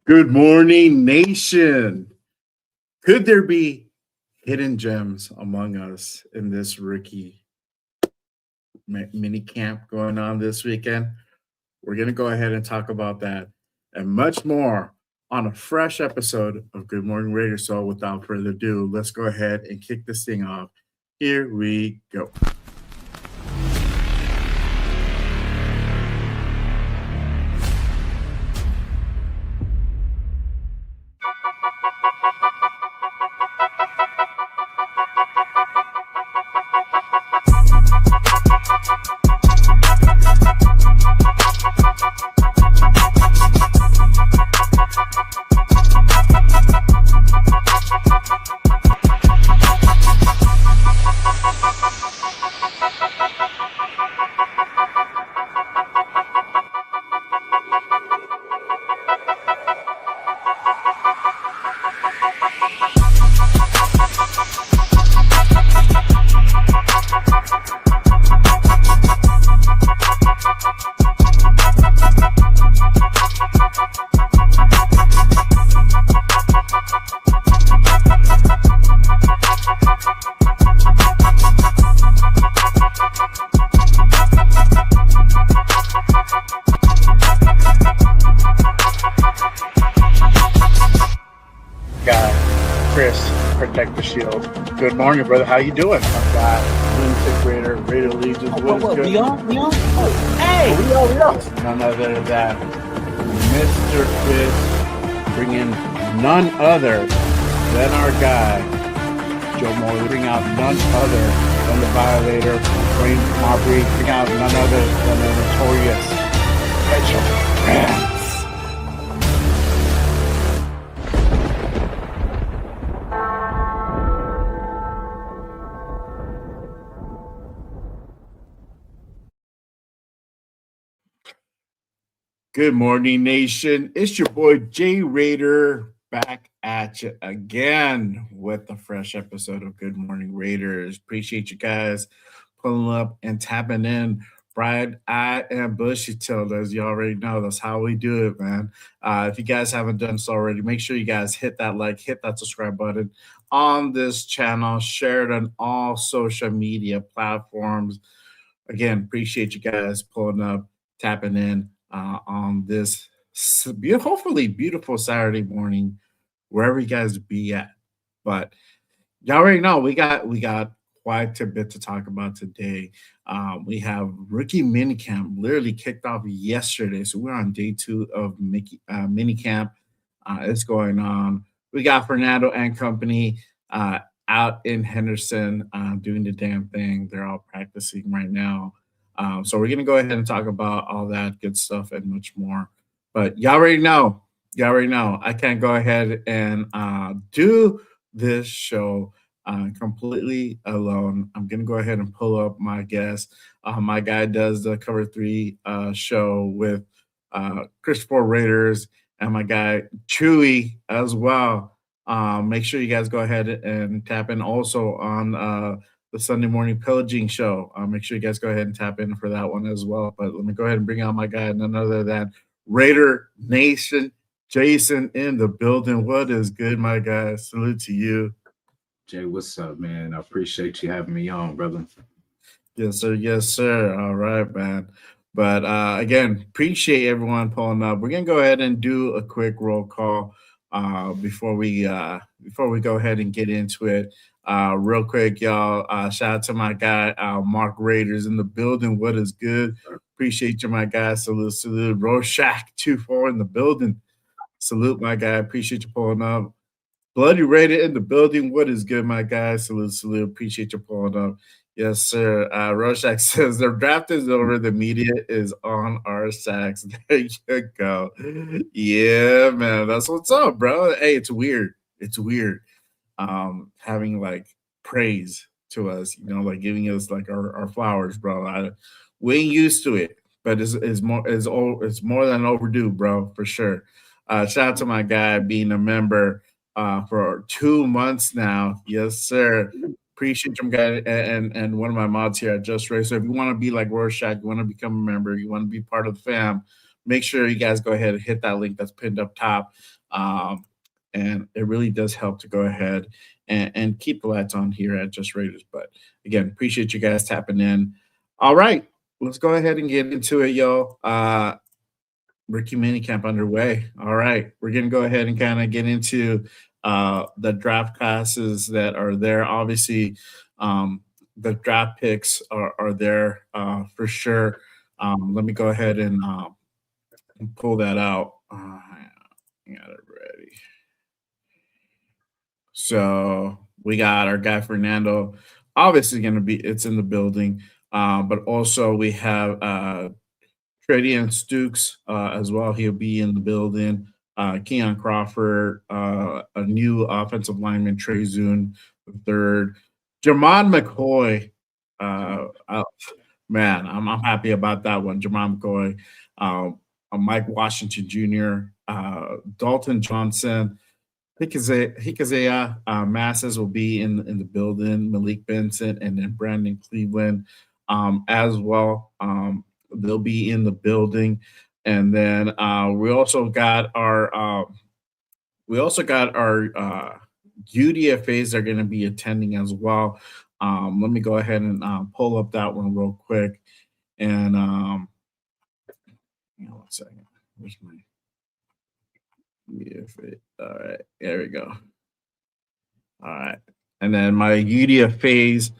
Good morning, nation. Could there be hidden gems among us in this rookie mini camp going on this weekend? We're going to go ahead and talk about that and much more on a fresh episode of Good Morning Raiders. So, without further ado, let's go ahead and kick this thing off. Here we go. Protect the shield. Good morning, brother. How you doing? My God, lunatic Raider Legion. What? We on? Hey! We on. None other than Mr. Fist, bringing none other than our guy, Joe Moore. Bring out none other than the Violator, Wayne Marbury. Bring out none other than the notorious Mitchell. Good morning, nation. It's your boy Jay Raider back at you again with a fresh episode of Good Morning Raiders. Appreciate you guys pulling up and tapping in. Bright Eye and Bushy Tailed, as you already know. That's how we do it, man. If you guys haven't done so already, make sure you guys hit that like, hit that subscribe button on this channel, share it on all social media platforms. Again, appreciate you guys pulling up, tapping in on this hopefully beautiful Saturday morning, wherever you guys be at. But y'all already know we got quite a bit to talk about today. We have Rookie Minicamp literally kicked off yesterday, so we're on day 2 of Minicamp. It's going on. We got Fernando and company out in Henderson doing the damn thing. They're all practicing right now. So we're going to go ahead and talk about all that good stuff and much more. But y'all already know. I can't go ahead and do this show completely alone. I'm going to go ahead and pull up my guest. My guy does the Cover 3 show with Christopher Raiders and my guy Chewy as well. Make sure you guys go ahead and tap in also on the Sunday Morning Pillaging Show. Make sure you guys go ahead and tap in for that one as well. But let me go ahead and bring out my guy, none other than Raider Nation, Jasin in the building. What is good, my guy? Salute to you. Jay, what's up, man? I appreciate you having me on, brother. Yes, sir. Yes, sir. All right, man. But again, appreciate everyone pulling up. We're gonna go ahead and do a quick roll call before we go ahead and get into it. Real quick, y'all. Shout out to my guy, Mark Raiders in the building. What is good? Appreciate you, my guy. Salute. Rorschach 2-4 in the building. Salute, my guy. Appreciate you pulling up. Bloody Raider in the building. What is good, my guy? Salute. Appreciate you pulling up. Yes, sir. Rorschach says their draft is over. The media is on our sacks. There you go. Yeah, man. That's what's up, bro. Hey, it's weird. Having like praise to us, like giving us like our flowers, bro. We ain't used to it, but it's more than overdue, bro, for sure. Shout out to my guy being a member for 2 months now. Yes, sir. Appreciate you, guy, and one of my mods here at Just Race. So if you want to be like Rorschach, you want to become a member, you want to be part of the fam, make sure you guys go ahead and hit that link that's pinned up top. And it really does help to go ahead and keep the lights on here at Just Raiders. But again, appreciate you guys tapping in. All right, let's go ahead and get into it, y'all. Rookie Minicamp underway. All right, we're gonna go ahead and kind of get into the draft classes that are there. Obviously, the draft picks are there for sure. Let me go ahead and pull that out. Got it ready. So we got our guy Fernando. Obviously, it's in the building, but also we have Tredian Stukes as well. He'll be in the building. Keon Crawford, a new offensive lineman, Trey Zune, the third. Jermad McCoy. Man, I'm happy about that one. Jermad McCoy, Mike Washington Jr., Dalton Johnson, Hikazea Masses will be in the building. Malik Benson and then Brandon Cleveland as well. They'll be in the building, and then we also got our UDFAs are going to be attending as well. Let me go ahead and pull up that one real quick, and hang on 1 second. Where's my UDFA? All right, there we go. All right, and then my UDFAs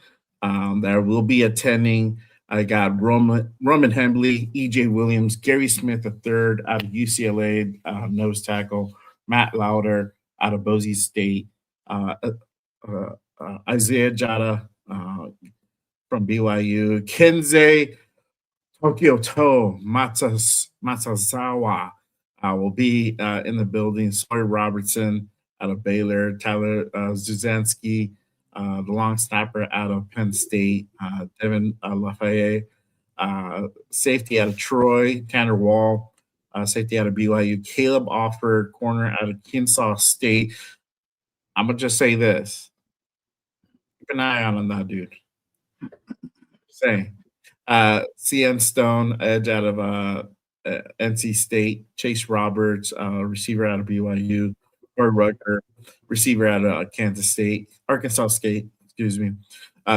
that will be attending. I got Roman Hembley, E.J. Williams, Gary Smith III out of UCLA, nose tackle, Matt Lauder out of Boise State, Isaiah Jada from BYU, Kenzei Tokyo To Matsuzawa will be in the building, Sawyer Robertson out of Baylor, Tyler Zuzanski, the long snapper out of Penn State, Devin Lafayette, safety out of Troy, Tanner Wall, safety out of BYU, Caleb Offord, corner out of Kennesaw State. I'm going to just say this. Keep an eye on that dude. Saying. CN Stone, edge out of NC State, Chase Roberts, receiver out of BYU, or Rucker, receiver out of Arkansas State, excuse me.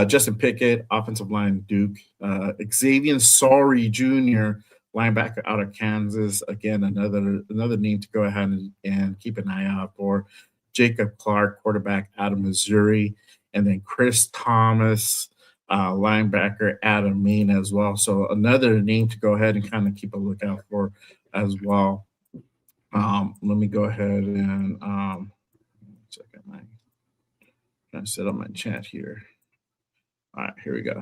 Justin Pickett, offensive line, Duke. Xavier Sorry Jr., linebacker out of Kansas. Again, another name to go ahead and keep an eye out for. Jacob Clark, quarterback out of Missouri. And then Chris Thomas, linebacker out of Maine as well. So another name to go ahead and kind of keep a lookout for as well. Let me go ahead and check out trying to set up my chat here. All right, here we go.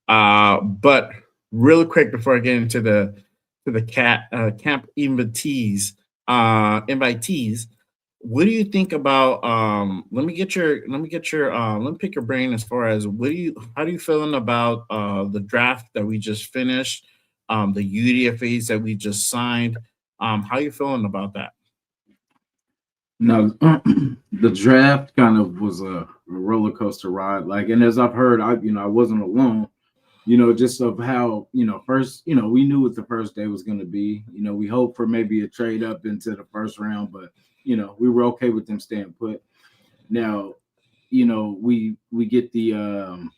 But really quick before I get into the camp invitees, what do you think about let me pick your brain as far as how do you feeling about the draft that we just finished, the UDFAs that we just signed? How you feeling about that? No, the draft kind of was a roller coaster ride. Like, and as I've heard, I wasn't alone. Just of how first, we knew what the first day was going to be. We hoped for maybe a trade up into the first round, but we were okay with them staying put. Now, we get the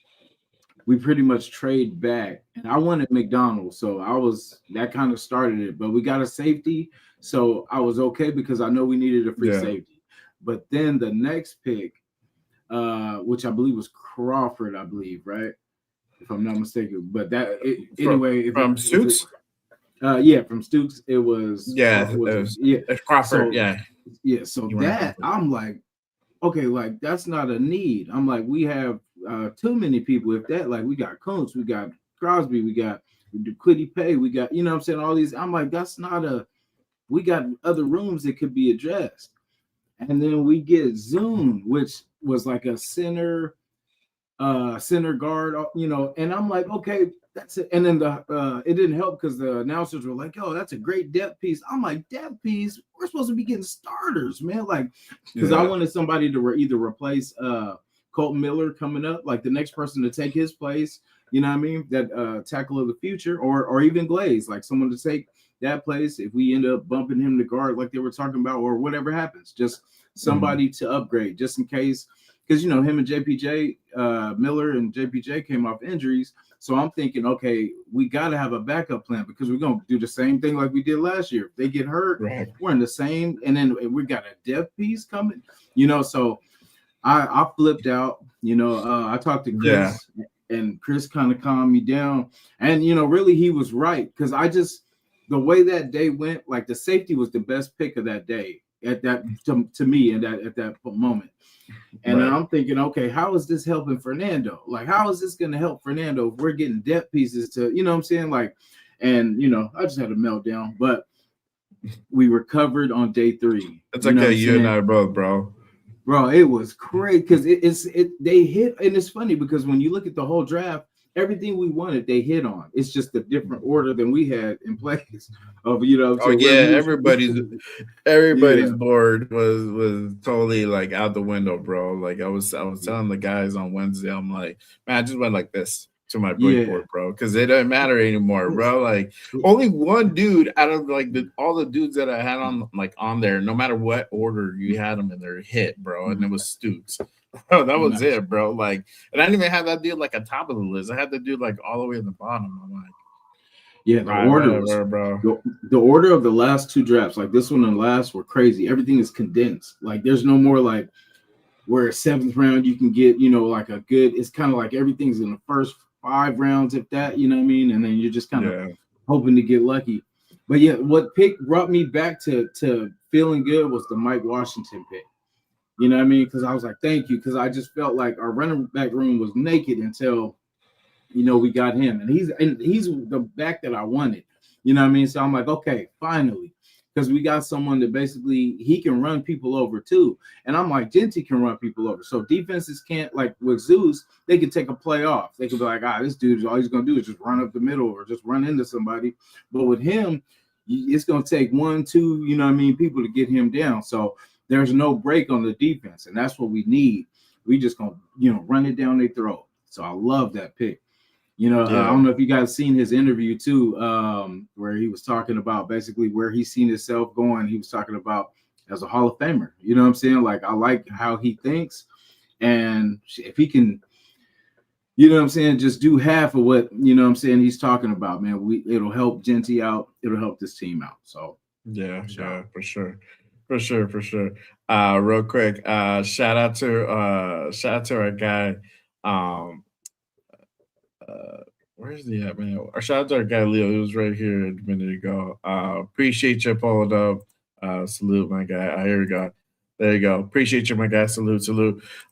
we pretty much trade back, and I wanted McDonald, so that kind of started it. But we got a safety, so I was okay because I know we needed a free safety. But then the next pick, which I believe was Crawford, I believe, right? If I'm not mistaken. But from Stukes? From Stukes, it was Crawford, So that I'm like, okay, like that's not a need. I'm like, we have too many people. If that, like, we got Kuntz, we got Crosby, we got Quiddy Pay, we got, what I'm saying, all these. I'm like, that's not we got other rooms that could be addressed. And then we get Zune, which was like a center guard, and I'm like, okay, that's it. And then it didn't help because the announcers were like, oh, that's a great depth piece. I'm like, depth piece? We're supposed to be getting starters, man. Like, because I wanted somebody to either replace Colton Miller coming up, like the next person to take his place. You know what I mean? That tackle of the future, or even Glaze, like someone to take that place if we end up bumping him to guard, like they were talking about, or whatever happens. Just somebody to upgrade, just in case, because him and JPJ Miller and JPJ came off injuries. So I'm thinking, okay, we got to have a backup plan because we're going to do the same thing like we did last year. If they get hurt, we're in the same, and then we got a depth piece coming, So I flipped out. I talked to Chris, and Chris kind of calmed me down. And really, he was right, because the way that day went, like the safety was the best pick of that day at that to me at that moment. And then I'm thinking, okay, how is this helping Fernando? Like, how is this going to help Fernando if we're getting depth pieces to, what I'm saying? Like, and, I just had a meltdown, but we recovered on day 3. It's okay. You and I both, bro. Bro, it was great because they hit. And it's funny because when you look at the whole draft, everything we wanted, they hit on. It's just a different order than we had in place. Of everybody's board was totally like out the window, bro. Like I was telling the guys on Wednesday, I'm like, man, I just went like this to my board, bro, because it doesn't matter anymore, bro. Like only one dude out of like all the dudes that I had on there, no matter what order you had them in there, hit, bro, and it was Stoops. Bro, that was it, bro. Like, and I didn't even have that dude like on top of the list. I had the dude like all the way at the bottom. I'm like, the order of the last 2 drafts, like this one and last, were crazy. Everything is condensed. Like, there's no more like where 7th round you can get, like a good. It's kind of like everything's in the first 5 rounds, if that, you know what I mean, and then you're just kind of hoping to get lucky. But what pick brought me back to feeling good was the Mike Washington pick. You know what I mean? Because I was like, thank you. Because I just felt like our running back room was naked until, we got him. And he's the back that I wanted. You know what I mean? So I'm like, okay, finally. Because we got someone that basically, he can run people over too. And I'm like, Genty can run people over. So defenses can't, like with Zeus, they could take a play off. They could be like, this dude, all he's going to do is just run up the middle or just run into somebody. But with him, it's going to take 1, 2, people to get him down. So there's no break on the defense, and that's what we need. We just gonna, run it down their throat. So I love that pick. I don't know if you guys seen his interview too, where he was talking about basically where he's seen himself going. He was talking about as a Hall of Famer. You know what I'm saying? Like, I like how he thinks, and if he can, just do half of what he's talking about, man. It'll help Genty out. It'll help this team out. So for sure. For sure. Real quick, shout out to our guy. Where's the at, man? Or shout out to our guy Leo. He was right here a minute ago. Appreciate you pulling up. Salute, my guy. Here we go. There you go. Appreciate you, my guy. Salute.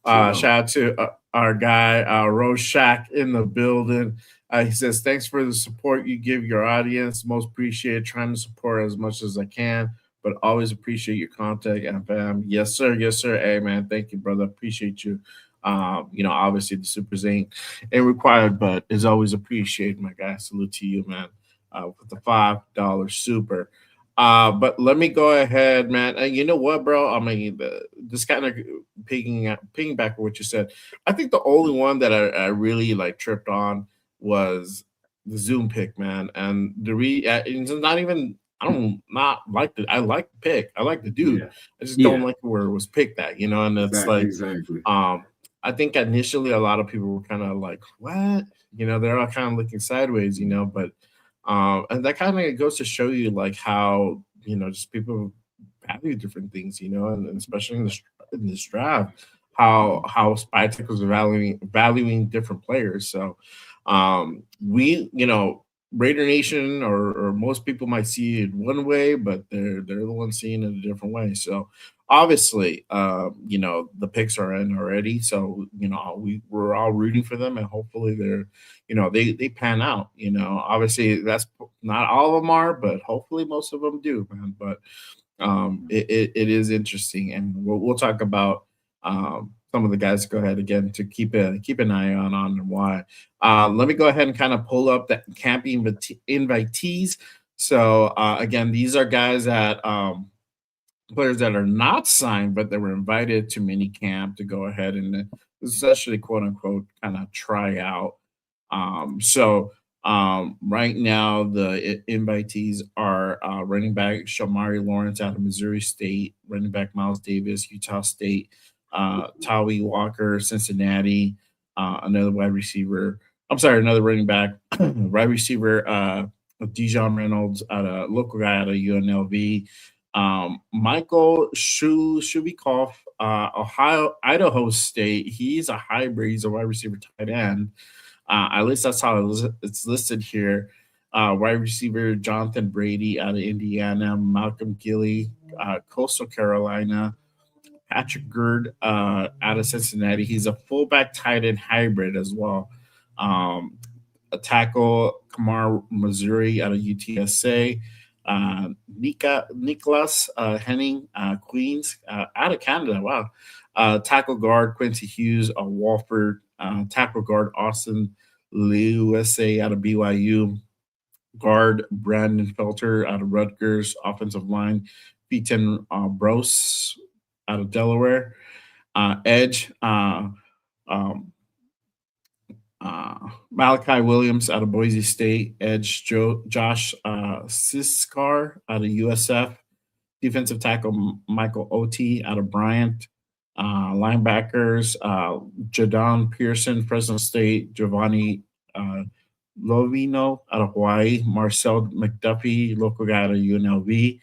Shout out to our guy Rose Shack in the building. He says, thanks for the support you give your audience. Most appreciated. Trying to support as much as I can, but always appreciate your contact and fam. Yes, sir. Hey, man. Thank you, brother. Appreciate you. Obviously the supers ain't required, but it's always appreciated, my guy. Salute to you, man, with the $5 super. But let me go ahead, man. And you know what, bro? I mean, this kind of picking back on what you said. I think the only one that I really like tripped on was the Zoom pick, man. And it's not even. I like the pick. I like the dude. Yeah. I just don't like where it was picked at, and it's exactly. I think initially a lot of people were kind of like, what? They're all kind of looking sideways, but and that kind of goes to show you like how, just people value different things, and especially in this draft, how Spytek was valuing different players. So we, Raider Nation or most people might see it one way, but they're the ones seeing it a different way. So obviously, the picks are in already. So, we're all rooting for them, and hopefully they're, they pan out. Obviously that's not all of them are, but hopefully most of them do, man. But it is interesting, and we'll talk about some of the guys. Go ahead again to keep an eye on and why. Let me go ahead and kind of pull up the camp invitees. So again, these are guys that players that are not signed, but they were invited to minicamp to go ahead and essentially quote unquote kind of try out. Right now the invitees are running back Shamari Lawrence out of Missouri State, running back Miles Davis, Utah State, Tawi Walker, Cincinnati, another wide receiver. I'm sorry, another running back, wide receiver, Dijon Reynolds, local guy out of UNLV. Michael Shubikoff, Ohio, Idaho State. He's a hybrid. He's a wide receiver tight end. At least that's how it's listed here. Wide receiver Jonathan Brady out of Indiana, Malcolm Gilly, Coastal Carolina, Patrick Gerd out of Cincinnati. He's a fullback tight end hybrid as well. Um, a tackle Kamar Missouri out of UTSA. Nicholas Henning Queens out of Canada. Wow. Tackle guard Quincy Hughes of Walford. Tackle guard Austin USA out of BYU. Guard Brandon Felter out of Rutgers. Offensive line Peyton Brose out of Delaware. Edge um, Malachi Williams out of Boise State, edge Josh Siskar out of USF, defensive tackle Michael Oti out of Bryant, linebackers Jadon Pearson, Fresno State, Giovanni uh, Lovino out of Hawaii, Marcel McDuffie, local guy out of UNLV,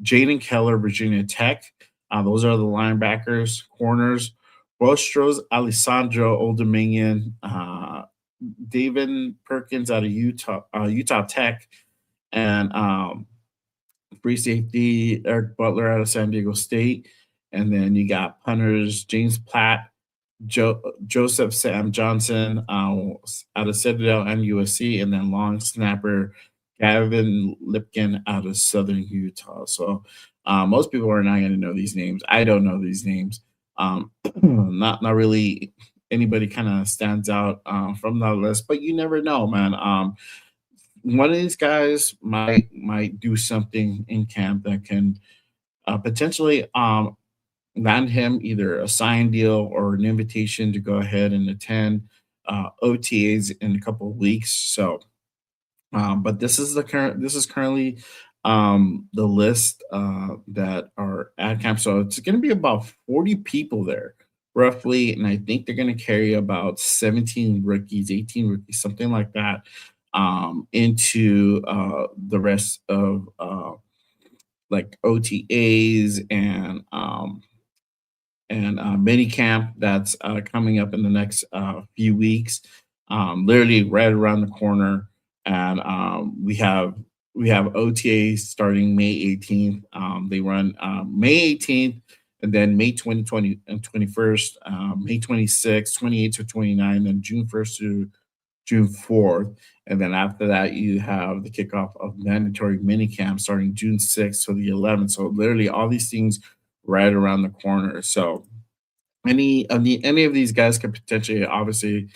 Jaden Keller, Virginia Tech. Those are the linebackers, corners. Bostros Alessandro, Old Dominion, David Perkins out of Utah Tech, and free safety Eric Butler out of San Diego State, and then you got punters James Platt, Joseph Sam Johnson out of Citadel and USC, and then long snapper Gavin Lipkin out of Southern Utah. So most people are not going to know these names. I don't know these names. Not really anybody kind of stands out from that list, but you never know, man. One of these guys might do something in camp that can potentially land him either a sign deal or an invitation to go ahead and attend OTAs in a couple of weeks. So but this is currently the list that are at camp. So it's going to be about 40 people there, roughly, and I think they're going to carry about 17 rookies, 18 rookies, something like that, into the rest of like OTAs and mini camp that's coming up in the next few weeks. Literally right around the corner, and we have OTAs starting May 18th. They run May 18th, and then May 2020 and 21st, May 26th, 28th to 29th, then June 1st to June 4th. And then after that, you have the kickoff of mandatory minicamp starting June 6th to the 11th. So literally all these things right around the corner. So any of these guys could potentially, obviously,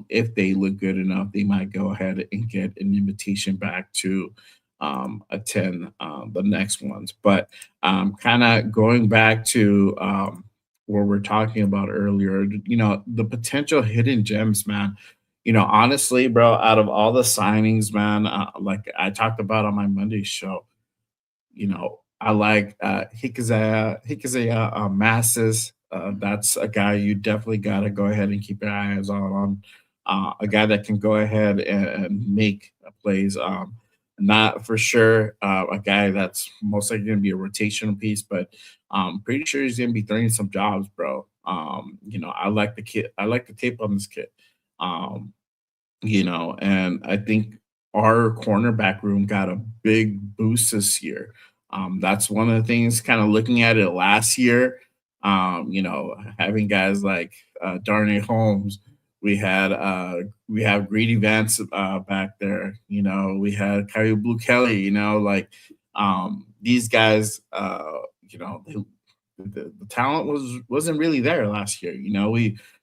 if they look good enough, they might go ahead and get an invitation back to attend the next ones. But kind of going back to what we're talking about earlier, the potential hidden gems, man. Honestly, bro, out of all the signings, man, like I talked about on my Monday show, I like Hikazaya Masses. That's a guy you definitely got to go ahead and keep your eyes on. A guy that can go ahead and make plays. Not for sure a guy that's most likely going to be a rotational piece, but pretty sure he's going to be throwing some jobs, bro. I like the kid. I like the tape on this kid. Um, and I think our cornerback room got a big boost this year. That's one of the things kind of looking at it last year, having guys like Darnay Holmes. We have Greedy Vance back there. We had Kyle Blue Kelly, like these guys, the talent wasn't really there last year.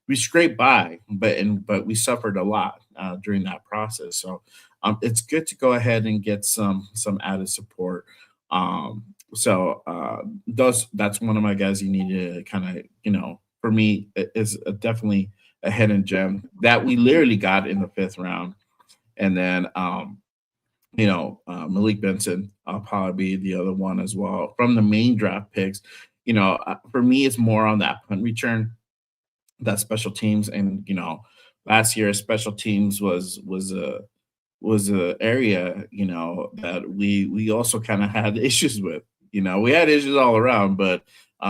We scraped by, but we suffered a lot during that process. So it's good to go ahead and get some added support. So that's one of my guys you need to kind of for me is definitely a hidden gem that we literally got in the fifth round. And then Malik Benson, I'll probably be the other one as well from the main draft picks. For me, it's more on that punt return, that special teams, and last year special teams was a area that we also kind of had issues with. We had issues all around, but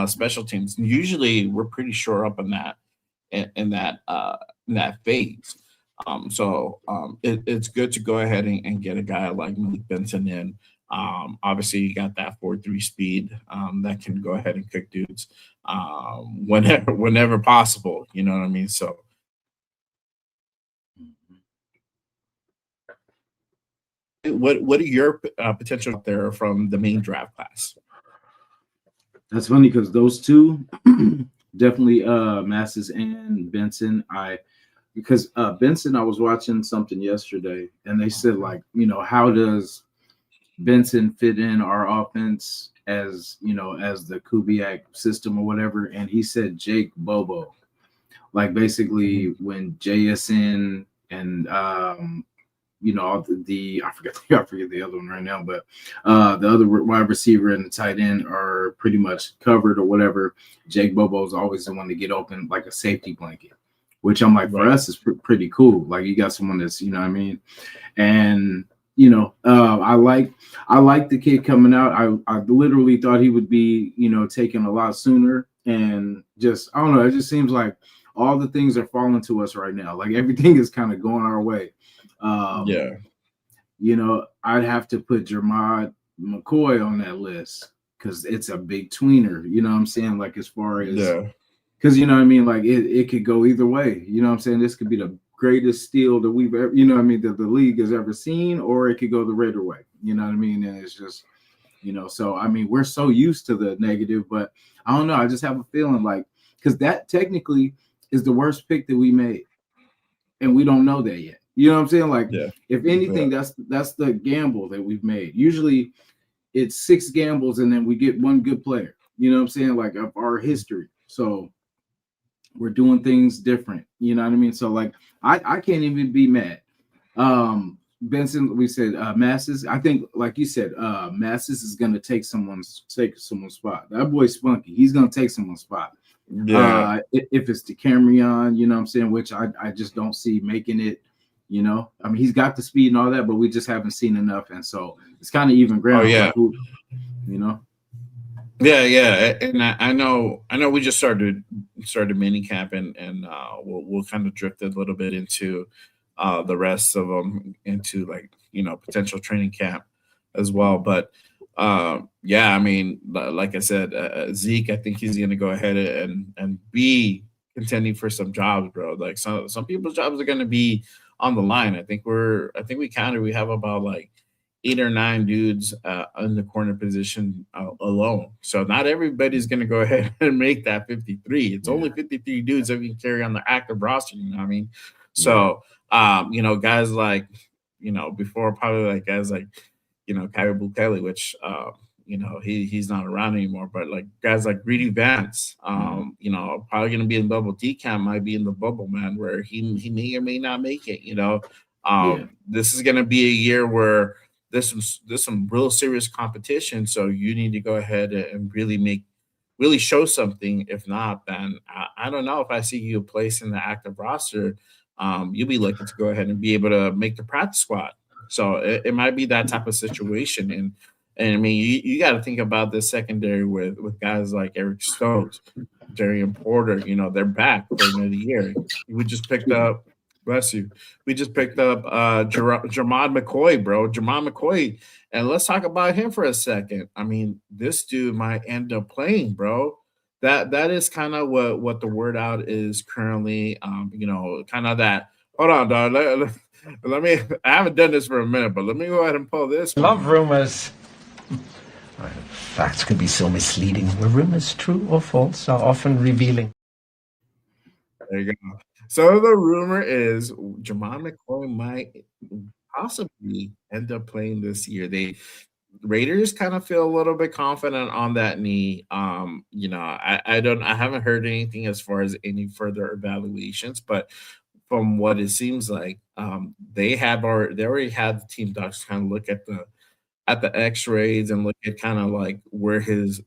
special teams usually we're pretty sure up in that in that phase. It's good to go ahead and get a guy like Malik Benson in. Obviously, you got that 4.3 speed that can go ahead and cook dudes whenever possible. You know what I mean? So what are your potential out there from the main draft class? That's funny because those two definitely Masses and Benson. Because Benson, I was watching something yesterday and they said, like, how does Benson fit in our offense as the Kubiak system or whatever? And he said Jake Bobo. Like basically when JSN and I forget the other one right now, but the other wide receiver and the tight end are pretty much covered or whatever. Jake Bobo is always the one to get open like a safety blanket, which I'm like, for us is pretty cool. Like you got someone that's, what I mean? And I like the kid coming out. I literally thought he would be, taken a lot sooner, and just I don't know. It just seems like all the things are falling to us right now. Like everything is kind of going our way. I'd have to put Jermad McCoy on that list because it's a big tweener. You know what I'm saying? Like as far as because you know what I mean, like it could go either way. You know what I'm saying? This could be the greatest steal that we've ever, that the league has ever seen, or it could go the Raider way. You know what I mean? And it's just, so I mean, we're so used to the negative, but I don't know. I just have a feeling like because that technically is the worst pick that we made, and we don't know that yet. You know what I'm saying? Like, if anything, that's the gamble that we've made. Usually, it's 6 gambles and then we get one good player. You know what I'm saying? Like of our history. So we're doing things different. You know what I mean? So like, I can't even be mad. Benson, we said Masses. I think, like you said, Masses is gonna take someone's spot. That boy's spunky. He's gonna take someone's spot. Yeah. If it's the Camryon, you know what I'm saying, which I just don't see making it. I mean, he's got the speed and all that, but we just haven't seen enough, and so it's kind of even ground. Oh yeah. Like who, Yeah, and I know we just started minicamp, and we'll kind of drift a little bit into the rest of them into like potential training camp as well. But yeah, I mean, like I said, Zeke, I think he's going to go ahead and be contending for some jobs, bro. Like some people's jobs are going to be on the line. I think we have about like 8 or 9 dudes in the corner position alone. So not everybody's going to go ahead and make that 53. It's only 53 dudes that we can carry on the active roster. You know what I mean? So, guys like, before probably like guys like, Kyrie Bukele, which, he's not around anymore, but like guys like Greedy Vance, probably going to be in bubble. D-Cam might be in the bubble, man, where he may or may not make it, This is going to be a year where there's some real serious competition. So you need to go ahead and really show something. If not, then I don't know if I see you placed in the active roster. You'll be looking to go ahead and be able to make the practice squad. So it might be that type of situation. And I mean, you got to think about this secondary with guys like Eric Stokes, Darian Porter. They're back for another year. We just picked up. Bless you. We just picked up Jermad McCoy, bro. Jermad McCoy. And let's talk about him for a second. I mean, this dude might end up playing, bro. That is kind of what the word out is currently. Kind of that. Hold on, dog. Let me. I haven't done this for a minute, but let me go ahead and pull this. Love rumors. Facts can be so misleading. Were rumors true or false are often revealing. There you go. So the rumor is Jermad McCoy might possibly end up playing this year. Raiders kind of feel a little bit confident on that knee. I haven't heard anything as far as any further evaluations, but from what it seems like, they already had the team docs kind of look at the X-rays and look at kind of like where his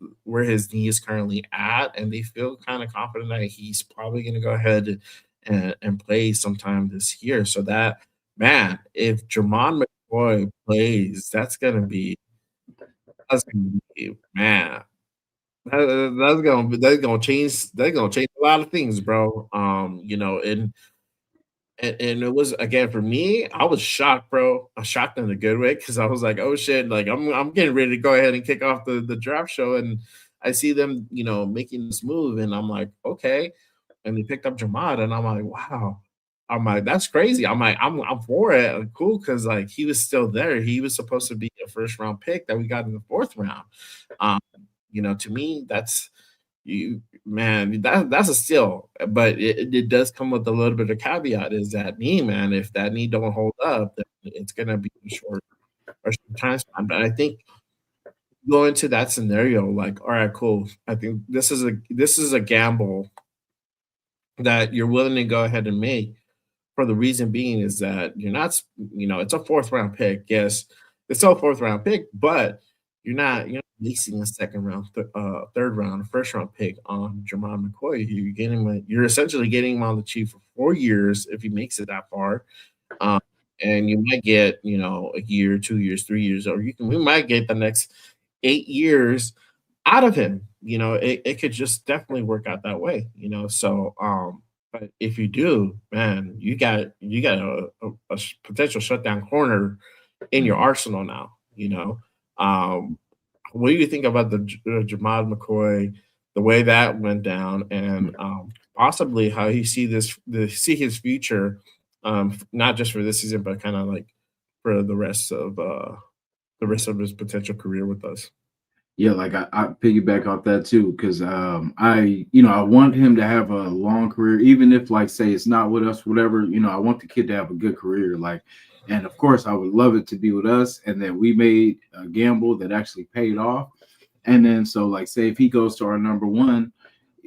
knee is currently at, and they feel kind of confident that he's probably going to go ahead and play sometime this year. So that man, if Jermad McCoy plays, that's gonna be man. That's gonna change a lot of things, bro. And it was again for me, I was shocked, bro. I was shocked in a good way because I was like, "Oh shit!" Like I'm getting ready to go ahead and kick off the draft show, and I see them, making this move, and I'm like, "Okay." And they picked up Jamad, and I'm like, "Wow." I'm like, "That's crazy." I'm like, "I'm for it." Cool, because like he was still there. He was supposed to be a first round pick that we got in the fourth round. Um, to me, that's you man, that's a steal, but it does come with a little bit of caveat is that knee, man. If that knee don't hold up, then it's gonna be a short time span. But I think going to that scenario, like, all right, cool. I think this is a gamble that you're willing to go ahead and make for the reason being is that you're not, it's a fourth round pick. Yes, it's still a fourth round pick, but you're not leasing a second round, third round, first round pick on Jermad McCoy. You're essentially getting him on the cheap for 4 years if he makes it that far. Um, and you might get, a year, 2 years, 3 years, or we might get the next 8 years out of him. It could just definitely work out that way. So but if you do, man, you got a potential shutdown corner in your arsenal now. What do you think about the Jermad McCoy, the way that went down, and possibly how you see his future, not just for this season, but kind of like for the rest of his potential career with us. Yeah, like I piggyback off that too, because I want him to have a long career, even if like say it's not with us, whatever, I want the kid to have a good career. Like, and of course I would love it to be with us, and then we made a gamble that actually paid off. And then so like say if he goes to our number one,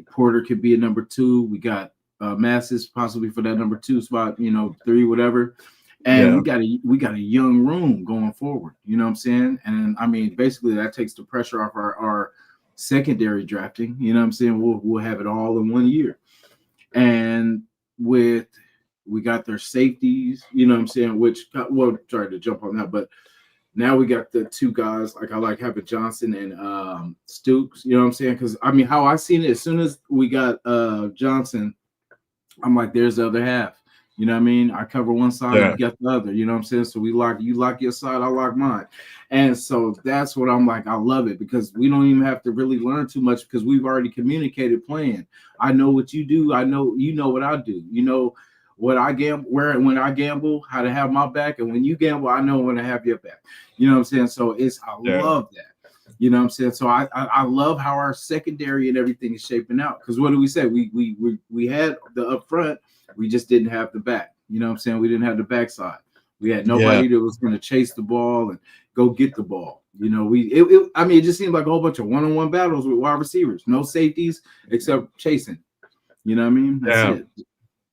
Porter could be a number two. We got Masses possibly for that number two spot, three, whatever. And Yeah. we got a young room going forward. You know what I'm saying? And I mean, basically that takes the pressure off our secondary drafting. You know what I'm saying? We'll have it all in 1 year. And we got their safeties, you know what I'm saying, sorry to jump on that, but now we got the two guys, like I like having Johnson and Stoops, you know what I'm saying? Because I mean, how I seen it, as soon as we got Johnson, I'm like, there's the other half. You know what I mean? I cover one side, Yeah. you got the other. You know what I'm saying? So you lock your side, I lock mine. And so that's what I'm like. I love it because we don't even have to really learn too much because we've already communicated playing. I know what you do. I know you know what I do. You know what I gamble, when I gamble, how to have my back. And when you gamble, I know when to have your back. You know what I'm saying? So I love that. You know what I'm saying? So I love how our secondary and everything is shaping out. Because what do we say? We had the up front. We just didn't have the back. You know what I'm saying? We didn't have the backside. We had nobody that was going to chase the ball and go get the ball. You know, it just seemed like a whole bunch of one-on-one battles with wide receivers. No safeties except chasing. You know what I mean? That's it.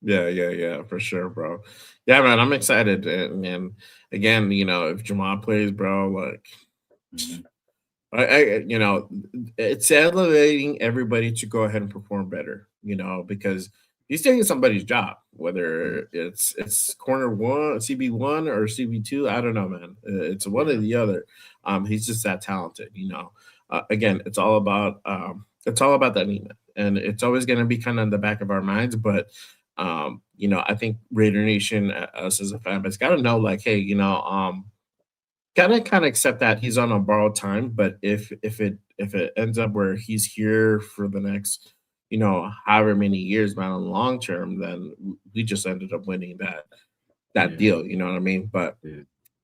Yeah, for sure, bro. Yeah, man, I'm excited. And again, if Jamal plays, bro, like it's elevating everybody to go ahead and perform better, because he's taking somebody's job, whether it's corner one, CB1 or CB2. I don't know, man. It's one or the other. He's just that talented, Again, it's all about that Neiman, and it's always going to be kind of in the back of our minds. But I think Raider Nation, us as a fan base, got to know, like, hey, gotta kind of accept that he's on a borrowed time. But if it ends up where he's here for the next, however many years, man, on long term, then we just ended up winning that deal. You know what I mean? But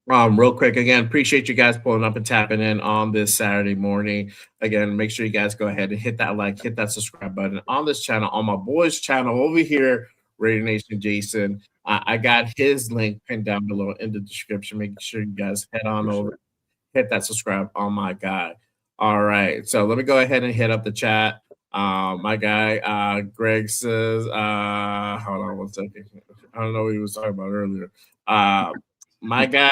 real quick, again, appreciate you guys pulling up and tapping in on this Saturday morning. Again, make sure you guys go ahead and hit that like, hit that subscribe button on this channel, on my boy's channel over here, Raider Nation Jason. I got his link pinned down below in the description. Make sure you guys head on over, hit that subscribe on my guy. All right, so let me go ahead and hit up the chat. My guy, Greg says, hold on one second. I don't know what he was talking about earlier. My guy,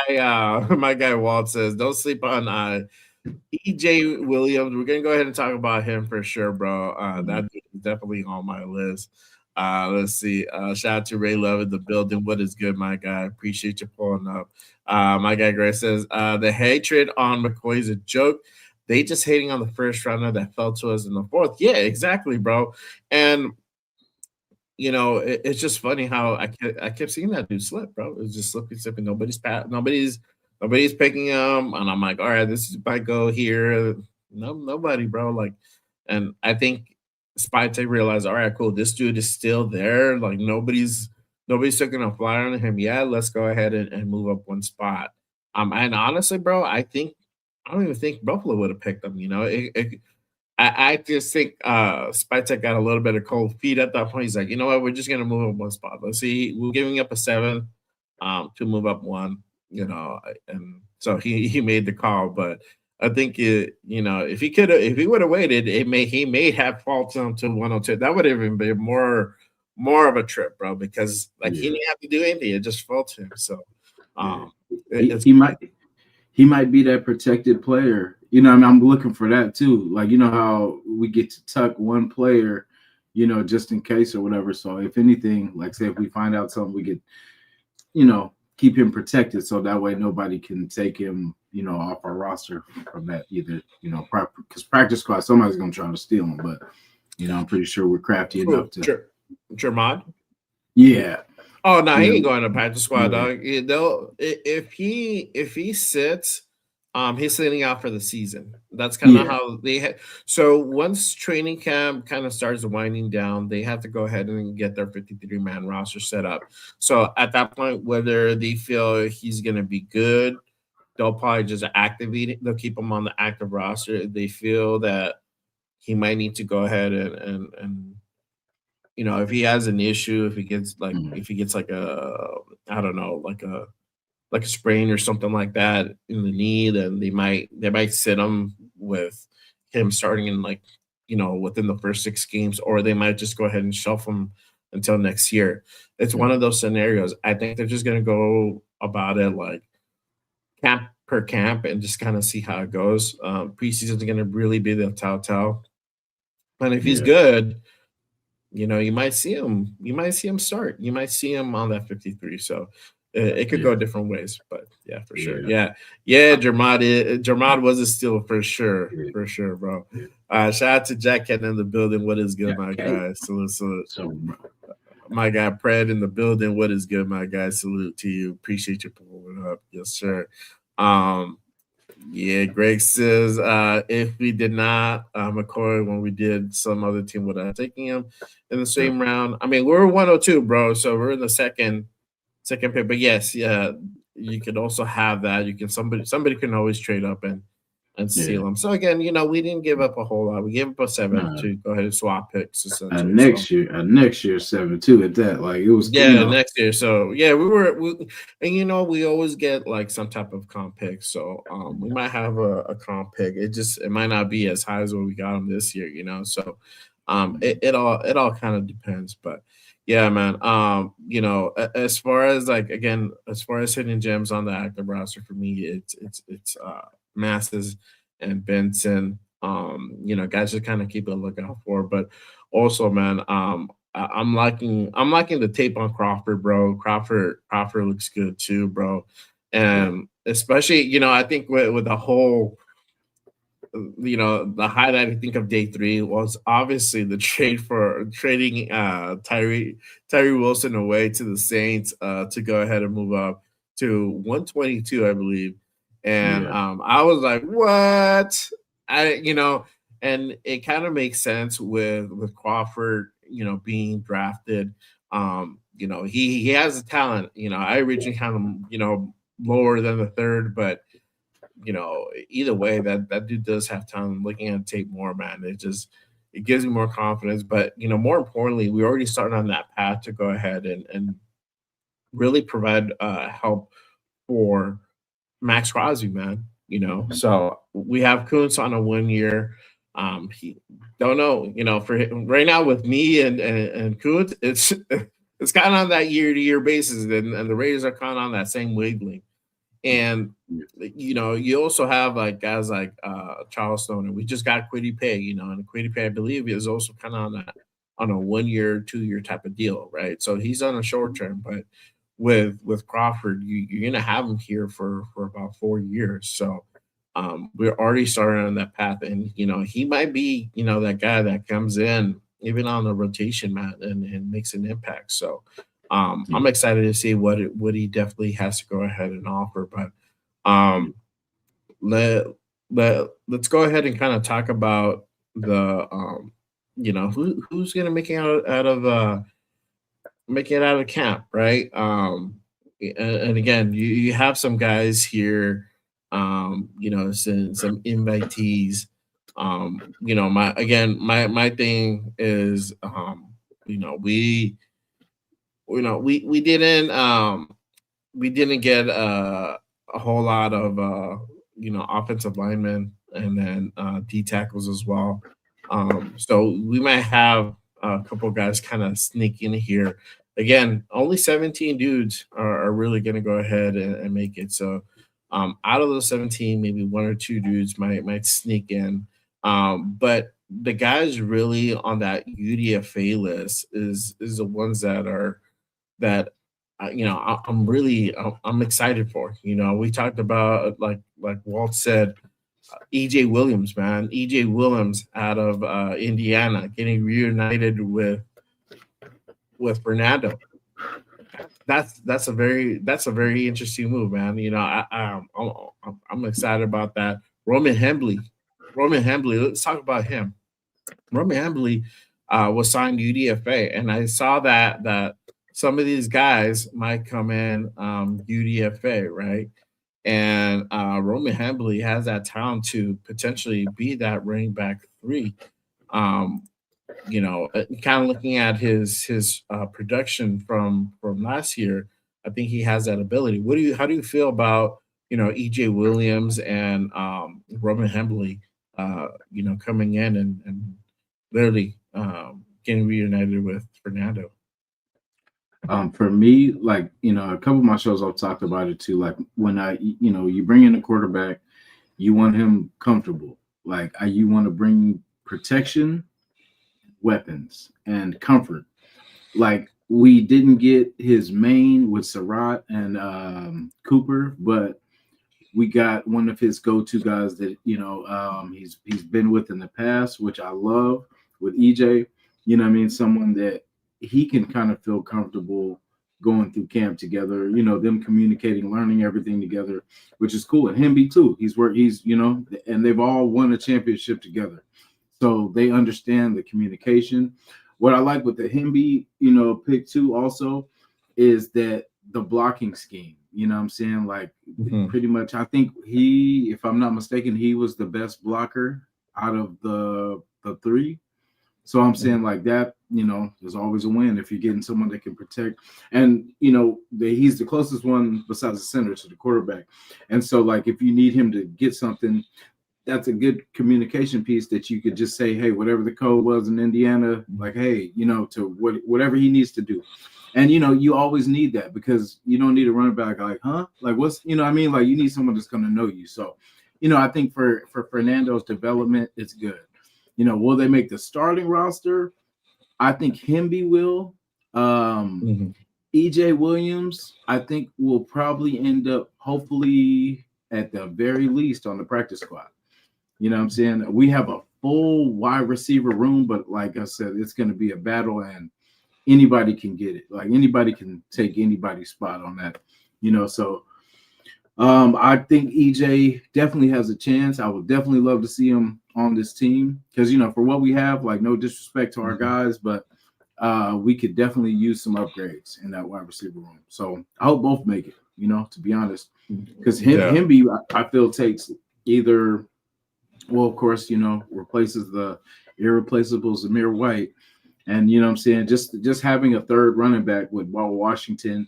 my guy Walt says, don't sleep on EJ Williams. We're gonna go ahead and talk about him for sure, bro. That dude is definitely on my list. Let's see. Shout out to Ray Love in the building. What is good, my guy? Appreciate you pulling up. My guy Gray says the hatred on McCoy is a joke. They just hating on the first rounder that fell to us in the fourth. Yeah, exactly, bro. And it's just funny how I kept seeing that dude slip, bro. It's just slipping. Nobody's picking him, and I'm like, all right, this is my go here. No, nobody, bro. Like, and I think Spytech realized, all right, cool, this dude is still there. Like, nobody's taking a flyer on him. Yeah, let's go ahead and move up one spot. And honestly, bro, I don't even think Buffalo would have picked him. I just think Spytek got a little bit of cold feet at that point. He's like, you know what, we're just gonna move up one spot. Let's see, we're giving up a 7 to move up one, and so he made the call. But I think if he would have waited, he may have fallen to 102. That would have even been more of a trip, bro, because he didn't have to do anything. It just fell to him. So he might be that protected player. I'm looking for that too. Like, how we get to tuck one player, just in case or whatever. So if anything, like say if we find out something, we could, keep him protected. So that way nobody can take him, off our roster from that either, because practice squad, somebody's going to try to steal him. But, I'm pretty sure we're crafty enough to. Jermad? Yeah. Oh no, he ain't going to practice squad, dog. If he sits, he's sitting out for the season. That's kind of how they so once training camp kind of starts winding down, they have to go ahead and get their 53-man roster set up. So at that point, whether they feel he's gonna be good, they'll probably just activate it. They'll keep him on the active roster. If they feel that he might need to go ahead and if he has an issue, if he gets like a I don't know, like a sprain or something like that in the knee, then they might sit him with him starting in within the first 6 games, or they might just go ahead and shelf him until next year. It's one of those scenarios. I think they're just gonna go about it like camp per camp and just kind of see how it goes. Preseason is gonna really be the telltale. And if he's good, you might see him. You might see him start. You might see him on that 53. So it could go different ways, but yeah, for sure. Yeah. Jermad was a steal for sure, bro. Shout out to Jack Ken in the building. What is good, my guy? Salute. My guy Pred in the building. What is good, my guy? Salute to you. Appreciate you pulling up. Yes, sir. Greg says if we did not McCoy when we did, some other team would have taken him in the same round. I mean, we're 102, bro, so we're in the second pick. But yes, you could also have that. You can somebody can always trade up and steal them. So again, we didn't give up a whole lot. We gave up a 7 to go ahead and swap picks. Next year 7 too at that. Like it was next year. So we always get like some type of comp pick. So we might have a comp pick. It might not be as high as what we got them this year, So it all kind of depends. But yeah, man. As far as hidden gems on the active roster for me, it's Masses and Benson. Guys to kind of keep a lookout for. But also, man, I'm liking the tape on Crawford, bro. Crawford looks good too, bro. And especially, I think with the whole, the highlight I think of day 3 was obviously the trade for trading Tyree Wilson away to the Saints to go ahead and move up to 122, I believe. And I was like, what? And it kind of makes sense with Crawford, being drafted. He has the talent. I originally had him, lower than the 3rd, but either way, that dude does have talent. Looking at tape more, man, it gives me more confidence. But more importantly, we already started on that path to go ahead and really provide help for Max Crosby, man. So we have Kuntz on a 1 year. He don't know, for him, right now with me and Kuntz, it's kind of on that year-to-year basis, and the Raiders are kind of on that same wavelength. And you also have like guys like Charleston, and we just got Quiddy Pay, and Quiddy Pay, I believe, is also kind of on a 1 year, 2 year type of deal, right? So he's on a short term, but with Crawford, you're gonna have him here for about 4 years. So we're already starting on that path, and he might be that guy that comes in even on the rotation, mat, and makes an impact. So I'm excited to see what he definitely has to go ahead and offer. But let's go ahead and kind of talk about the who's gonna make it out of camp, right? And again, you have some guys here, some invitees. My thing is, we didn't get a whole lot of offensive linemen, and then D tackles as well. So we might have a couple guys kind of sneak in here. Again, only 17 dudes are really going to go ahead and make it. So out of those 17, maybe one or two dudes might sneak in. But the guys really on that UDFA list is the ones that I'm excited for. We talked about, like Walt said, EJ Williams, man. EJ Williams out of Indiana getting reunited with Fernando. That's a very interesting move, man. I'm excited about that. Roman Hembley. Let's talk about him. Roman Hembley was signed UDFA, and I saw that some of these guys might come in UDFA, right? And Roman Hembley has that talent to potentially be that running back 3. Kind of looking at his production from last year, I think he has that ability. How do you feel about EJ Williams and Roman Hembley, coming in and literally getting reunited with Fernando? For me, like, a couple of my shows I've talked about it too. Like when you bring in a quarterback, you want him comfortable. Like you want to bring protection, weapons, and comfort. Like we didn't get his main with Surratt and Cooper, but we got one of his go-to guys that he's been with in the past, which I love with EJ. Someone that he can kind of feel comfortable going through camp together, them communicating, learning everything together, which is cool. And Hemby too. And they've all won a championship together. So they understand the communication. What I like with the Hemby, pick too also is that the blocking scheme, like pretty much, I think if I'm not mistaken, he was the best blocker out of the 3. So I'm saying like that, there's always a win if you're getting someone that can protect. And, he's the closest one besides the center to the quarterback. And so like if you need him to get something, that's a good communication piece that you could just say, hey, whatever the code was in Indiana, like, hey, to whatever he needs to do. And, you always need that because you don't need a running back like, huh? Like what's, Like you need someone that's going to know you. So, I think for Fernando's development, it's good. Will they make the starting roster? I think Hemby will. EJ Williams, I think will probably end up, hopefully, at the very least, on the practice squad. We have a full wide receiver room, but like I said, it's going to be a battle, and anybody can get it. Like anybody can take anybody's spot on that. So I think EJ definitely has a chance. I would definitely love to see him on this team because, for what we have, like no disrespect to our guys, but we could definitely use some upgrades in that wide receiver room. So I hope both make it, to be honest, because Hemby, I feel takes either, well, of course, replaces the irreplaceable Zamir White. And, just having a third running back with Washington,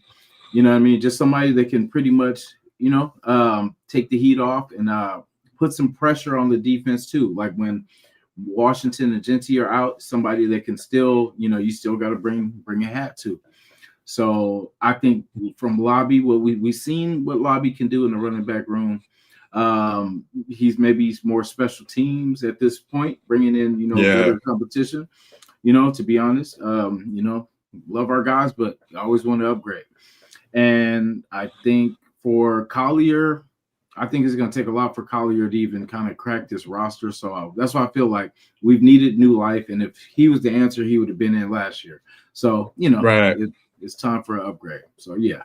just somebody that can pretty much, take the heat off and put some pressure on the defense too. Like when Washington and Genty are out, somebody that can still, you still got to bring a hat to. So I think from Lobby, what we've seen what Lobby can do in the running back room. He's more special teams at this point, bringing in better competition. To be honest, love our guys, but I always want to upgrade. And I think for Collier, I think it's going to take a lot for Collier to even kind of crack this roster. So that's why I feel like we've needed new life. And if he was the answer, he would have been in last year. So, right. It's time for an upgrade. So, yeah.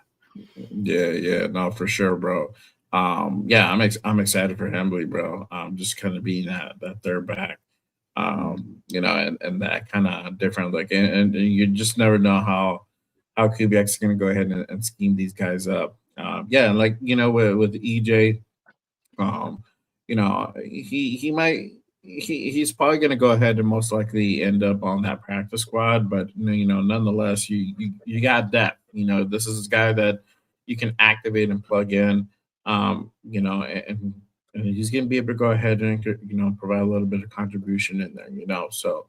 Yeah. No, for sure, bro. I'm excited for Hembley, bro. Just kind of being that third back, and that kind of different look. And you just never know how Kubiak's going to go ahead and scheme these guys up. With EJ, he's probably going to go ahead and most likely end up on that practice squad, but nonetheless, you got depth. This is a guy that you can activate and plug in, and he's going to be able to go ahead and provide a little bit of contribution in there. So.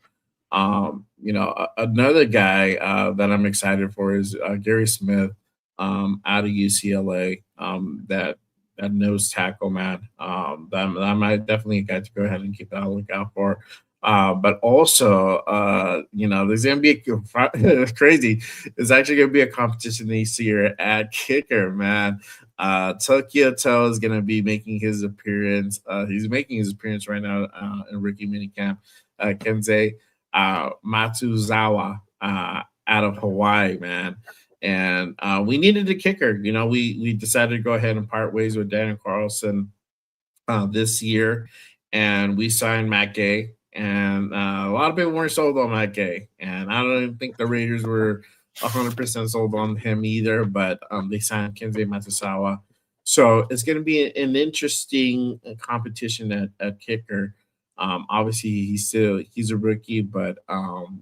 Another guy that I'm excited for is Gary Smith out of UCLA. That nose tackle, man. That might definitely a guy to go ahead and keep that lookout for. But also, there's going to be crazy. There's actually going to be a competition this year at kicker, man. Tokyo Toe is going to be making his appearance. He's making his appearance right now in Rookie Minicamp. Kenzei Matsuzawa out of Hawaii, man. And we needed a kicker. We decided to go ahead and part ways with Daniel Carlson this year, and we signed Matt Gay. And a lot of people weren't sold on Matt Gay, and I don't even think the Raiders were 100% sold on him either. But they signed Kenzei Matsuzawa, so it's going to be an interesting competition at kicker. Obviously, he's a rookie, but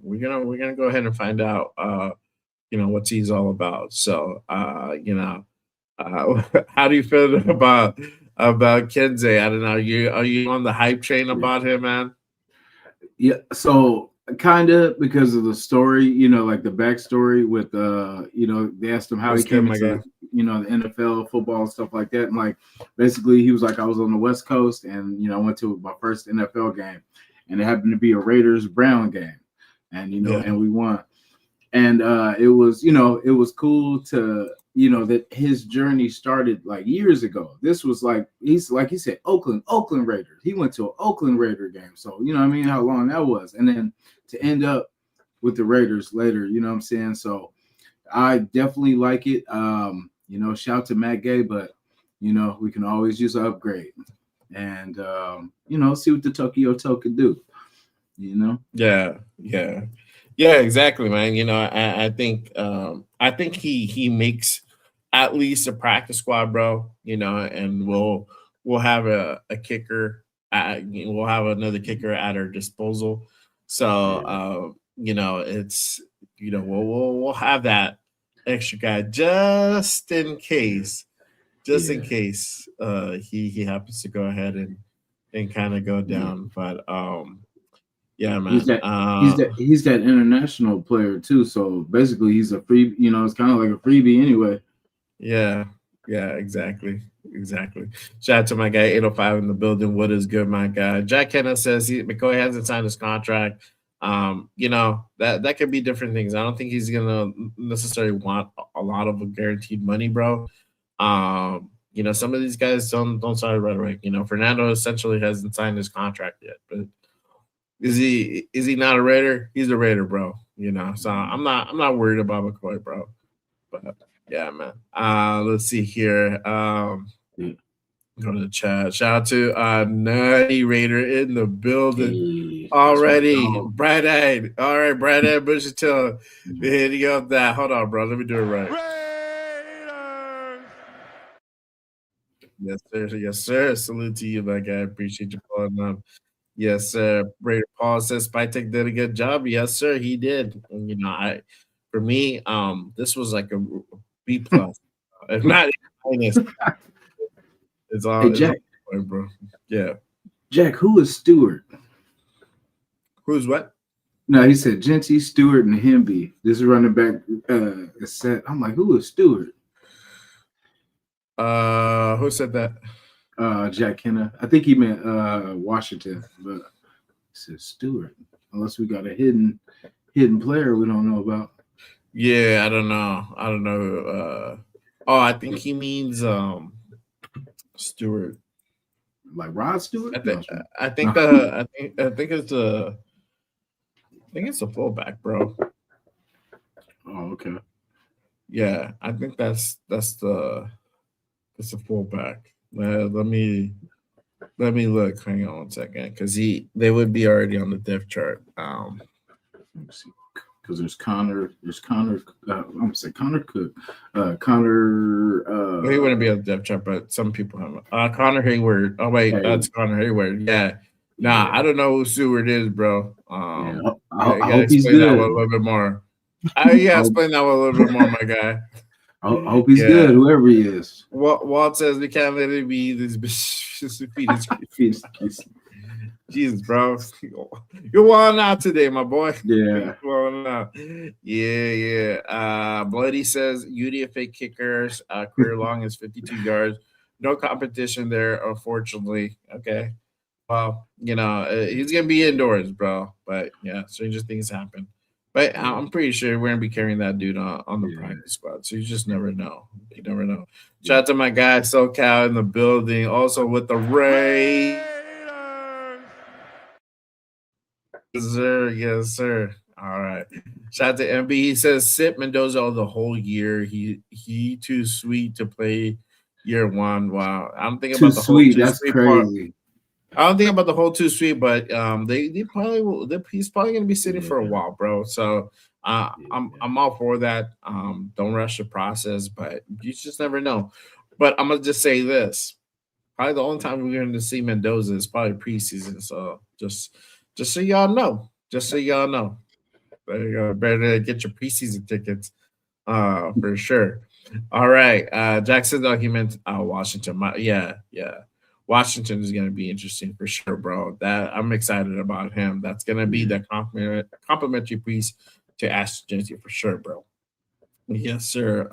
we're gonna go ahead and find out what he's all about. So how do you feel about Kenzei? I don't know. Are you on the hype train about him, man? Yeah. So kind of because of the story, like the backstory with they asked him how he came into the NFL football and stuff like that. And like basically he was like, I was on the West Coast and I went to my first NFL game and it happened to be a Raiders Brown game. And and we won. And it was cool to that his journey started like years ago. This was like he said, Oakland Raiders. He went to an Oakland Raider game. So how long that was. And then to end up with the Raiders later, what I'm saying? So I definitely like it. Shout to Matt Gay, but we can always use an upgrade and see what the Tokyo Toe can do. Yeah, exactly, man. I think he makes at least a practice squad, bro. And we'll have a kicker. We'll have another kicker at our disposal. So it's we'll have that extra guy just in case, he happens to go ahead and kind of go down. But yeah, man. He's that international player too. So basically, he's a free. It's kind of like a freebie anyway. Yeah, exactly. Shout out to my guy 805 in the building. What is good, my guy? Jack Kenna says McCoy hasn't signed his contract. That could be different things. I don't think he's gonna necessarily want a lot of guaranteed money, bro. Some of these guys don't sign right away. Fernando essentially hasn't signed his contract yet, but is he not a Raider? He's a Raider, bro. So I'm not worried about McCoy, bro. But yeah, man. Let's see here. Go to the chat. Shout out to Nutty Raider in the building already. Bright eyed. All right, bright eyed Bushy Tail. Hitting up that. Hold on, bro. Let me do it right. Raiders! Yes, sir. Salute to you, my guy. Appreciate you pulling up. Yes, sir. Raider Paul says Spytek did a good job. Yes, sir, he did. And, for me, this was like a B plus, if not minus. It's all, Hey, it's Jack. all bro. Yeah. Jack, who is Stewart? Who's what? No, he said Genty, Stewart, and Hemby. This running back is set. I'm like, who is Stewart? Who said that? Jack Kenna. I think he meant Washington, but it says Stewart. Unless we got a hidden player we don't know about. Yeah, I don't know. I think he means Stewart. Like Rod Stewart? I think it's a fullback, bro. Oh, okay. Yeah, I think that's the fullback. Let me look. Hang on 1 second, because they would be already on the depth chart. Let me see. Because there's Connor. I'm gonna say Connor Cook. Connor. He wouldn't be on the depth chart, but some people have. Connor Hayward. Oh wait, that's Connor Hayward. Yeah. Nah, Yeah. I don't know who Stewart is, bro. I I gotta hope he's explain that good. one a little bit more. Explain that one a little bit more, my guy. I hope he's good, whoever he is. Walt says we can't let it be this Jesus, bro. You're walling out today, my boy. Yeah. You're out. Yeah. Bloody says UDFA kickers career long is 52 yards. No competition there, unfortunately. Okay. Well, he's gonna be indoors, bro. But yeah, stranger things happen. But I'm pretty sure we're gonna be carrying that dude on the practice squad. So you just never know. You never know. Shout out to my guy SoCal in the building, also with the Raiders. Yes, sir. All right. Shout out to MB. He says sit Mendoza the whole year. He too sweet to play year one. Wow. I'm thinking about the whole sweet. That's crazy. I don't think about the whole too sweet, but they probably will. He's probably going to be sitting for a while, bro. So I'm all for that. Don't rush the process, but you just never know. But I'm gonna just say this: probably the only time we're going to see Mendoza is probably preseason. So just so y'all know, better get your preseason tickets, for sure. All right, Jackson document Washington. Yeah. Washington is going to be interesting for sure, bro. That I'm excited about him. That's going to be the complimentary piece to Ashton Genty for sure, bro. Yes, sir.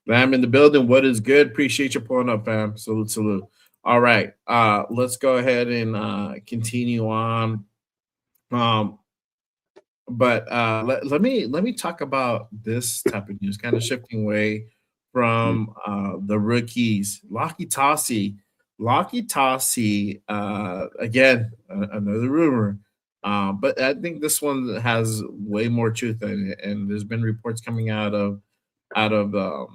Lamb in the building. What is good? Appreciate you pulling up, fam. Salute. All right. Let's go ahead and continue on. But let me talk about this type of news, kind of shifting away from the rookies. Laki Tasi, again, another rumor. But I think this one has way more truth in it, and there's been reports coming out of the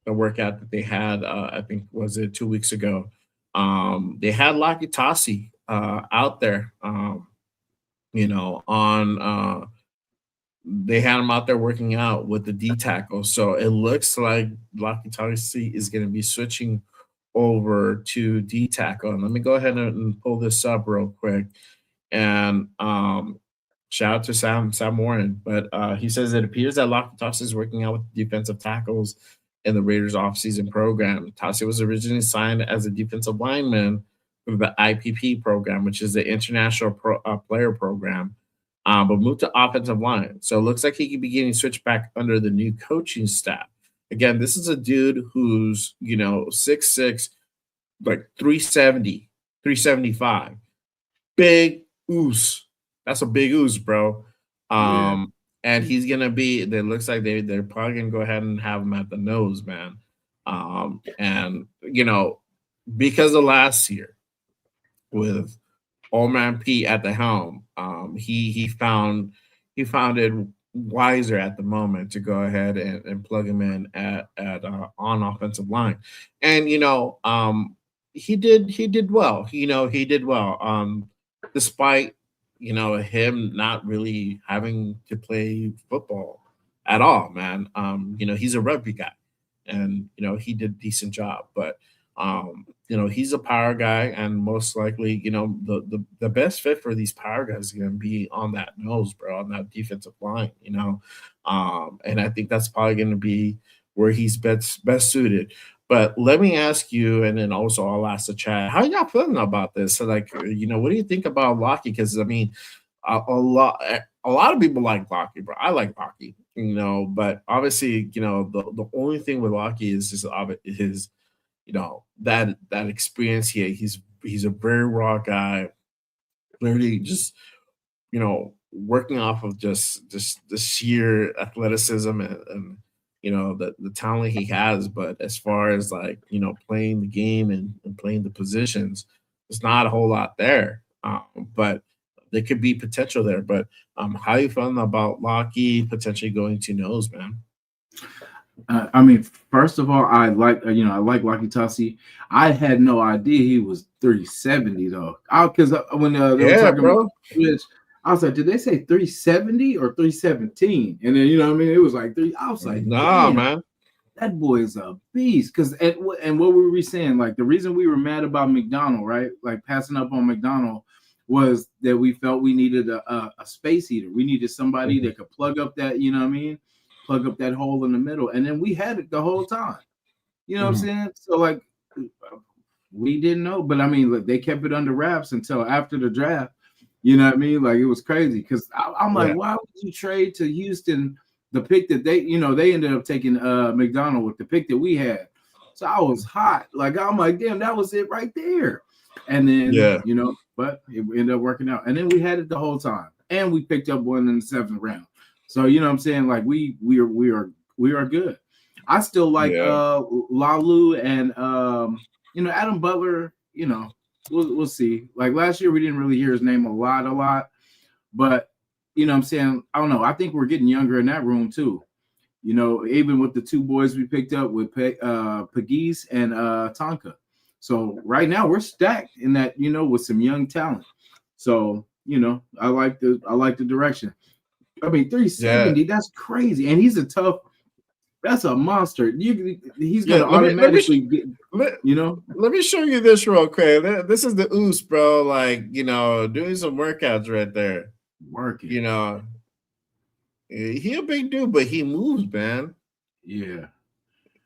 workout that they had. I think was it 2 weeks ago. They had Laki Tasi out there. They had him out there working out with the D tackle. So it looks like Laki Tasi is going to be switching over to D tackle. And let me go ahead and pull this up real quick. And shout out to Sam Warren. But he says it appears that Laki Tasi is working out with defensive tackles in the Raiders offseason program. Tasi was originally signed as a defensive lineman for the IPP program, which is the International Player Program, but moved to offensive line. So it looks like he could be getting switched back under the new coaching staff. Again, this is a dude who's, 6'6", like 370, 375. Big oos. That's a big oos, bro. And he's going to be, it looks like they're probably going to go ahead and have him at the nose, man. And, because of last year with Old Man Pete at the helm, he found it wiser at the moment to go ahead and plug him in at on offensive line. And, he did well. He did well. Despite him not really having to play football at all, man. He's a rugby guy, and he did a decent job. But he's a power guy, and most likely, the best fit for these power guys is going to be on that nose, bro, on that defensive line. And I think that's probably going to be where he's best suited. But let me ask you, and then also I'll ask the chat, how y'all feeling about this? So, like, what do you think about Laki? Because I mean, a lot of people like Laki, bro. I like Laki, but obviously, the only thing with Laki is just his, that experience here. He's a very raw guy, literally just working off of just the sheer athleticism and the talent he has. But as far as like playing the game and playing the positions, there's not a whole lot there. But there could be potential there. But how you feeling about Lockheed potentially going to nose, man? I mean, first of all, I like I like Laki Tasi. I had no idea he was 370 though. Because when they were Yeah, talking about bro. Twitch, I was like, did they say 370 or 317? And then what I mean, it was like three. I was like, Nah, damn, man. that boy is a beast. Because and what were we saying? Like the reason we were mad about McDonald, right? Like passing up on McDonald was that we felt we needed a space heater. We needed somebody that could plug up that, you know what I mean? Plug up that hole in the middle. And then we had it the whole time. You know what I'm saying? So like we didn't know, but I mean, look, they kept it under wraps until after the draft. You know what I mean? Like it was crazy because I'm like, Yeah. why would you trade to Houston the pick that they ended up taking McDonald with the pick that we had? So I was hot. Like I'm like, damn, that was it right there. And then Yeah. but it ended up working out. And then we had it the whole time, and we picked up one in the 7th round. So you know what I'm saying? Like we are good. I still like Yeah. Lalu and Adam Butler, we'll see. Like last year we didn't really hear his name a lot, but you know what I'm saying, I don't know. I think we're getting younger in that room too. Even with the two boys we picked up with Pagis and Tonka. So right now we're stacked in that, with some young talent. So, I like the direction. I mean, 370, that's crazy. And that's a monster. He's Yeah, gonna automatically get, let me show you this real quick. This is the Oos, bro. Like, doing some workouts right there. working. He a big dude, but he moves, man. Yeah.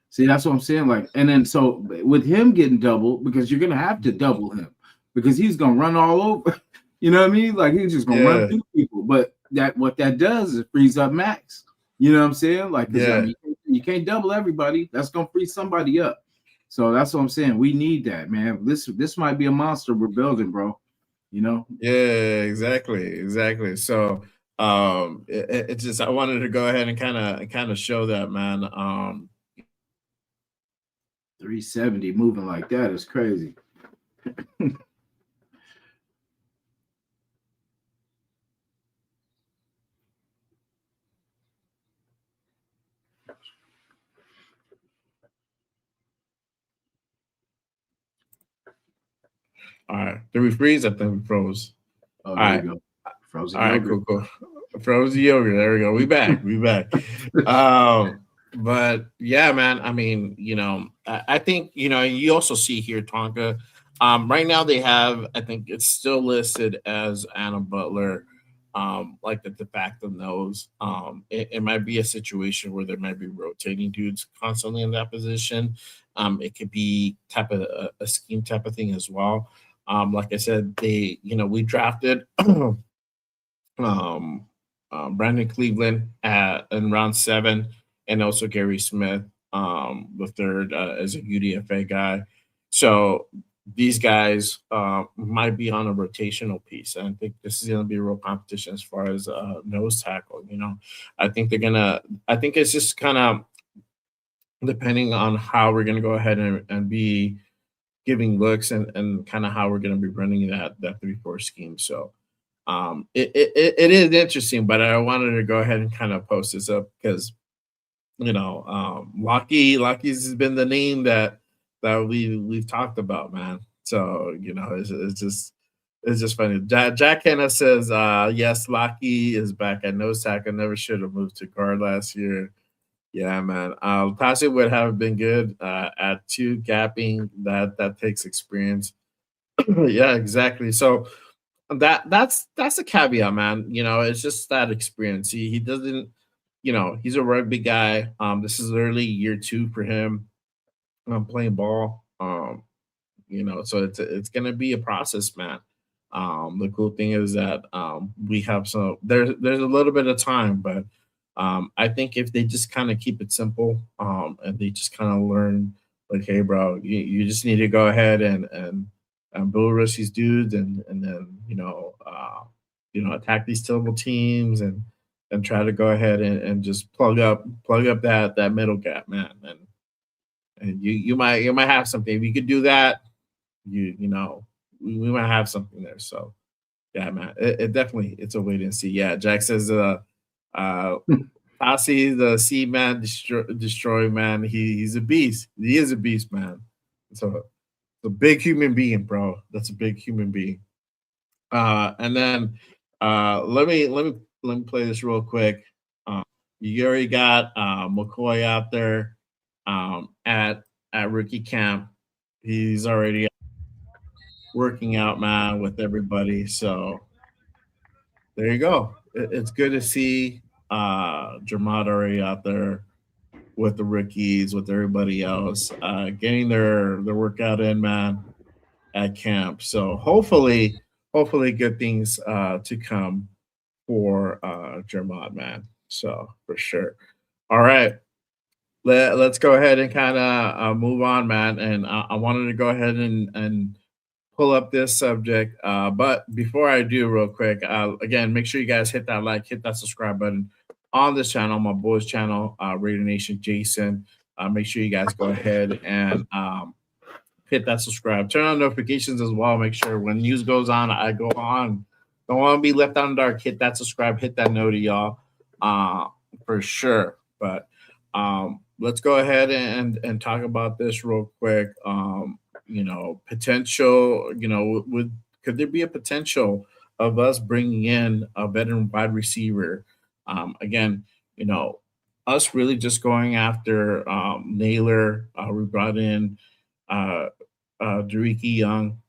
See, that's what I'm saying. Like, and then so with him getting double, because you're gonna have to double him because he's gonna run all over. You know what I mean? Like he's just gonna run through people. But what that does is it frees up Max. You know what I'm saying? Like, because I mean, you can't double everybody. That's gonna free somebody up. So that's what I'm saying. We need that, man. This might be a monster we're building, bro. Yeah, exactly. So it's just I wanted to go ahead and kind of show that, man. 370 moving like that is crazy. All right. Did we freeze? I think we froze. Oh, there you go. Frozen all right, yogurt. cool. Frozen yogurt. There we go. We back. But yeah, man. I mean, I think, you also see here Tonka. Right now they have, I think it's still listed as Anna Butler, like the de facto nose. It might be a situation where there might be rotating dudes constantly in that position. It could be type of a scheme type of thing as well. Like I said, we drafted Brandon Cleveland in round 7, and also Gary Smith, the third, as a UDFA guy. So these guys might be on a rotational piece. And I think this is going to be a real competition as far as nose tackle. I think it's just kind of depending on how we're going to go ahead and be giving looks and kind of how we're going to be running that 3-4 scheme. So it is interesting, but I wanted to go ahead and kind of post this up because Laki's has been the name that we've talked about, man. So it's just funny. Jack Hanna says yes, Laki is back at nose tackle. Never should have moved to guard last year. Yeah, man. Tasi would have been good at 2 gapping. That takes experience. Yeah, exactly. So that's a caveat, man. It's just that experience. He doesn't, he's a rugby guy. This is literally year 2 for him. playing ball. So it's gonna be a process, man. The cool thing is that we have there's a little bit of time, but I think if they just kind of keep it simple, and they just kind of learn, like, hey, bro, you just need to go ahead and build rush these dudes, and then attack these terrible teams, and try to go ahead and just plug up that middle gap, man, and you might have something if you could do that. We might have something there. So yeah, man, it definitely it's a wait and see. Yeah, Jack says uh Tasi, the sea man, destroy man. He's a beast. He is a beast, man. So a big human being, bro. That's a big human being. And then let me play this real quick. Um, you already got McCoy out there at rookie camp. He's already working out, man, with everybody. So there you go. It's good to see Jermad already out there with the rookies, with everybody else, getting their workout in, man, at camp. So hopefully good things to come for Jermad, man. So for sure. All right. Let's go ahead and kind of move on, man. And I wanted to go ahead and pull up this subject. But before I do, real quick, again, make sure you guys hit that like, hit that subscribe button on this channel, my boys' channel, Raider Nation Jason. Make sure you guys go ahead and hit that subscribe. Turn on notifications as well. Make sure when news goes on, I go on. Don't want to be left out in the dark. Hit that subscribe, hit that noti, y'all, for sure. But let's go ahead and talk about this real quick. Potential, could there be a potential of us bringing in a veteran wide receiver? Again, us really just going after Naylor. We brought in Dariki Young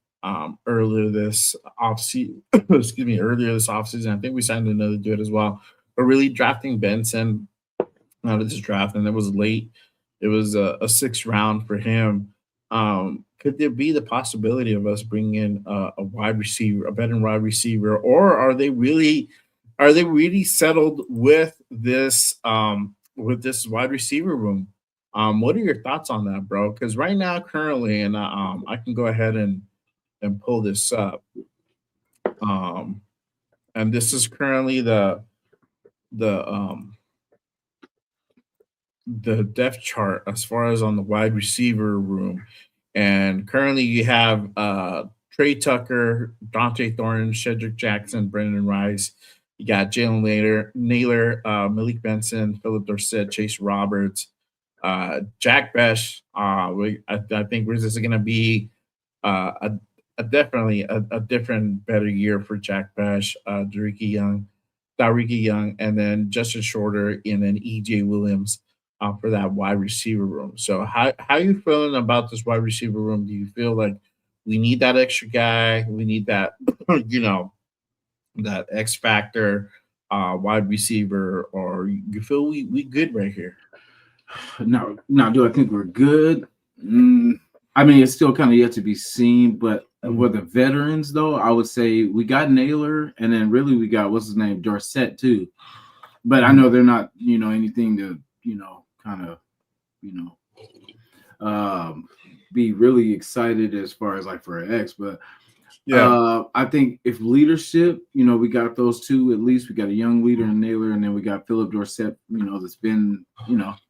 earlier this offseason. Excuse me, earlier this offseason. I think we signed another dude as well. But really drafting Benson out of this draft, and it was late. It was a sixth round for him. Could there be the possibility of us bringing in a wide receiver, a veteran wide receiver, or are they really settled with this wide receiver room? What are your thoughts on that, bro? Because right now, currently, and I can go ahead and pull this up. And this is currently the depth chart as far as on the wide receiver room. And currently you have Trey Tucker, Dante Thornton, Shedrick Jackson, Brendan Rice. You got Jalen Naylor, Malik Benson, Philip Dorsett, Chase Roberts, Jack Besh. I think this is going to be definitely a different, better year for Jack Besh, Dariki Young, and then Justin Shorter, and then EJ Williams for that wide receiver room. So how you feeling about this wide receiver room? Do you feel like we need that extra guy? We need that, that X factor wide receiver, or you feel we good right here? No, do I think we're good? I mean, it's still kind of yet to be seen, but with the veterans, though, I would say we got Naylor, and then really we got, what's his name, Dorsett, too. But I know they're not, anything to, kind of, be really excited as far as like for an X. But I think if leadership, we got those two, at least we got a young leader in Naylor, and then we got Philip Dorsett, that's been,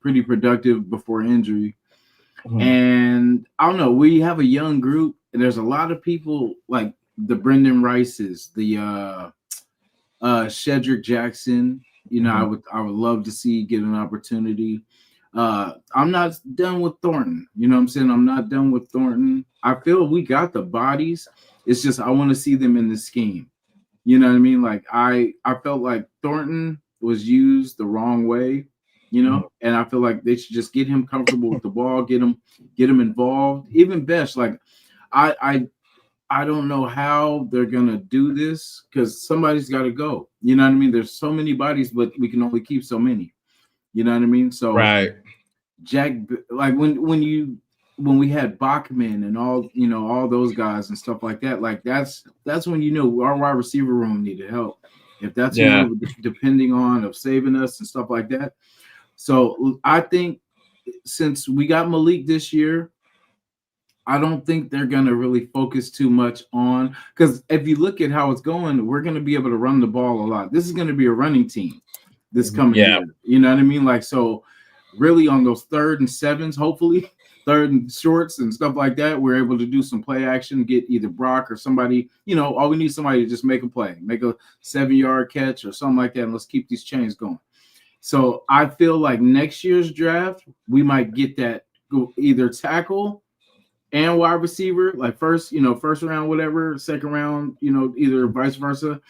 pretty productive before injury. And I don't know, we have a young group, and there's a lot of people like the Brendan Rices, the Shedrick Jackson. I would love to see get an opportunity. I'm not done with Thornton. You know what I'm saying? I'm not done with Thornton. I feel we got the bodies. It's just I want to see them in the scheme. You know what I mean? Like I felt like Thornton was used the wrong way, and I feel like they should just get him comfortable with the ball, get him involved. Even Besh, like I don't know how they're gonna do this because somebody's got to go. You know what I mean? There's so many bodies, but we can only keep so many. You know what I mean? So right, Jack, like when you when we had Bachman and all, all those guys and stuff like that, like that's when our wide receiver room needed help. If that's who we Yeah. were depending on of saving us and stuff like that. So I think since we got Malik this year, I don't think they're going to really focus too much on, because if you look at how it's going, we're going to be able to run the ball a lot. This is going to be a running team this coming Yeah. year. You know what I mean? Like, so really on those 3rd and 7s, hopefully 3rd and shorts and stuff like that, we're able to do some play action, get either Brock or somebody, all we need somebody to just make a play, make a 7-yard catch or something like that. And let's keep these chains going. So I feel like next year's draft, we might get that either tackle and wide receiver, like first round, whatever, second round, either vice versa.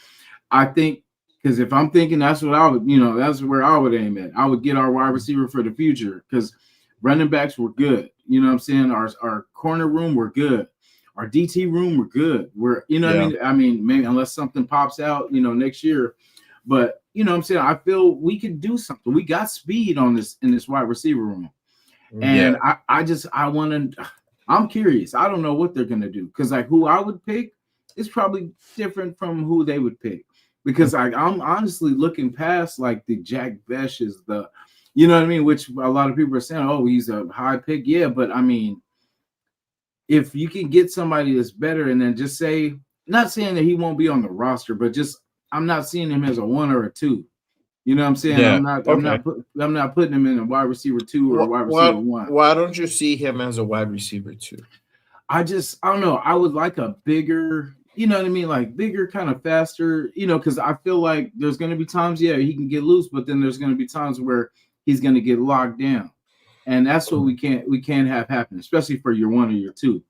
I think, because if I'm thinking, that's what I would, that's where I would aim at. I would get our wide receiver for the future, because running backs were good. You know what I'm saying? Our corner room were good. Our DT room were good. We're, what I mean? I mean, maybe unless something pops out, next year. But what I'm saying? I feel we could do something. We got speed in this wide receiver room. And I'm curious. I don't know what they're gonna do, because like who I would pick is probably different from who they would pick, because I'm honestly looking past like the Jack Besh is the, what I mean, which a lot of people are saying, oh, he's a high pick. Yeah, but I mean, if you can get somebody that's better, and then just say, not saying that he won't be on the roster, but just I'm not seeing him as a 1 or a 2. You know what I'm saying? Yeah. I'm not putting him in a wide receiver 2 or a wide receiver 1. Why don't you see him as a wide receiver 2? I don't know. I would like a bigger, you know what I mean? Like bigger, kind of faster, because I feel like there's going to be times, he can get loose, but then there's going to be times where he's going to get locked down. And that's what we can't have happen, especially for your 1 or your 2.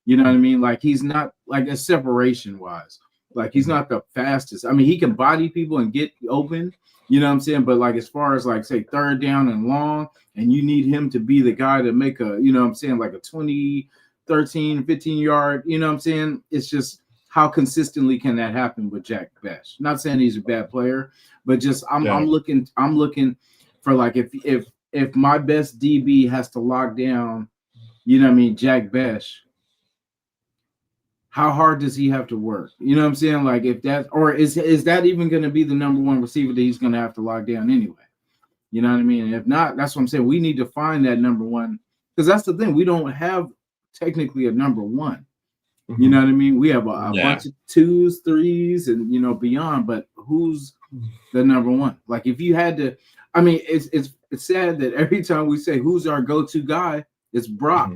You know what I mean? Like he's not like a separation wise, like he's not the fastest. I mean, he can body people and get open. You know what I'm saying? But like as far as like say 3rd down and long, and you need him to be the guy to make a, like a 20, 13, 15 yard, you know what I'm saying? It's just how consistently can that happen with Jack Besh? Not saying he's a bad player, but just I'm looking for like if my best DB has to lock down, Jack Besh, how hard does he have to work? You know what I'm saying? Like if that, or is that even going to be the number 1 receiver that he's going to have to lock down anyway? You know what I mean? And if not, that's what I'm saying. We need to find that number 1, because that's the thing. We don't have technically a number 1. You know what I mean? We have a bunch of 2s, 3s, and beyond. But who's the number 1? Like if you had to, I mean, it's sad that every time we say who's our go-to guy, it's Brock.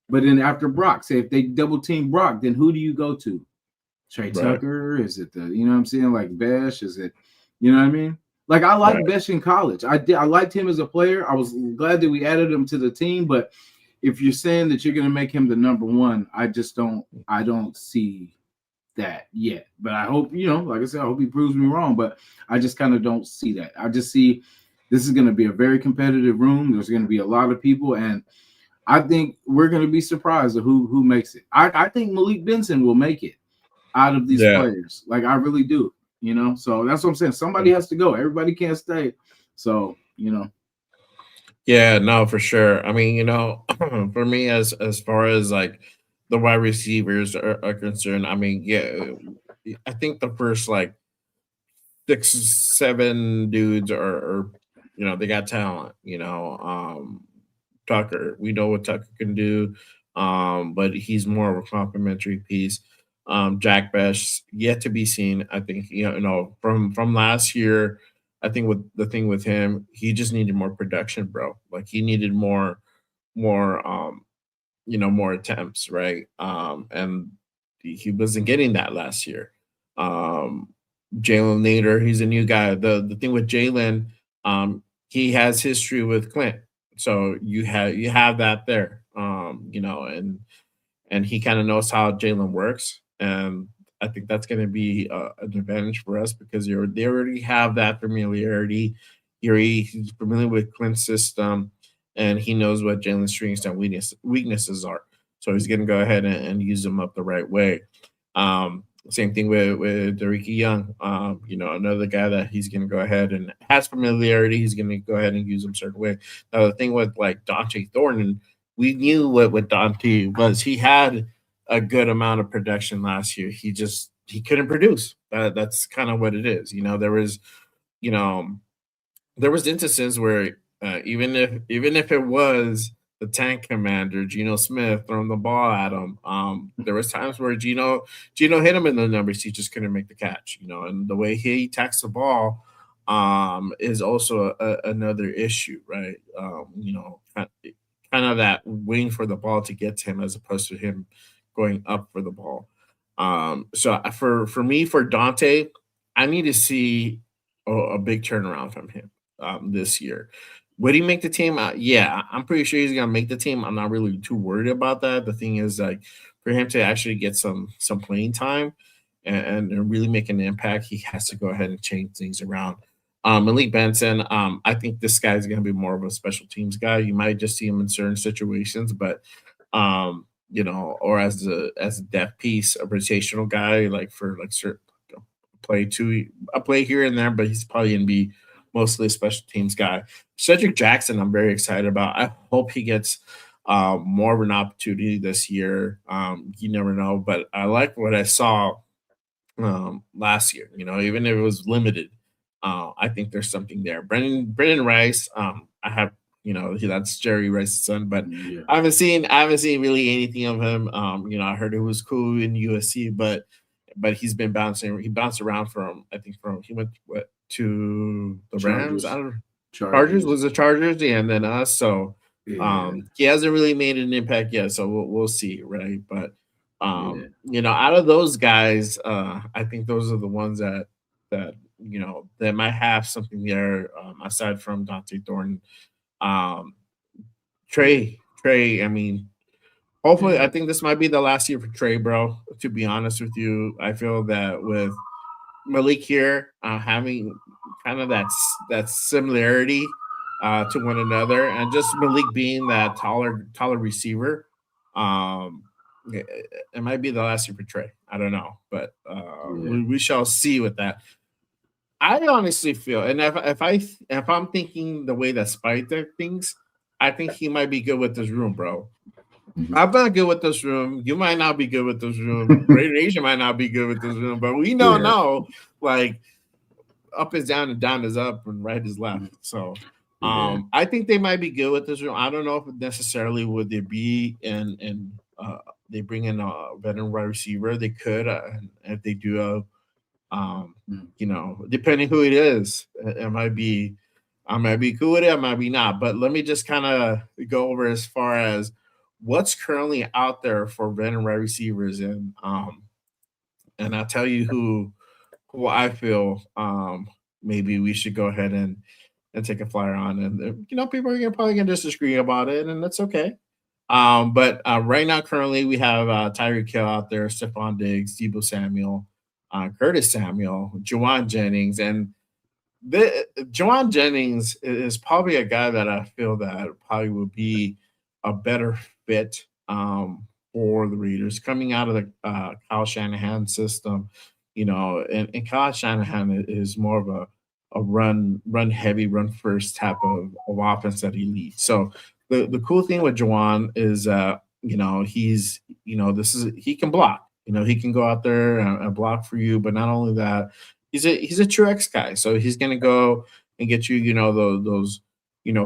But then after Brock, say if they double team Brock, then who do you go to? Trey Tucker? Is it the, what I'm saying, like Besh? Is it, you know what I mean? Like I liked Besh in college. I liked him as a player. I was glad that we added him to the team. But if you're saying that you're going to make him the number 1, I don't see that yet. But I hope, like I said, I hope he proves me wrong. But I just kind of don't see that. I just see this is going to be a very competitive room. There's going to be a lot of people, and I think we're going to be surprised at who makes it. I think Malik Benson will make it out of these players. Like, I really do, So that's what I'm saying. Somebody has to go. Everybody can't stay. So, Yeah, no, for sure. I mean, for me, as far as like the wide receivers are concerned, I mean, I think the first like 6, 7 dudes are they got talent. Tucker, we know what Tucker can do, but he's more of a complimentary piece. Jack Besh yet to be seen. I think from last year. I think with the thing with him, he just needed more production, bro. Like he needed more more attempts, right? And he wasn't getting that last year. Jalen Nader, he's a new guy. The thing with Jalen, he has history with Clint, so you have that there, and he kind of knows how Jalen works, and I think that's going to be an advantage for us because they already have that familiarity. He's familiar with Clint's system, and he knows what Jalen's strengths and weaknesses are. So he's going to go ahead and use them up the right way. Same thing with Derek Young. Another guy that he's going to go ahead and has familiarity. He's going to go ahead and use them a certain way. Now the thing with like Dante Thornton, we knew what Dante was. He had a good amount of production last year. He couldn't produce. That's kind of what it is. You know, there was instances where even if it was the tank commander Geno Smith throwing the ball at him, there was times where Geno hit him in the numbers. He just couldn't make the catch. And the way he attacks the ball is also another issue, right? Kind of that waiting for the ball to get to him as opposed to him going up for the ball. So for me, for Dante, I need to see a big turnaround from him this year. Would he make the team? Yeah, I'm pretty sure he's gonna make the team. I'm not really too worried about that. The thing is, like, for him to actually get some playing time and really make an impact, he has to go ahead and change things around. Malik Benson, I think this guy is going to be more of a special teams guy. You might just see him in certain situations, but or as a depth piece, a rotational guy, like for like certain a play here and there, but he's probably going to be mostly a special teams guy. Cedric Jackson, I'm very excited about. I hope he gets more of an opportunity this year. You never know, but I like what I saw last year. Even if it was limited, I think there's something there. Brendan Rice, I have, that's Jerry Rice's son, but Yeah. I haven't seen really anything of him. I heard it was cool in USC, but he's been bouncing. He bounced around he went to the Rams. Chargers. I don't know. Chargers was the Chargers, yeah, and then us. So Yeah. he hasn't really made an impact yet. So we'll see, right? But Yeah. out of those guys, I think those are the ones that that might have something there, aside from Dante Thornton. Trey, I mean, hopefully, Yeah. I think this might be the last year for Trey, bro. To be honest with you, I feel that with Malik here, having kind of that similarity to one another, and just Malik being that taller receiver, it might be the last year for Trey. I don't know, but we shall see with that. I honestly feel, and if I'm thinking the way that Spike thinks, I think he might be good with this room, bro. I'm not good with this room. You might not be good with this room. Raider Nation might not be good with this room, but we don't know. Like, up is down and down is up and right is left. So I think they might be good with this room. I don't know if necessarily would they be in they bring in a veteran wide receiver. They could, if they do depending who it is, it might be. I might be cool with it, I might be not. But let me just kind of go over as far as what's currently out there for veteran wide receivers, and I'll tell you who I feel maybe we should go ahead and take a flyer on. And people are probably gonna disagree about it, and that's okay. But right now, currently, we have Tyreek Hill out there, Stephon Diggs, Debo Samuel, Curtis Samuel, Juwan Jennings, and Juwan Jennings is probably a guy that I feel that probably would be a better fit for the Raiders coming out of the Kyle Shanahan system. And Kyle Shanahan is more of a run heavy, run first type of offense that he leads. So the cool thing with Juwan is he can block. He can go out there and block for you, but not only that, he's a true X guy. So he's gonna go and get you, those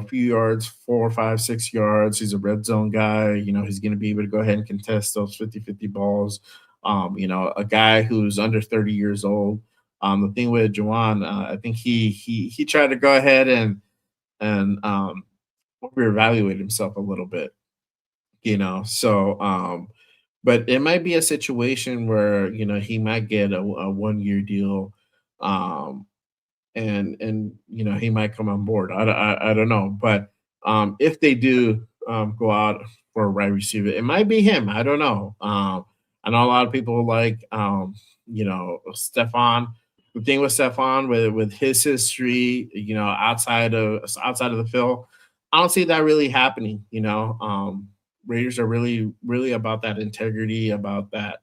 few yards, 4, 5, 6 yards. He's a red zone guy. He's gonna be able to go ahead and contest those 50-50 balls. A guy who's under 30 years old. The thing with Juwan, I think he tried to go ahead and reevaluate himself a little bit. So but it might be a situation where he might get a 1-year deal, and he might come on board. I don't know, but if they do go out for a wide receiver, it might be him. I don't know. I know a lot of people like Stephon. The thing with Stephon, with his history, outside of the field, I don't see that really happening. Raiders are really, really about that integrity, about that.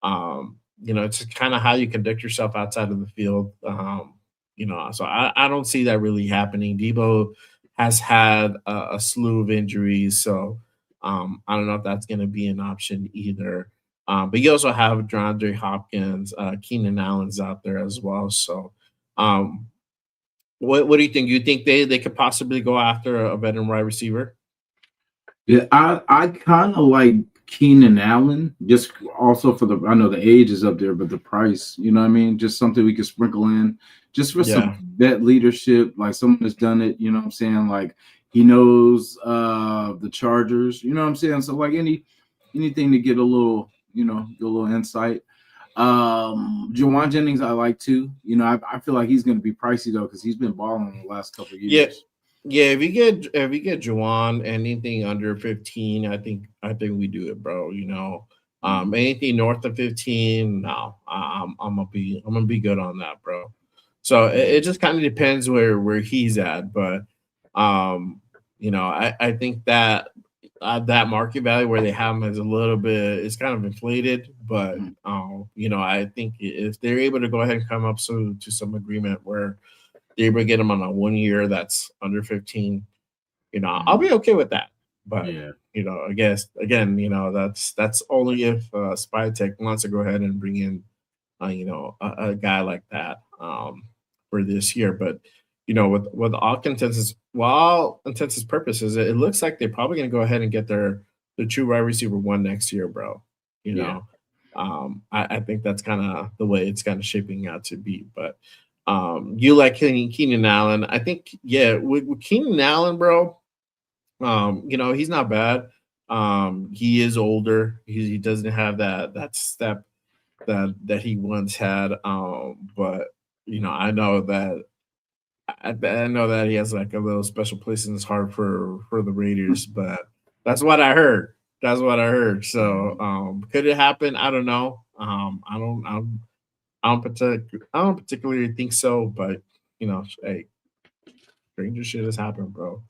It's kind of how you conduct yourself outside of the field. So I don't see that really happening. Debo has had a slew of injuries, so I don't know if that's going to be an option either. But you also have DeAndre Hopkins, Keenan Allen's out there as well. So, um, what do you think? You think they could possibly go after a veteran wide receiver? Yeah, I kind of like Keenan Allen, just also for the I know the age is up there, but the price, you know what I mean? Just something we could sprinkle in just for Yeah, some vet leadership, like someone that's done it, you know what I'm saying? Like he knows the Chargers, you know what I'm saying? So like anything to get a little, get a little insight. Jawan Jennings, I like too. I feel like he's gonna be pricey though, because he's been balling the last couple of yeah, years. yeah. If you get Juwan anything under 15, I think we do it, bro. Anything north of 15, no, I'm gonna be good on that, bro. So it just kind of depends where he's at, but I think that that market value where they have him is a little bit, it's kind of inflated, but Mhm. I think if they're able to go ahead and come up to some agreement where they're able to get him on a 1 year that's under 15, I'll be okay with that. But Yeah. I guess again, that's only if Spytech wants to go ahead and bring in a guy like that for this year. But with all consensus, well, all intents purposes, it looks like they're probably going to go ahead and get their true wide receiver one next year, bro. You Yeah. know, I think that's kind of the way it's kind of shaping out to be. But you like Keenan Allen? I think yeah, with Keenan Allen, bro. He's not bad. He is older. He doesn't have that step that he once had. But I know that I know that he has like a little special place in his heart for the Raiders. But that's what I heard. That's what I heard. So could it happen? I don't know. I don't particularly think so. But hey, stranger shit has happened, bro.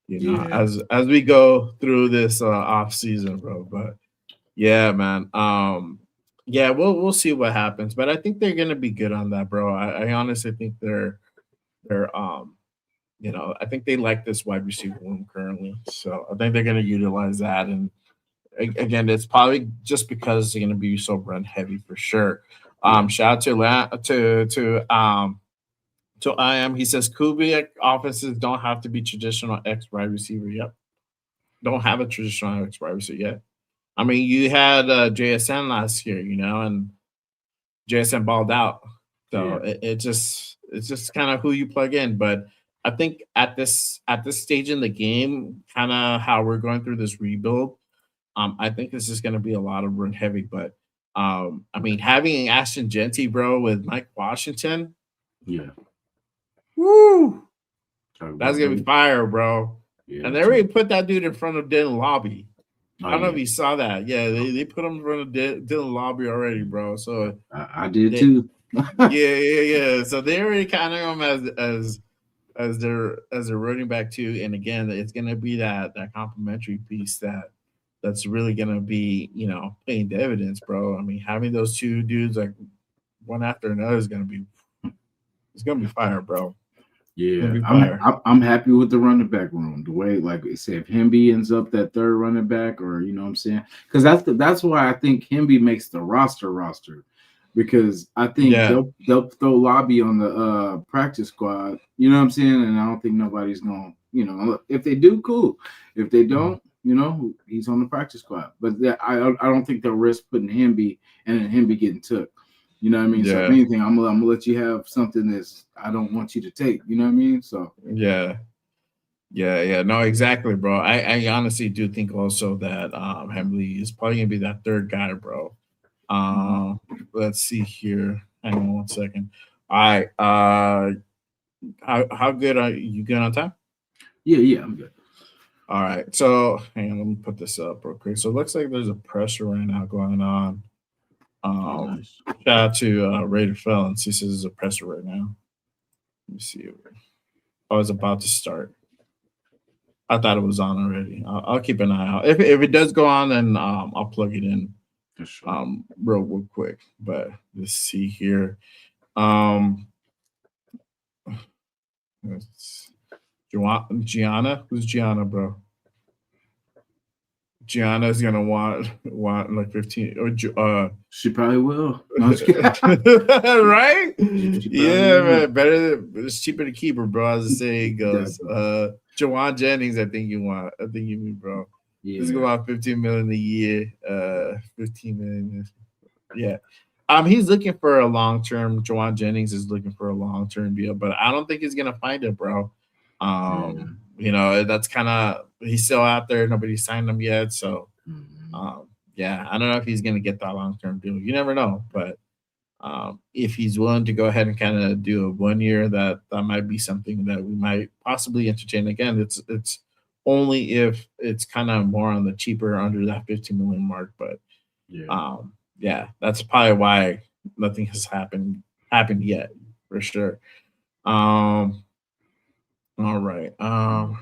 Yeah. As we go through this off season, bro. But yeah, man. Yeah, we'll see what happens, but I think they're gonna be good on that, bro. I honestly think they're I think they like this wide receiver room currently, so I think they're gonna utilize that. And again, it's probably just because they're gonna be so run heavy for sure. Yeah. Shout out to I am. He says Kubiak offenses don't have to be traditional X wide receiver. Yep, don't have a traditional X wide receiver yet. I mean, you had JSN last year, and JSN balled out. So Yeah. it's just kind of who you plug in. But I think at this stage in the game, kind of how we're going through this rebuild, I think this is going to be a lot of run heavy. But I mean, having Ashton Genty, bro, with Mike Washington, Yeah. woo, Talk that's about gonna be good. fire, bro. Yeah. And they already put that dude in front of Dylan Lobby. Oh I don't know if yeah. you saw that. Yeah, they put him in front of Dylan Lobby already, bro. So I did they, too. yeah, yeah, yeah. So they already kind of him as their running back too. And again, it's gonna be that complimentary piece that's really gonna be paying dividends, bro. I mean, having those two dudes like one after another is gonna be fire, bro. It's gonna Yeah, be I'm fire. I'm I'm happy with the running back room. The way, like I said, if Hemby ends up that third running back, or what I'm saying, because that's why I think Hemby makes the roster, because I think Yeah, they'll throw Lobby on the practice squad. You know what I'm saying? And I don't think nobody's going. If they do, cool. If they don't, he's on the practice squad. But I don't think they'll risk putting Hemby and then Hemby getting took. You know what I mean? So if yeah, anything, I'm gonna let you have something that's I don't want you to take. You know what I mean? So yeah. Yeah, yeah, no, exactly, bro. I honestly do think also that Hemley is probably gonna be that third guy, bro. mhm. Let's see here. Hang on one second. All right. How good are you? Good on time? Yeah, I'm good. All right. So hang on, let me put this up real quick. So it looks like there's a pressure right now going on. Oh, Um, nice. Shout out to Raider Felons. He says there's a pressure right now. Let me see. I was about to start. I thought it was on already. I'll keep an eye out. If it does go on, then I'll plug it in For sure. real quick. But let's see here. Um, Gianna, who's Gianna, bro? Gianna's gonna want like 15 or She probably will. No, right? She Yeah, probably will. man. Better, it's cheaper to keep her, bro. As the saying goes. Definitely. Jawan Jennings, I think you want. I think you mean, bro. This is Yeah. going on 15 million a year. 15 million. Yeah. He's looking for a long term. Jawan Jennings is looking for a long term deal, but I don't think he's gonna find it, bro. Yeah. You know, that's kind of he's still out there. Nobody signed him yet, so yeah, I don't know if he's gonna get that long term deal. You never know, but if he's willing to go ahead and kind of do a 1 year, that might be something that we might possibly entertain. Again, it's only if it's kind of more on the cheaper under that 15 million mark, but Yeah. yeah, that's probably why nothing has happened yet for sure. All right. Oh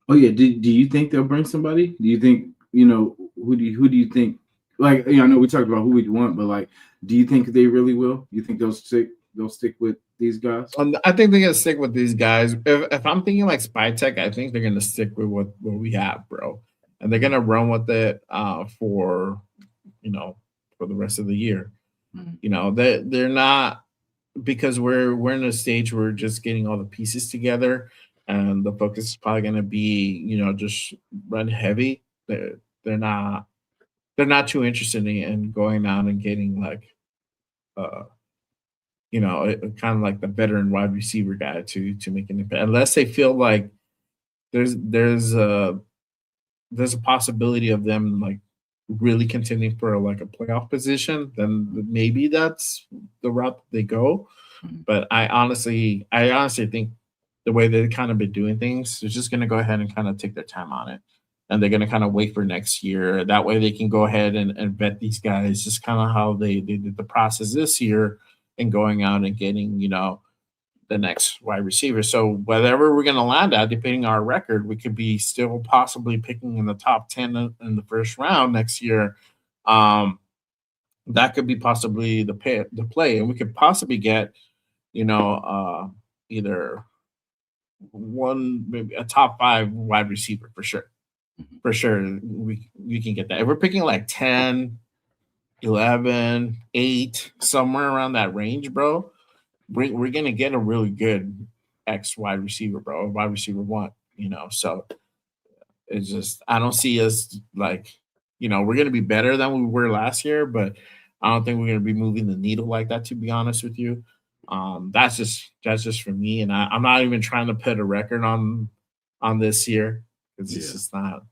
yeah. Do you think they'll bring somebody? Do you think who do you think? Like I know we talked about who we want, but like, do you think they really will? You think they'll stick with these guys? I think they're gonna stick with these guys. If I'm thinking like Spy Tech, I think they're gonna stick with what we have, bro, and they're gonna run with it for for the rest of the year. You know, they're not, because we're in a stage where we're just getting all the pieces together, and the focus is probably gonna be just run heavy. They're not too interested in going out and getting like uh kind of like the veteran wide receiver guy to make an impact, unless they feel like there's there's a there's a possibility of them like really contending for like a playoff position. Then maybe that's the route they go. But I honestly think the way they've kind of been doing things, they're just going to go ahead and kind of take their time on it, and they're going to kind of wait for next year. That way they can go ahead and vet these guys, just kind of how they did the process this year, and going out and getting the next wide receiver. So whatever we're going to land at, depending on our record, we could be still possibly picking in the top 10 in the first round next year. Um, that could be possibly the play, and we could possibly get either one, maybe a top 5 wide receiver for sure. For sure, we can get that. If we're picking like 10, 11, 8, somewhere around that range, bro, we're gonna get a really good X wide receiver, bro, wide receiver one. So it's just I don't see us like we're gonna be better than we were last year, but I don't think we're gonna be moving the needle like that. To be honest with you, that's just for me, and I'm not even trying to put a record on this year because it's just not.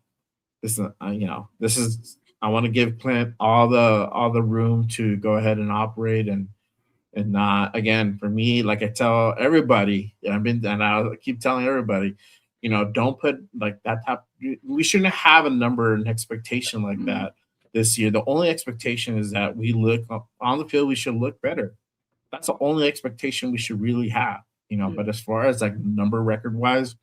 This is this is I want to give Clint all the room to go ahead and operate and not, again, for me, like I tell everybody, and I keep telling everybody, don't put like that type. We shouldn't have a number and expectation like that this year. The only expectation is that we look on the field. We should look better. That's the only expectation we should really have. But as far as like number record wise,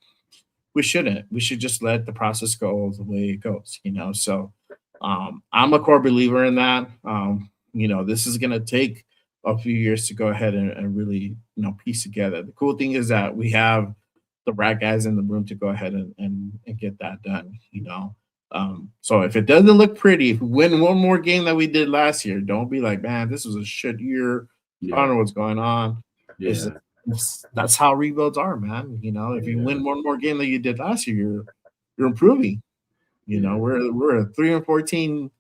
we shouldn't. We should just let the process go the way it goes. So I'm a core believer in that. This is gonna take a few years to go ahead and really piece together. The cool thing is that we have the right guys in the room to go ahead and get that done. So if it doesn't look pretty, if we win one more game that we did last year, don't be like, man, this was a shit year. I don't know what's going on. Yeah. That's how rebuilds are, man. If you win one more game that you did last year, you're improving. We're a 3-14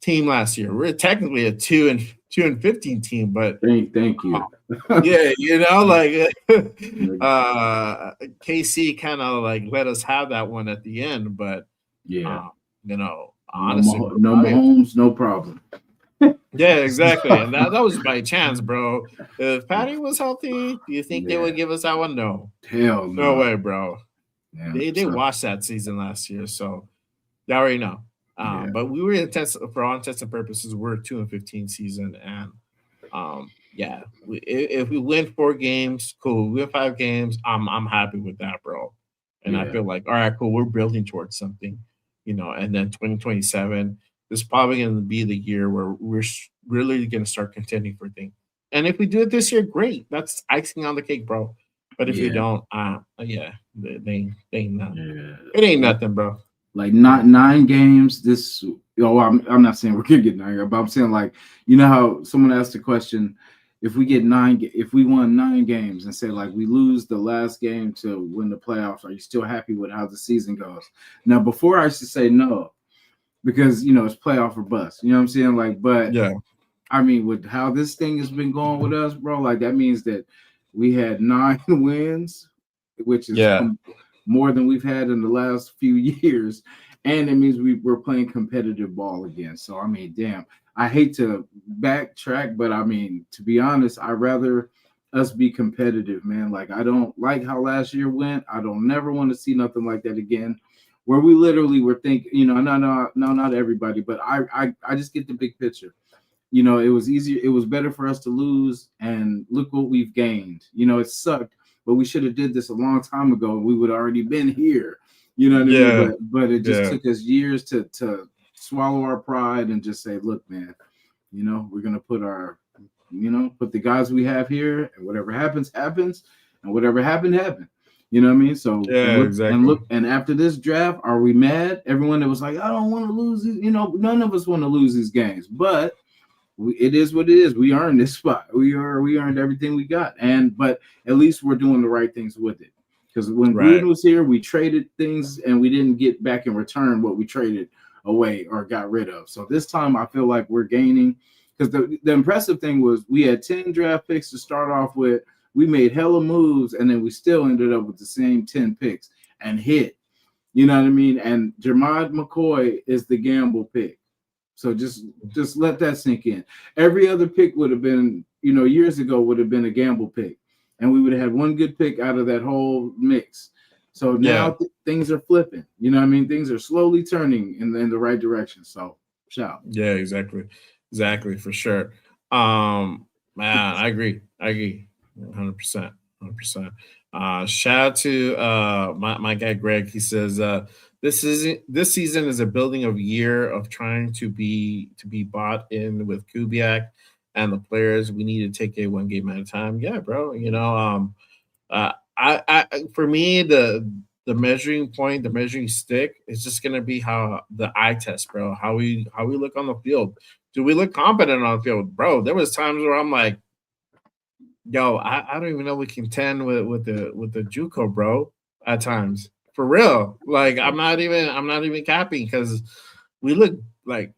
team last year. We're technically a 2-15 team, but Thank you. yeah, like KC kind of like let us have that one at the end, but honestly, no Mahomes, no problem. Yeah, exactly, and that was by chance, bro. If Patty was healthy, do you think they would give us that one? No, hell no way, bro. Yeah, They watched that season last year, so you already know. But we were for all intents and purposes, we're a 2-15 season, and if we win 4 games, cool. We win 5 games, I'm happy with that, bro. And I feel like, all right, cool, we're building towards something, And then 2027 is probably going to be the year where we're really going to start contending for things. And if we do it this year, great. That's icing on the cake, bro. But if we don't, they ain't nothing. Yeah. It ain't nothing, bro. Like not 9 games. This, I'm not saying we're gonna get 9, but I'm saying like, you know how someone asked the question, if we get 9, if we won 9 games and say like we lose the last game to win the playoffs, are you still happy with how the season goes? Now, before I used to say no, because it's playoff or bust. You know what I'm saying? Like, but Yeah. I mean, with how this thing has been going with us, bro, like that means that we had 9 wins, which is Yeah. more than we've had in the last few years. And it means we're playing competitive ball again. So, I mean, damn, I hate to backtrack, but I mean, to be honest, I'd rather us be competitive, man. Like, I don't like how last year went. I don't never want to see nothing like that again, where we literally were thinking, no, not everybody, but I just get the big picture. It was easier. It was better for us to lose, and look what we've gained. It sucked, but we should have did this a long time ago, and we would have already been here. You know what I mean? Yeah. But it just Yeah. took us years to swallow our pride and just say, look, man, we're gonna put the guys we have here, and whatever happens, happens, and whatever happened, happened. You know what I mean? So Yeah, exactly. and after this draft, are we mad? Everyone that was like, I don't want to lose, none of us want to lose these games, but it is what it is. We earned this spot. We earned everything we got, but at least we're doing the right things with it. Because when Right. Gruden was here, we traded things and we didn't get back in return what we traded away or got rid of. So this time I feel like we're gaining. Because the impressive thing was we had 10 draft picks to start off with. We made hella moves, and then we still ended up with the same 10 picks and hit. You know what I mean? And Jermad McCoy is the gamble pick. So just let that sink in. Every other pick would have been, years ago would have been a gamble pick, and we would have had one good pick out of that whole mix. So now things are flipping. You know what I mean? Things are slowly turning in the right direction. So shout. Yeah, exactly, for sure. Man, I agree 100%. Shout out to my guy Greg. He says this season is a building of year of trying to be bought in with Kubiak and the players. We need to take it one game at a time. Yeah, bro. I for me the measuring point, the measuring stick is just gonna be how the eye test, bro. How we look on the field. Do we look competent on the field, bro? There was times where I'm like, yo, I don't even know we contend with the JUCO, bro. At times, for real. Like I'm not even capping because we look like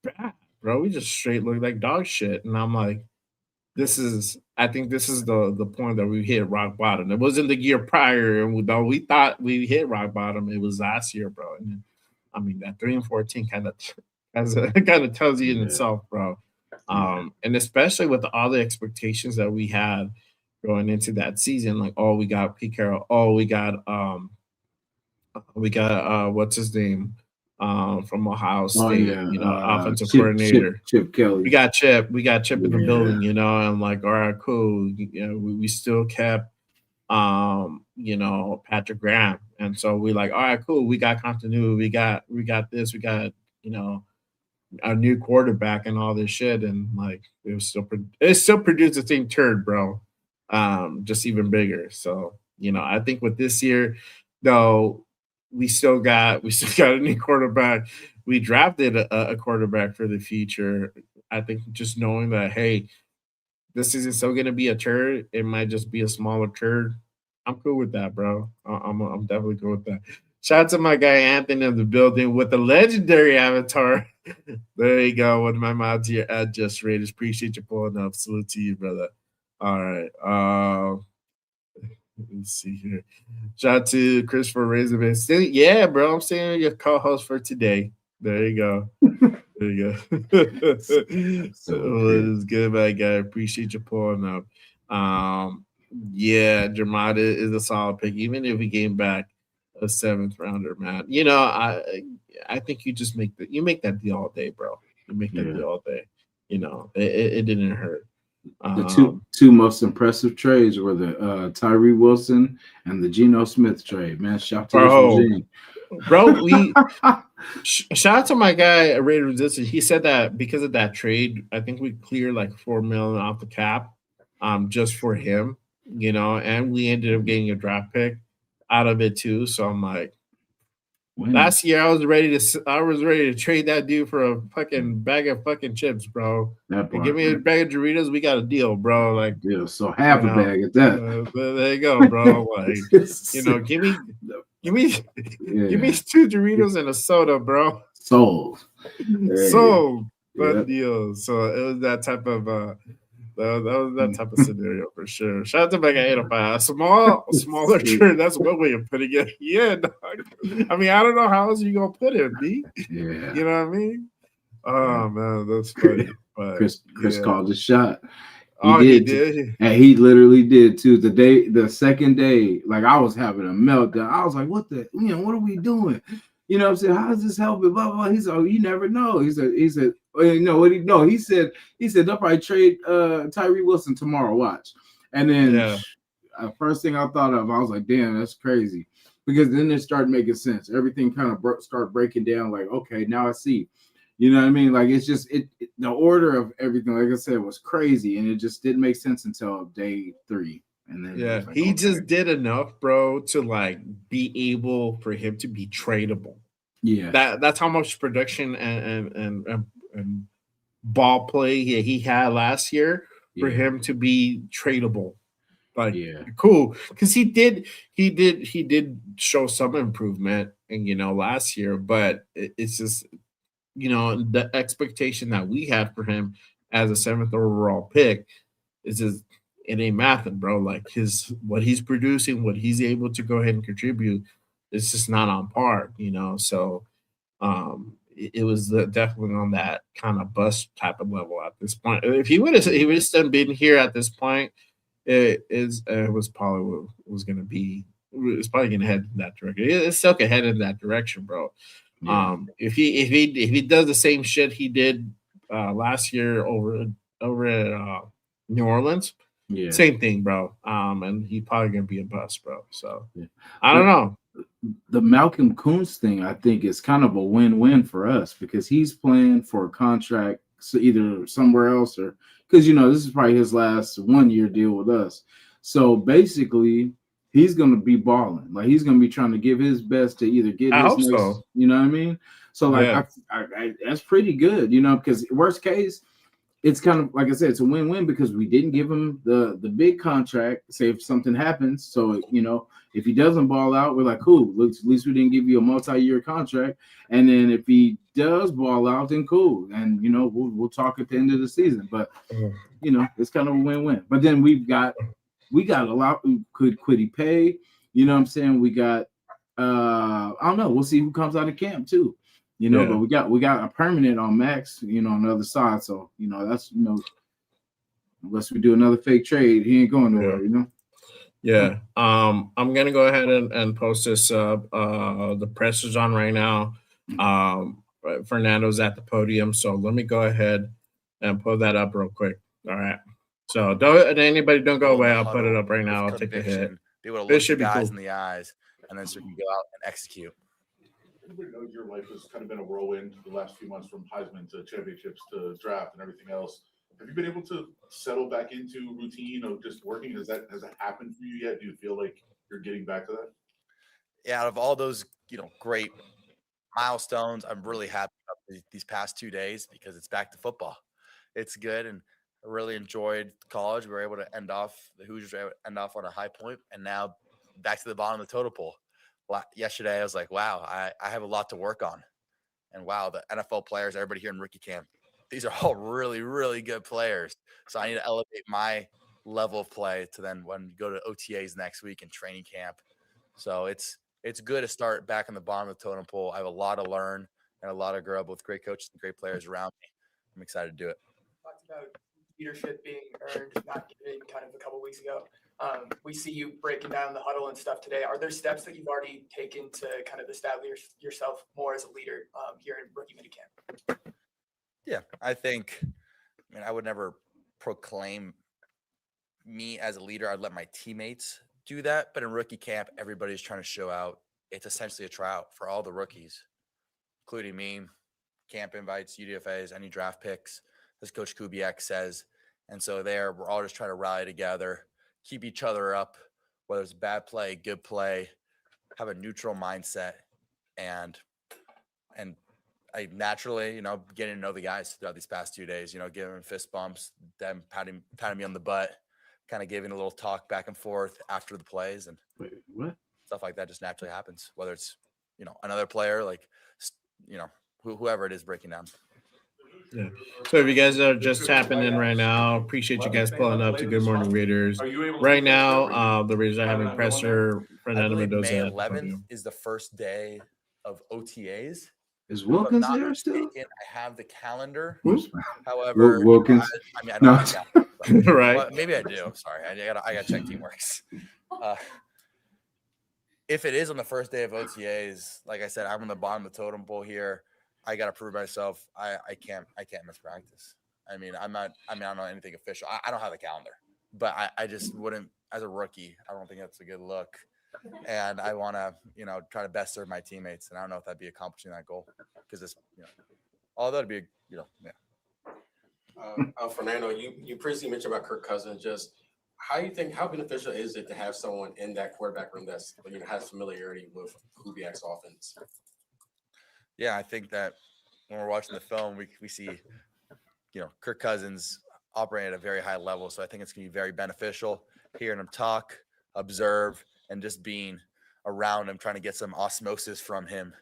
bad, bro. We just straight look like dog shit, and I'm like, I think this is the point that we hit rock bottom. It wasn't the year prior, and though we thought we hit rock bottom, it was last year, bro. And I mean that 3-14 kind of tells you in itself, bro. And especially with all the expectations that we had going into that season, like, oh, we got Pete Carroll, oh, we got what's his name from Ohio State, offensive coordinator. Chip Kelly. We got Chip in the building, and I'm like, all right, cool. We still kept Patrick Graham. And so we like, all right, cool. We got continuity. We got this, we got, a new quarterback and all this shit. And like, it still produced the same turd, bro. Just even bigger. So, I think with this year, though, we still got a new quarterback. We drafted a quarterback for the future. I think just knowing that, hey, this isn't still going to be a turd. It might just be a smaller turd. I'm cool with that, bro. I'm definitely cool with that. Shout out to my guy Anthony in the building with the legendary avatar. There you go. With my mouth here at Just Raiders. Appreciate you pulling up. Salute to you, brother. All right. Let's see here. Shout out to Christopher Razorman. Still, yeah, bro. I'm saying your co-host for today. There you go. There you go. It's good, my guy. Appreciate you pulling up. Yeah, Jermad is a solid pick, even if we came back a 7th rounder, man. I think you just make that deal all day, bro. You make that deal all day. It didn't hurt. The two most impressive trades were the Tyree Wilson and the Geno Smith trade. Man, shout out to Gene. Bro, shout out to my guy Raider Resistance. He said that because of that trade, I think we cleared like $4 million off the cap, just for him, and we ended up getting a draft pick out of it too. So I'm like, Last year, I was ready to trade that dude for a fucking bag of fucking chips, bro. That part, give me a bag of Doritos. We got a deal, bro. Like, yeah, so half a bag at that. there you go, bro. Like, give me give me 2 Doritos and a soda, bro. Sold. So Yep. deal. So it was that type of that was that type of scenario for sure. Shout out to Mega 805. Smaller shirt. That's one way of putting it. Yeah, dog. I mean, I don't know how else you gonna put it, B. Yeah. You know what I mean? Oh man, that's funny. But Chris called the shot. He did. And he literally did too. The second day, like I was having a meltdown. I was like, what are we doing? You know what I'm saying? How does this help it? Blah, blah. He said, oh, you never know. He said, he said, they'll probably trade Tyree Wilson tomorrow. Watch. And then first thing I thought of, I was like, damn, that's crazy. Because then it started making sense. Everything kind of started breaking down, like, okay, now I see. You know what I mean? Like, it's just the order of everything, like I said, was crazy, and it just didn't make sense until day 3. And then he just did enough, bro, to like be able for him to be tradable. Yeah, that's how much production and ball play he had last year for him to be tradable. Like, cool, because he did show some improvement, and last year, but it's just the expectation that we had for him as a 7th overall pick is just it ain't mathing, bro. Like what he's producing, what he's able to go ahead and contribute, it's just not on par, So it was definitely on that kind of bust type of level at this point. If he would have still been here at this point, it was probably was going to be. It's probably going to head in that direction. It's still can head in that direction, bro. Yeah. If he does the same shit he did last year over at New Orleans, same thing, bro. And he's probably gonna be a bust, bro. So I don't know. The Malcolm Kuntz thing, I think, is kind of a win-win for us because he's playing for a contract either somewhere else or because this is probably his last 1-year deal with us. So basically, he's going to be balling. Like, he's going to be trying to give his best to either get his next, so. You know what I mean? So, like, I that's pretty good, because worst case, it's kind of, like I said, it's a win-win because we didn't give him the big contract, say if something happens. So, if he doesn't ball out, we're like, cool, at least we didn't give you a multi-year contract. And then if he does ball out, then cool. And, we'll talk at the end of the season. But, it's kind of a win-win. But then we got a lot. Could he pay? You know what I'm saying? We got I don't know. We'll see who comes out of camp too. But we got a permanent on Max, on the other side. So, that's unless we do another fake trade, he ain't going nowhere, Yeah. I'm gonna go ahead and post this up. The pressure's on right now. Fernando's at the podium, so let me go ahead and put that up real quick. All right. So don't go away. I'll put it up right now. I'll take a hit. Be able to look the guys in the eyes, and then so you can go out and execute. Everybody knows your life has kind of been a whirlwind the last few months, from Heisman to championships to draft and everything else. Have you been able to settle back into routine of just working? Has that happened for you yet? Do you feel like you're getting back to that? Yeah, out of all those, great milestones, I'm really happy about these past 2 days because it's back to football. It's good, and I really enjoyed college. We were able to end off the Hoosiers end off on a high point, and now back to the bottom of the totem pole. Yesterday, I was like, wow, I have a lot to work on. And wow, the NFL players, everybody here in Rookie Camp, these are all really, really good players. So I need to elevate my level of play to then when we go to OTAs next week and training camp. So it's good to start back on the bottom of the totem pole. I have a lot to learn and a lot to grow up with great coaches and great players around me. I'm excited to do it. Talked about leadership being earned, not given, kind of a couple weeks ago. We see you breaking down the huddle and stuff today. Are there steps that you've already taken to kind of establish yourself more as a leader here in Rookie Minicamp? Yeah, I would never proclaim me as a leader. I'd let my teammates do that. But in Rookie Camp, everybody's trying to show out. It's essentially a tryout for all the rookies, including me, camp invites, UDFAs, any draft picks, as Coach Kubiak says. And so we're all just trying to rally together, keep each other up, whether it's bad play, good play, have a neutral mindset, and I naturally, getting to know the guys throughout these past 2 days, giving them fist bumps, them patting me on the butt, kind of giving a little talk back and forth after the plays, and Wait, what? stuff like that just naturally happens. Whether it's another player, like whoever it is breaking down. Yeah. So if you guys are just tapping in right now, appreciate you guys pulling up to Good Morning Raiders. Right now, the Raiders are having presser. I Fernando believe Mendoza May at the 11th podium. is the first day of OTAs. Is If I'm Wilkins not there still? mistaken, I have the calendar. Who's- However, Wilkins. I don't No. have the calendar. Right. Well, maybe I do. Sorry, I gotta check Teamworks. If it is on the first day of OTAs, like I said, I'm on the bottom of the totem pole here. I gotta prove myself. I can't miss practice. I don't know anything official. I don't have the calendar, but I just wouldn't, as a rookie, I don't think that's a good look. And I want to, try to best serve my teammates. And I don't know if that'd be accomplishing that goal, because it's, although it'd be, yeah. Fernando, you previously mentioned about Kirk Cousins. Just how beneficial is it to have someone in that quarterback room that's has familiarity with Kubiak's offense? Yeah, I think that when we're watching the film, we see, Kirk Cousins operating at a very high level. So I think it's going to be very beneficial hearing him talk, observe, and just being around him, trying to get some osmosis from him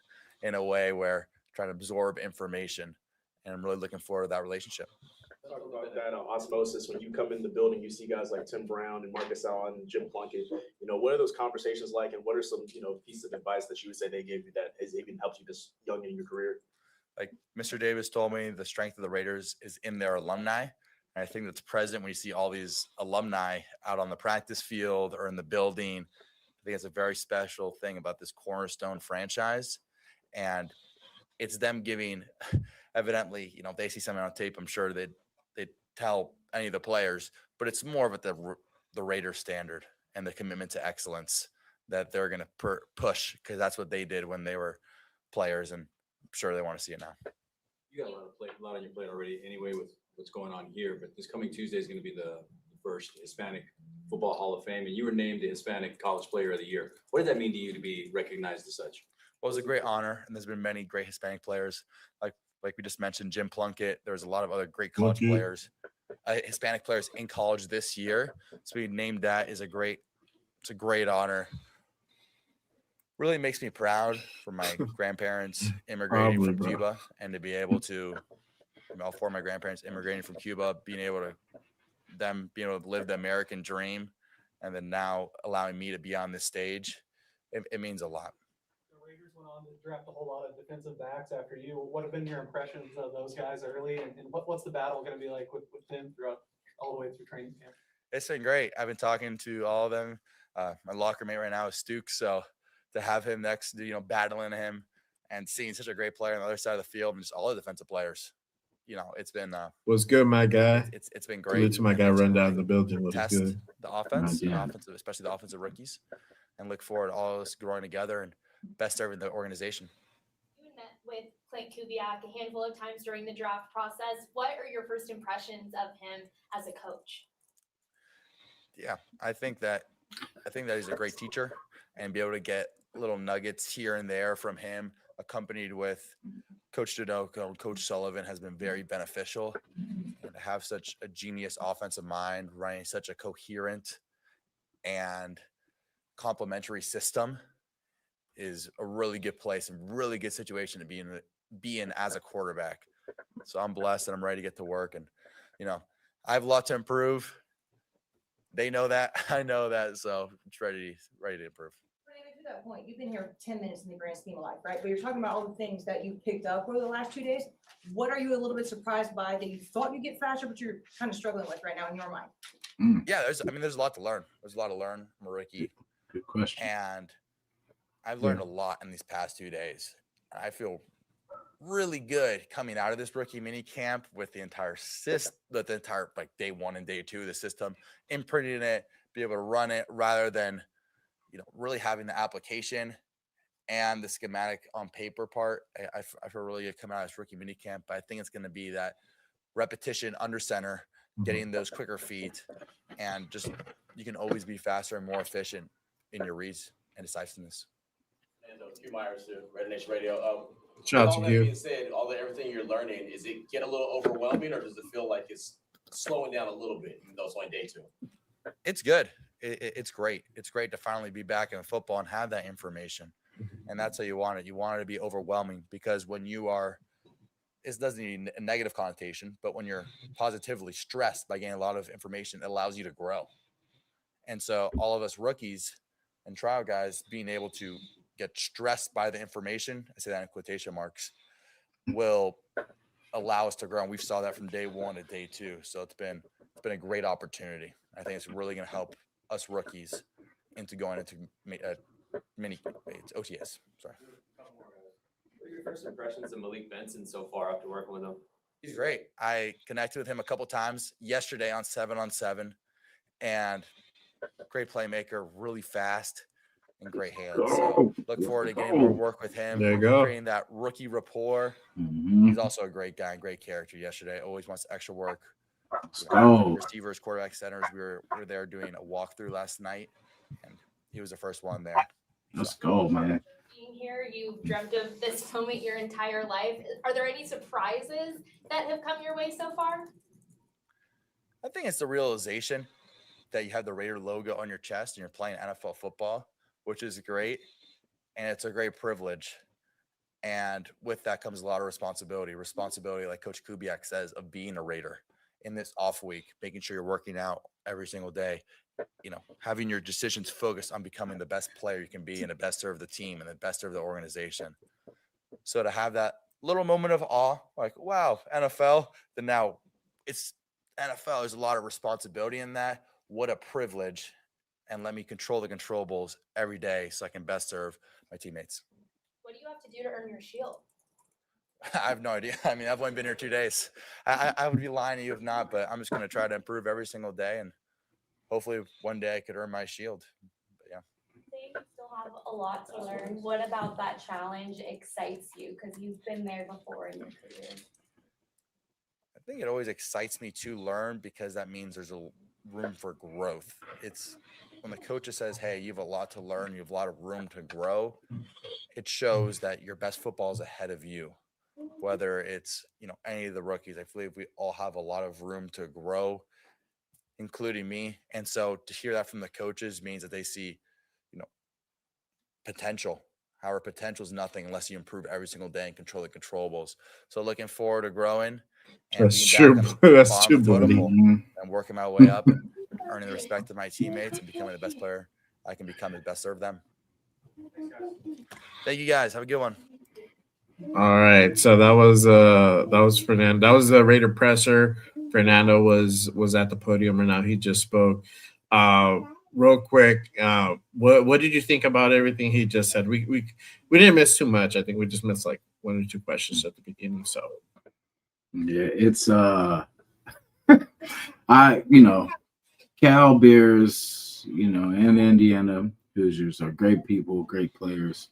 in a way where trying to absorb information. And I'm really looking forward to that relationship. Talk about that osmosis. When you come in the building, you see guys like Tim Brown and Marcus Allen and Jim Plunkett. What are those conversations like, and what are some pieces of advice that you would say they gave you that has even helped you this young in your career? Like Mr. Davis told me, the strength of the Raiders is in their alumni. And I think that's present when you see all these alumni out on the practice field or in the building. I think it's a very special thing about this cornerstone franchise. And it's them giving, evidently, if they see something on tape, I'm sure they'd tell any of the players, but it's more of at the Raiders standard and the commitment to excellence that they're going to push, because that's what they did when they were players, and I'm sure they want to see it now. You got a lot on your plate already anyway with what's going on here, but this coming Tuesday is going to be the first Hispanic Football Hall of Fame, and you were named the Hispanic College Player of the Year. What did that mean to you to be recognized as such? Well, it was a great honor, and there's been many great Hispanic players, like we just mentioned, Jim Plunkett. There's a lot of other great college players, Hispanic players in college this year. So being named that is it's a great honor. Really makes me proud for my grandparents immigrating from Cuba, and to be able to, all four of my grandparents immigrating from Cuba, being able to live the American dream, and then now allowing me to be on this stage, it means a lot. Raiders went on to draft a whole lot of defensive backs after you. What have been your impressions of those guys early, and what's the battle going to be like with them throughout all the way through training camp? It's been great. I've been talking to all of them. My locker mate right now is Stuk, so to have him next, battling him and seeing such a great player on the other side of the field, and just all the defensive players, it's been was good, my guy. It's been great. To my guy run down the building was test good. The offense, especially the offensive rookies, and look forward to all of us growing together and best serving the organization. You met with Clint Kubiak a handful of times during the draft process. What are your first impressions of him as a coach? Yeah, I think that he's a great teacher, and be able to get little nuggets here and there from him, accompanied with Coach Sudoku and Coach Sullivan, has been very beneficial. And to have such a genius offensive mind running such a coherent and complementary system is a really good place and really good situation to be in as a quarterback. So I'm blessed and I'm ready to get to work. And, I have a lot to improve. They know that. I know that. So I'm just ready to improve. To that point, you've been here 10 minutes in the grand scheme of life, right? But you're talking about all the things that you picked up over the last 2 days. What are you a little bit surprised by that you thought you'd get faster, but you're kind of struggling with right now in your mind? Yeah, there's a lot to learn. There's a lot to learn. I'm a rookie. Good question. And I've learned a lot in these past 2 days. I feel really good coming out of this rookie mini camp with the entire system, day one and day two of the system, imprinting it, be able to run it rather than, really having the application and the schematic on paper part. I feel really good coming out of this rookie mini camp, but I think it's going to be that repetition under center, getting those quicker feet, and just you can always be faster and more efficient in your reads and decisiveness. Q Myers to Red Nation Radio. Shout out all to that you. being said, everything you're learning, is it get a little overwhelming, or does it feel like it's slowing down a little bit, even though it's only day 2? It's good. It's great. It's great to finally be back in football and have that information. And that's how you want it. You want it to be overwhelming, because when you are, it doesn't need a negative connotation, but when you're positively stressed by getting a lot of information, it allows you to grow. And so all of us rookies and trial guys being able to get stressed by the information, I say that in quotation marks, will allow us to grow. And we saw that from day 1 to day 2. So it's been a great opportunity. I think it's really going to help us rookies into going into it's OTS. Sorry. What are your first impressions of Malik Benson so far after working with him? He's great. I connected with him a couple times yesterday on 7-on-7, and great playmaker, really fast and great hands. So look forward to getting more work with him. There you go. Creating that rookie rapport. Mhm. He's also a great guy, great character. Yesterday, always wants extra work. Receivers, quarterback, centers. We were there doing a walkthrough last night, and he was the first one there. Let's go, man. Being here, you've dreamt of this moment your entire life. Are there any surprises that have come your way so far? I think it's the realization that you have the Raider logo on your chest and you're playing NFL football, which is great. And it's a great privilege. And with that comes a lot of responsibility. Responsibility, like Coach Kubiak says, of being a Raider in this off week, making sure you're working out every single day, having your decisions focused on becoming the best player you can be and the best serve the team and the best serve the organization. So to have that little moment of awe, like, wow, NFL, then now it's NFL. There's a lot of responsibility in that. What a privilege. And let me control the controllables every day so I can best serve my teammates. What do you have to do to earn your shield? I have no idea. I mean, I've only been here 2 days. I would be lying to you if not, but I'm just going to try to improve every single day. And hopefully one day I could earn my shield. But yeah. Say you still have a lot to learn. What about that challenge excites you? Because you've been there before in your career. I think it always excites me to learn, because that means there's a room for growth. It's when the coach says, hey, you have a lot to learn, you have a lot of room to grow, it shows that your best football is ahead of you. Whether it's, any of the rookies, I believe we all have a lot of room to grow, including me. And so to hear that from the coaches means that they see, potential. However, potential is nothing unless you improve every single day and control the controllables. So looking forward to growing. And That's true. That's true, buddy. And working my way up and earning the respect of my teammates and becoming the best player I can become to best serve them. Thank you guys. Have a good one. All right. So that was Fernando. That was the Raider presser. Fernando was at the podium right now. He just spoke. Real quick, what did you think about everything he just said? We didn't miss too much. I think we just missed like 1 or 2 questions at the beginning. So yeah, it's Cal Bears, and Indiana Hoosiers are great people, great players.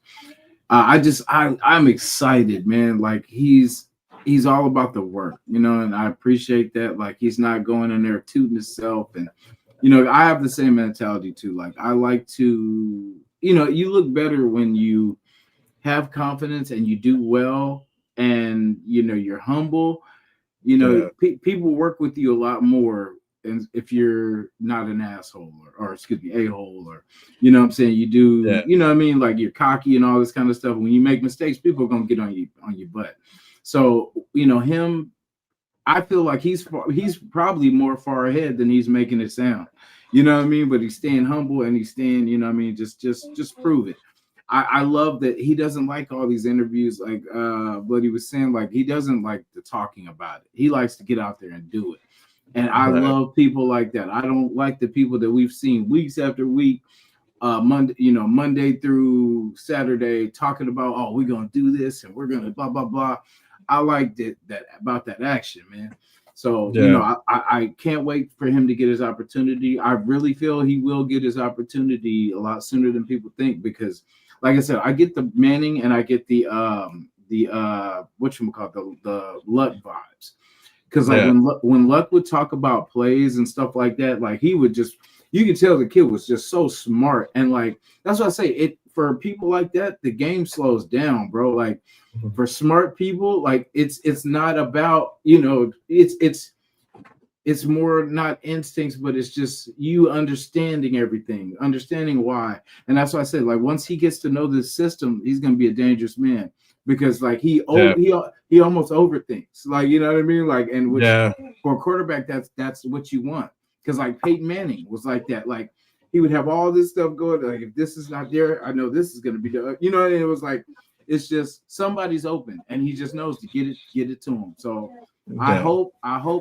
I'm excited, man. Like he's all about the work, and I appreciate that. Like he's not going in there tooting himself, and I have the same mentality too. Like I like to, you look better when you have confidence and you do well, and you're humble. People work with you a lot more, and if you're not an asshole or excuse me, a-hole, or what I'm saying, you do, what I mean, like you're cocky and all this kind of stuff. When you make mistakes, people are gonna get on your butt. So him, I feel like he's probably more far ahead than he's making it sound. What I mean? But he's staying humble and he's staying, just prove it. I love that he doesn't like all these interviews, like what he was saying, like he doesn't like the talking about it. He likes to get out there and do it. And I love people like that. I don't like the people that we've seen weeks after week, Monday through Saturday, talking about, oh, we're gonna do this and we're gonna blah blah blah. I like that about that action, man. So I can't wait for him to get his opportunity. I really feel he will get his opportunity a lot sooner than people think, because, like I said, I get the Manning and I get the whatchamacallit, the Luck vibes. Because like when Luck would talk about plays and stuff like that, like he would just, you could tell the kid was just so smart. And like that's what I say, it for people like that, the game slows down, bro. Like for smart people, like it's not about, it's more not instincts, but it's just you understanding everything, understanding why. And that's why I said, like, once he gets to know this system, he's gonna be a dangerous man because like he almost overthinks. Like, you know what I mean? Like, and which for a quarterback, that's what you want. Because like Peyton Manning was like that. Like he would have all this stuff going. Like if this is not there, I know this is gonna be the, you know, and it was like it's just somebody's open and he just knows to get it to him. So I hope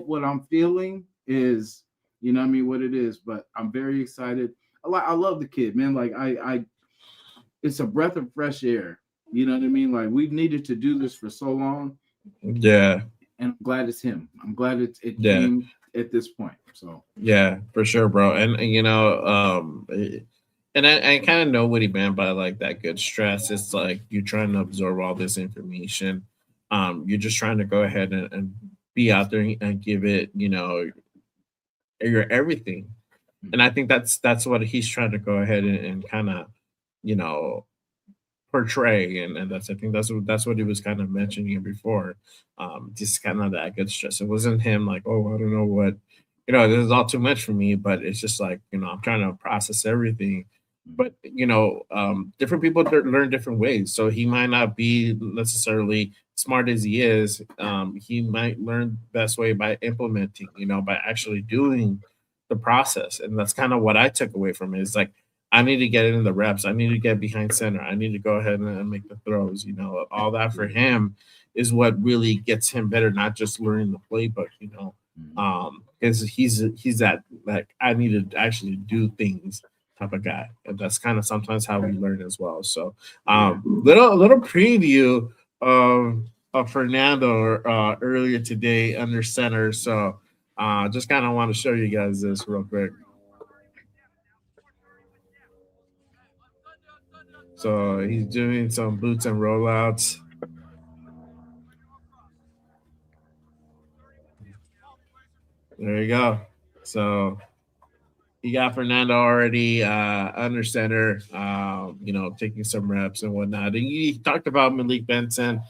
what I'm feeling is, you know what I mean, what it is, but I'm very excited. I love the kid, man. Like I it's a breath of fresh air. You know what I mean? Like we've needed to do this for so long. Yeah. And I'm glad it's him. I'm glad it came at this point. So yeah, for sure, bro. And and I kind of know what he meant by like that good stress. It's like you're trying to absorb all this information. You're just trying to go ahead and be out there and give it, your everything. And I think that's what he's trying to go ahead and kind of, you know, portray. And I think that's what he was kind of mentioning before. Just kind of that good stress. It wasn't him like, oh, I don't know what, this is all too much for me, but it's just like, I'm trying to process everything. But different people learn different ways. So he might not be necessarily smart as he is. He might learn the best way by implementing, by actually doing the process. And that's kind of what I took away from it. It's like I need to get in the reps. I need to get behind center. I need to go ahead and make the throws. All that for him is what really gets him better, not just learning the playbook. Because he's that like I need to actually do things type of guy. And that's kind of sometimes how we learn as well. So little preview of Fernando earlier today under center. So just kind of want to show you guys this real quick. So he's doing some boots and rollouts. There you go. So you got Fernando already under center, taking some reps and whatnot. And you talked about Malik Benson.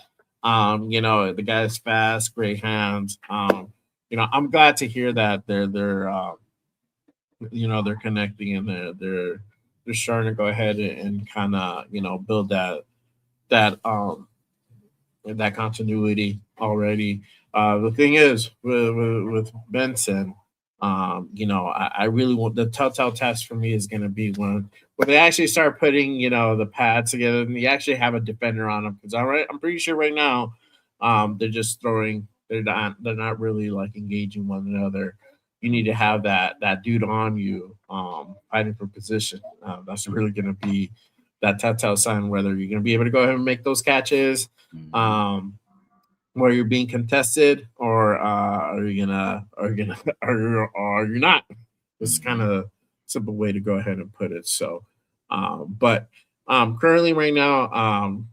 The guy's fast, great hands. I'm glad to hear that they're connecting and they're starting to go ahead and kind of build that continuity already. The thing is with Benson, I really want the telltale test for me is going to be when they actually start putting the pads together and they actually have a defender on them. Because I'm pretty sure right now they're just throwing. They're not really like engaging one another. You need to have that dude on you fighting for position. That's really going to be that telltale sign whether you're going to be able to go ahead and make those catches. Where you're being contested, or are you not? It's kind of simple way to go ahead and put it. So, but currently right now,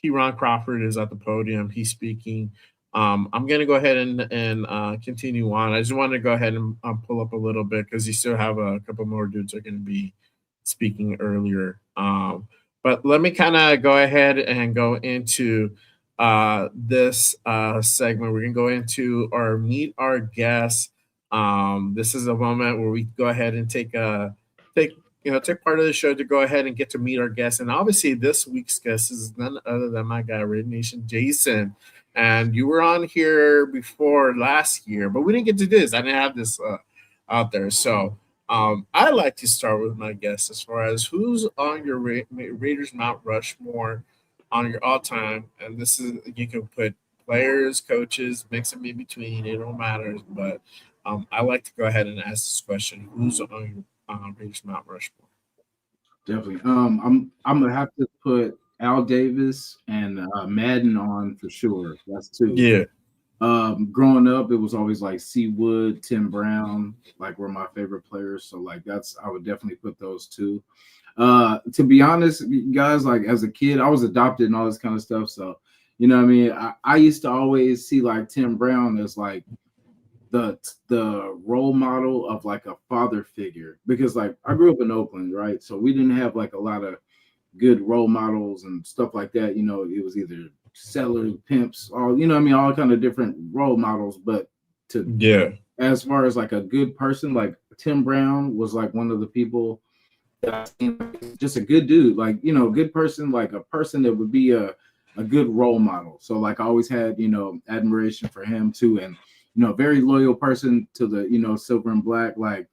Keyron Crawford is at the podium. He's speaking. I'm gonna go ahead and continue on. I just want to go ahead and pull up a little bit because you still have a couple more dudes that are going to be speaking earlier. But let me kind of go ahead and go into this segment. We're gonna go into our meet our guests. This is a moment where we go ahead and take part of the show to go ahead and get to meet our guests. And obviously this week's guest is none other than my guy Red Nation Jasin. And you were on here before last year, but we didn't get to do this. I didn't have this out there. So I like to start with my guests as far as who's on your Raiders Mount Rushmore on your all-time, and this is you can put players, coaches, mix them in between. It don't matter. But I like to go ahead and ask this question: who's on your Raiders Mount Rushmore? Definitely. I'm gonna have to put Al Davis and Madden on for sure. That's two. Yeah. Growing up, it was always like C. Wood, Tim Brown, like were my favorite players. So like I would definitely put those two. To be honest, guys, like as a kid, I was adopted and all this kind of stuff. So, you know what I mean? I used to always see like Tim Brown as like the role model of like a father figure because like I grew up in Oakland, right? So we didn't have like a lot of good role models and stuff like that. You know, it was either sellers, pimps, all all kind of different role models. But as far as like a good person, like Tim Brown was like one of the people that I seen, just a good dude, like good person, like a person that would be a good role model. So like I always had admiration for him too, and very loyal person to the silver and black, like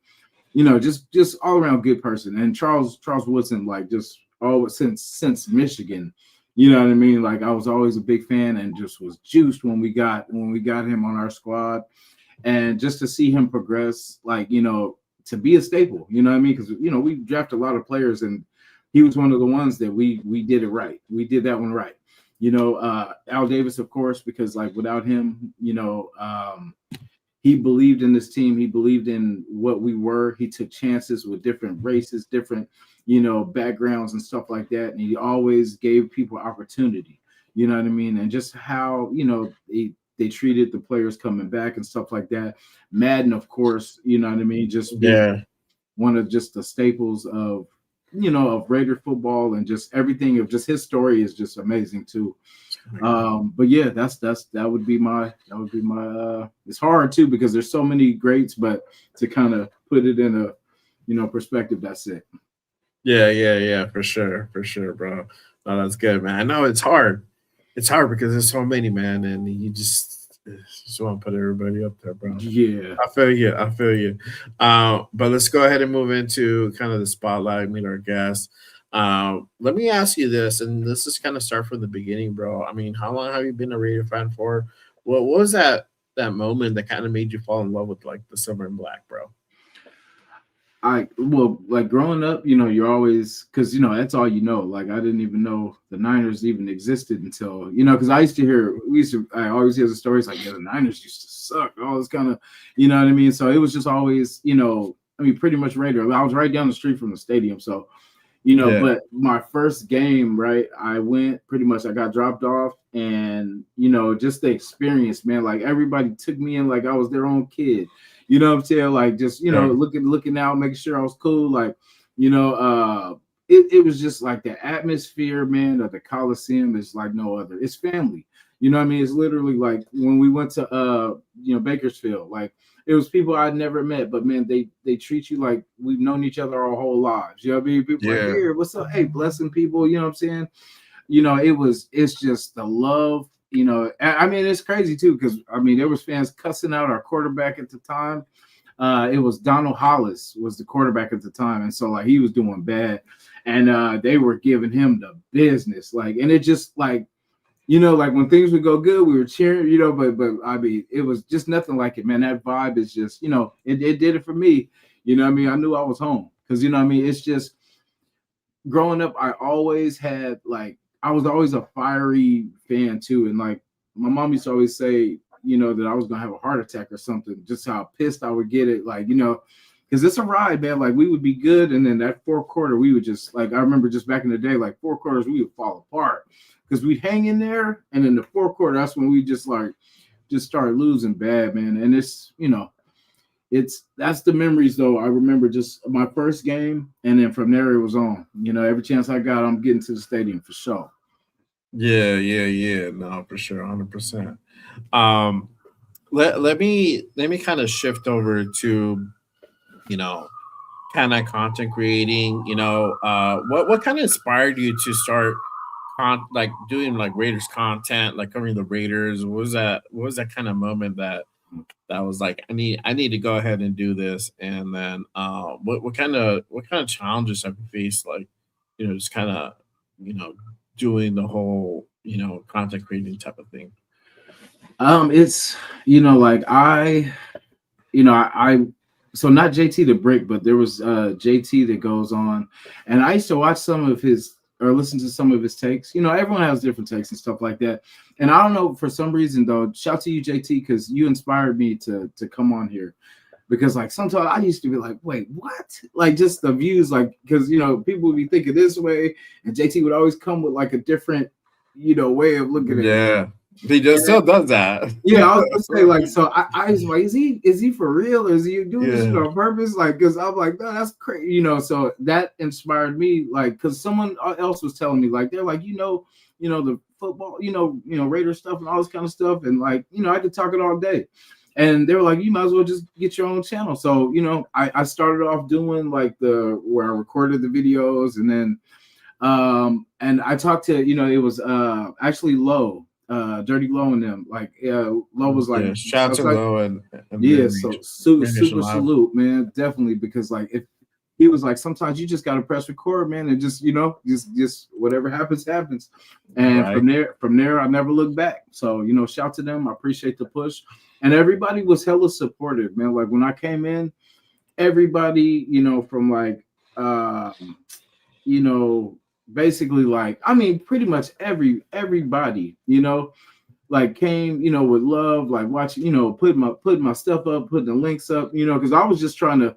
just all around good person. And Charles Woodson, like just always since Michigan, you know what I mean? Like I was always a big fan and just was juiced when we got him on our squad, and just to see him progress, like to be a staple, you know what I mean? Because we drafted a lot of players, and he was one of the ones that we did it right. We did that one right. Al Davis, of course, because like without him, he believed in this team. He believed in what we were. He took chances with different races, different, backgrounds and stuff like that. And he always gave people opportunity, you know what I mean? And just how, they treated the players coming back and stuff like that. Madden, of course, you know what I mean? Just one of just the staples of, of Raider football, and just everything of just his story is just amazing too. But yeah, that would be my it's hard too, because there's so many greats, but to kind of put it in a perspective, that's it. Yeah, for sure, bro. No, that's good, man. I know it's hard because there's so many, man, and you just want to put everybody up there, bro. Yeah, I feel you. But let's go ahead and move into kind of the spotlight, meet our guests. Let me ask you this, and this is kind of start from the beginning, bro. I mean, how long have you been a Raider fan for? What was that moment that kind of made you fall in love with like the silver and black, bro? Like growing up, you're always, because that's all like I didn't even know the Niners even existed until because I always hear the stories like, yeah, the Niners used to suck, all this kind of, you know what I mean? So it was just always, pretty much Raider. I was right down the street from the stadium, so but my first game, right, I got dropped off, and just the experience, man, like everybody took me in like I was their own kid. You know what I'm saying? Like just, looking out, making sure I was cool. Like, it was just like the atmosphere, man, of the Coliseum is like no other. It's family. You know what I mean? It's literally like when we went to Bakersfield, like it was people I'd never met, but man, they treat you like we've known each other our whole lives. You know what I mean? People like, here, what's up? Hey, blessing people, you know what I'm saying? It's just the love. I mean, it's crazy too, because there was fans cussing out our quarterback at the time. It was Donald Hollis was the quarterback at the time, and so like he was doing bad, and they were giving him the business, like, and it just like, like when things would go good, we were cheering, but I mean, it was just nothing like it, man. That vibe is just, it did it for me. You know what I mean? I knew I was home, because it's just growing up, I always had like, I was always a fiery fan too. And like my mom used to always say, that I was going to have a heart attack or something, just how pissed I would get it. Like, because it's a ride, man. Like we would be good. And then that fourth quarter, we would just like, I remember just back in the day, like fourth quarters, we would fall apart because we'd hang in there. And in the fourth quarter, that's when we just started losing bad, man. And it's, that's the memories though. I remember just my first game, and then from there it was on. Every chance I got, I'm getting to the stadium for sure. Yeah. No, for sure, 100%. Let me kind of shift over to, kind of content creating. What kind of inspired you to start like doing like Raiders content, like covering the Raiders? What was that kind of moment that was like, I need to go ahead and do this? And then what kind of challenges have you faced, like just kind of doing the whole content creating type of thing? It's like I so not JT the Brick, but there was JT that goes on, and I used to watch some of his or listen to some of his takes. Everyone has different takes and stuff like that. And I don't know, for some reason though, shout to you, JT, because you inspired me to come on here. Because like sometimes I used to be like, wait, what? Like just the views, like, because people would be thinking this way, and JT would always come with like a different, way of looking at it. He just still does that. Yeah, I was gonna say like, so I was like, is he for real, or is he doing this shit on purpose? Like, because I'm like, no, that's crazy, you know. So that inspired me, like, because someone else was telling me, like, they're like, the football, Raider stuff and all this kind of stuff, and like, I could talk it all day. And they were like, you might as well just get your own channel. So, I started off doing like where I recorded the videos, and then and I talked to, it was actually Low, Dirty Low and them. Like Low was like, shout out to like, Low and yeah, so super salute, man. Definitely, because like if he was like, sometimes you just gotta press record, man, and just just whatever happens. And from there I never looked back. So shout to them. I appreciate the push. And everybody was hella supportive, man. Like when I came in, everybody, from like basically like, I mean, pretty much everybody, like came, with love, like watching, putting my stuff up, putting the links up, because I was just trying to,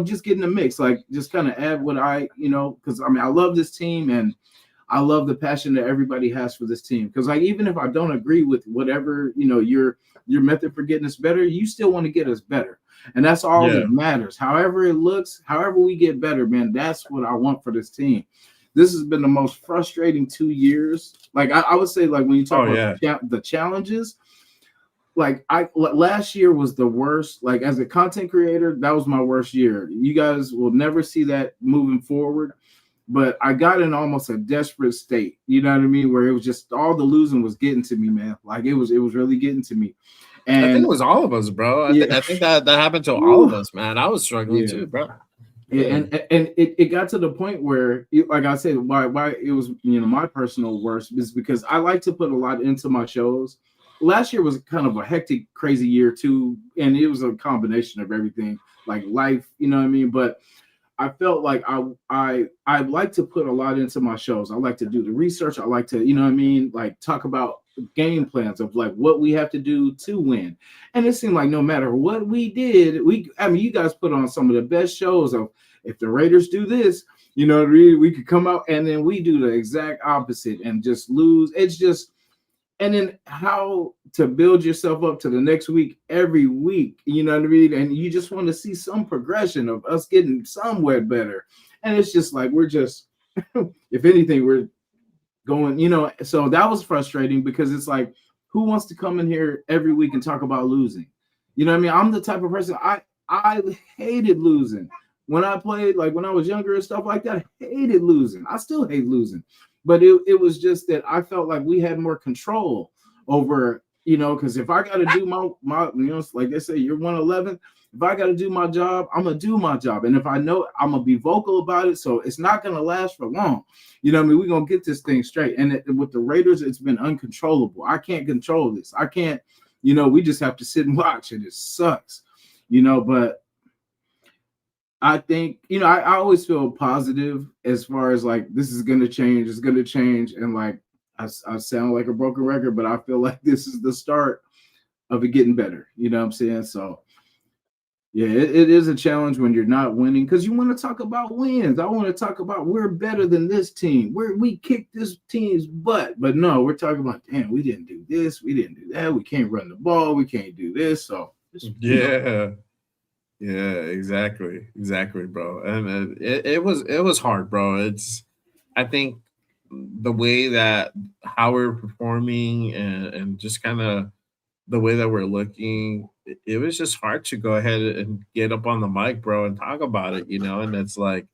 just get in the mix, like just kind of add what I, because I mean, I love this team and I love the passion that everybody has for this team. Because like, even if I don't agree with whatever, your method for getting us better, you still want to get us better. And that's all that matters. However it looks, however we get better, man, that's what I want for this team. This has been the most frustrating 2 years. Like I would say, like when you talk about the challenges, like last year was the worst. Like as a content creator, that was my worst year. You guys will never see that moving forward. But I got in almost a desperate state, you know what I mean? Where it was just all the losing was getting to me, man. Like it was really getting to me. And I think it was all of us, bro. I think that happened to all of us, man. I was struggling too, bro. Yeah, and it got to the point where, like I said, why it was my personal worst is because I like to put a lot into my shows. Last year was kind of a hectic, crazy year too, and it was a combination of everything, like life, you know what I mean? But I felt like I like to put a lot into my shows. I like to do the research. I like to, like talk about game plans of like what we have to do to win. And it seemed like no matter what we did, you guys put on some of the best shows of if the Raiders do this, we could come out and then we do the exact opposite and just lose. It's just, and then how to build yourself up to the next week every week, you know what I mean? And you just want to see some progression of us getting somewhere better. And it's just like, we're just, if anything, we're going, so that was frustrating because it's like, who wants to come in here every week and talk about losing? You know what I mean? I'm the type of person, I hated losing. When I played, like when I was younger and stuff like that, I hated losing. I still hate losing. But it was just that I felt like we had more control over, because if I got to do my like they say, you're 111. If I got to do my job, I'm going to do my job. And if I know, I'm going to be vocal about it. So it's not going to last for long. You know what I mean? We're going to get this thing straight. And with the Raiders, it's been uncontrollable. I can't control this. I can't, we just have to sit and watch and it sucks, but I think, I always feel positive as far as like, this is going to change. It's going to change. And like, I sound like a broken record, but I feel like this is the start of it getting better. You know what I'm saying? So yeah, it is a challenge when you're not winning because you want to talk about wins. I want to talk about we're better than this team. We kicked this team's butt. But no, we're talking about, damn, we didn't do this. We didn't do that. We can't run the ball. We can't do this. So Yeah, exactly, bro. And it was hard, bro. I think the way that how we're performing and just kind of the way that we're looking, it was just hard to go ahead and get up on the mic, bro, and talk about it, and it's like,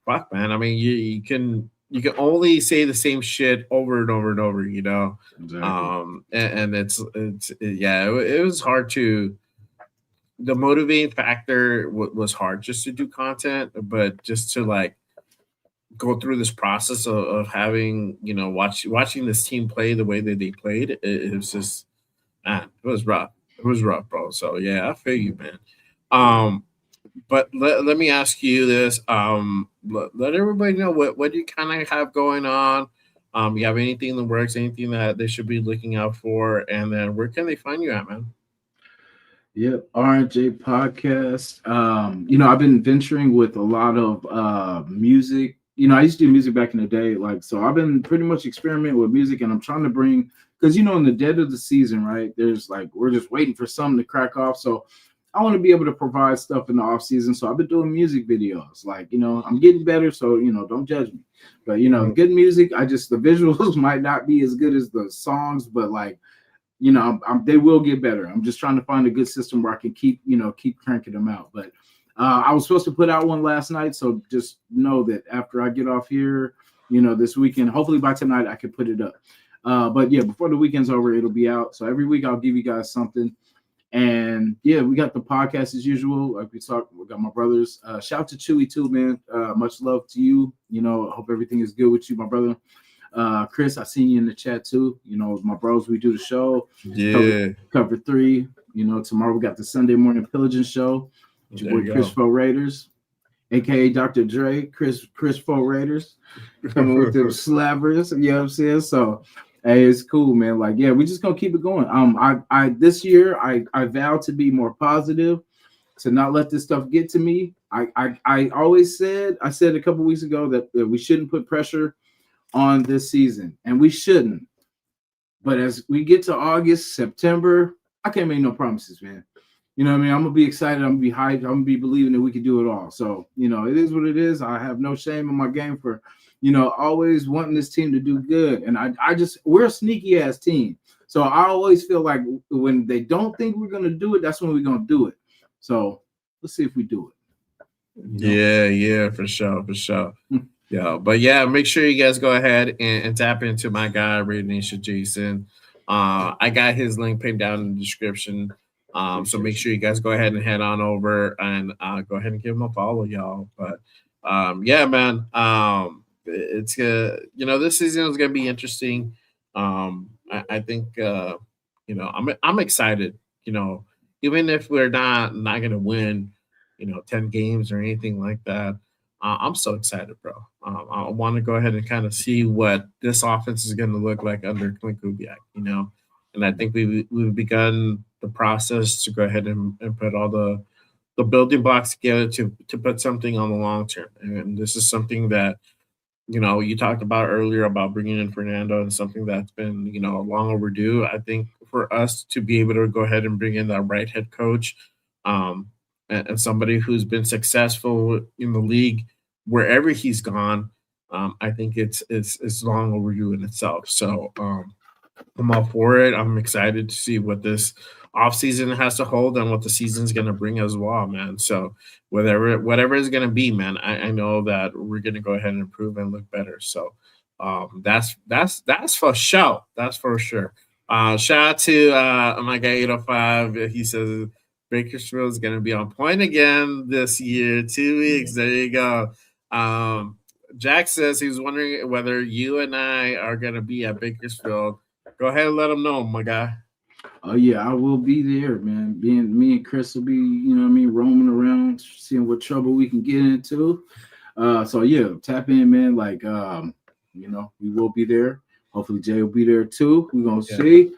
fuck, man. I mean, you can only say the same shit over and over and over, Exactly. And it was hard to. The motivating factor was hard just to do content, but just to like go through this process of having, watching this team play the way that they played, it was just, man, it was rough. It was rough, bro. So yeah, I feel you, man. But let me ask you this. Let everybody know what you kind of have going on. You have anything in the works, anything that they should be looking out for, and then where can they find you at, man? Yep, RJ podcast. I've been venturing with a lot of music. I used to do music back in the day, like so. I've been pretty much experimenting with music, and I'm trying to bring because in the dead of the season, right? There's like we're just waiting for something to crack off. So I want to be able to provide stuff in the off season. So I've been doing music videos. Like, I'm getting better. So, don't judge me. But, good music. The visuals might not be as good as the songs, but like, they will get better. I'm just trying to find a good system where I can keep cranking them out. But I was supposed to put out one last night. So just know that after I get off here, this weekend, hopefully by tonight, I can put it up. But yeah, before the weekend's over, it'll be out. So every week I'll give you guys something. And yeah, we got the podcast as usual. Like we got my brothers. Shout out to Chewy too, man. Much love to you. I hope everything is good with you, my brother. Chris, I seen you in the chat too. My bros, we do the show. Yeah. Cover 3. Tomorrow we got the Sunday morning pillaging show. With your boy Chris Fo Raiders, aka Dr. Dre, Chris Fo Raiders, coming with them slabbers. You know what I'm saying? So hey, it's cool, man. Like, yeah, we're just gonna keep it going. I this year I vowed to be more positive, to not let this stuff get to me. I always said a couple weeks ago that we shouldn't put pressure on this season, and we shouldn't. But as we get to August, September, I can't make no promises, man. You know what I mean? I'm gonna be excited. I'm gonna be hyped. I'm gonna be believing that we can do it all. So, it is what it is. I have no shame in my game for, always wanting this team to do good. And we're a sneaky ass team. So I always feel like when they don't think we're gonna do it, that's when we're gonna do it. So let's see if we do it. Yeah, for sure. Yeah, but yeah, make sure you guys go ahead and tap into my guy, Raider Nation Jason. I got his link pinned down in the description. So make sure you guys go ahead and head on over and go ahead and give him a follow, y'all. But yeah, man, it's this season is gonna be interesting. I think I'm excited. Even if we're not gonna win, 10 games or anything like that. I'm so excited, bro. I want to go ahead and kind of see what this offense is going to look like under Clint Kubiak, and I think we've begun the process to go ahead and put all the building blocks together to put something on the long term. And this is something that, you talked about earlier about bringing in Fernando, and something that's been, long overdue. I think for us to be able to go ahead and bring in that right head coach, and somebody who's been successful in the league wherever he's gone, I think it's long overdue in itself. So I'm all for it. I'm excited to see what this offseason has to hold and what the season's going to bring as well, man. So whatever is going to be, man, I know that we're going to go ahead and improve and look better. So that's for sure. That's for sure. Shout out to my guy 805. He says Bakersfield is going to be on point again this year. 2 weeks. There you go. Jack says he was wondering whether you and I are going to be at Bakersfield. Go ahead and let him know, my guy. Oh yeah, I will be there, man. Me and Chris will be, roaming around, seeing what trouble we can get into. So yeah, tap in, man. Like, we will be there. Hopefully Jay will be there too. We're gonna see.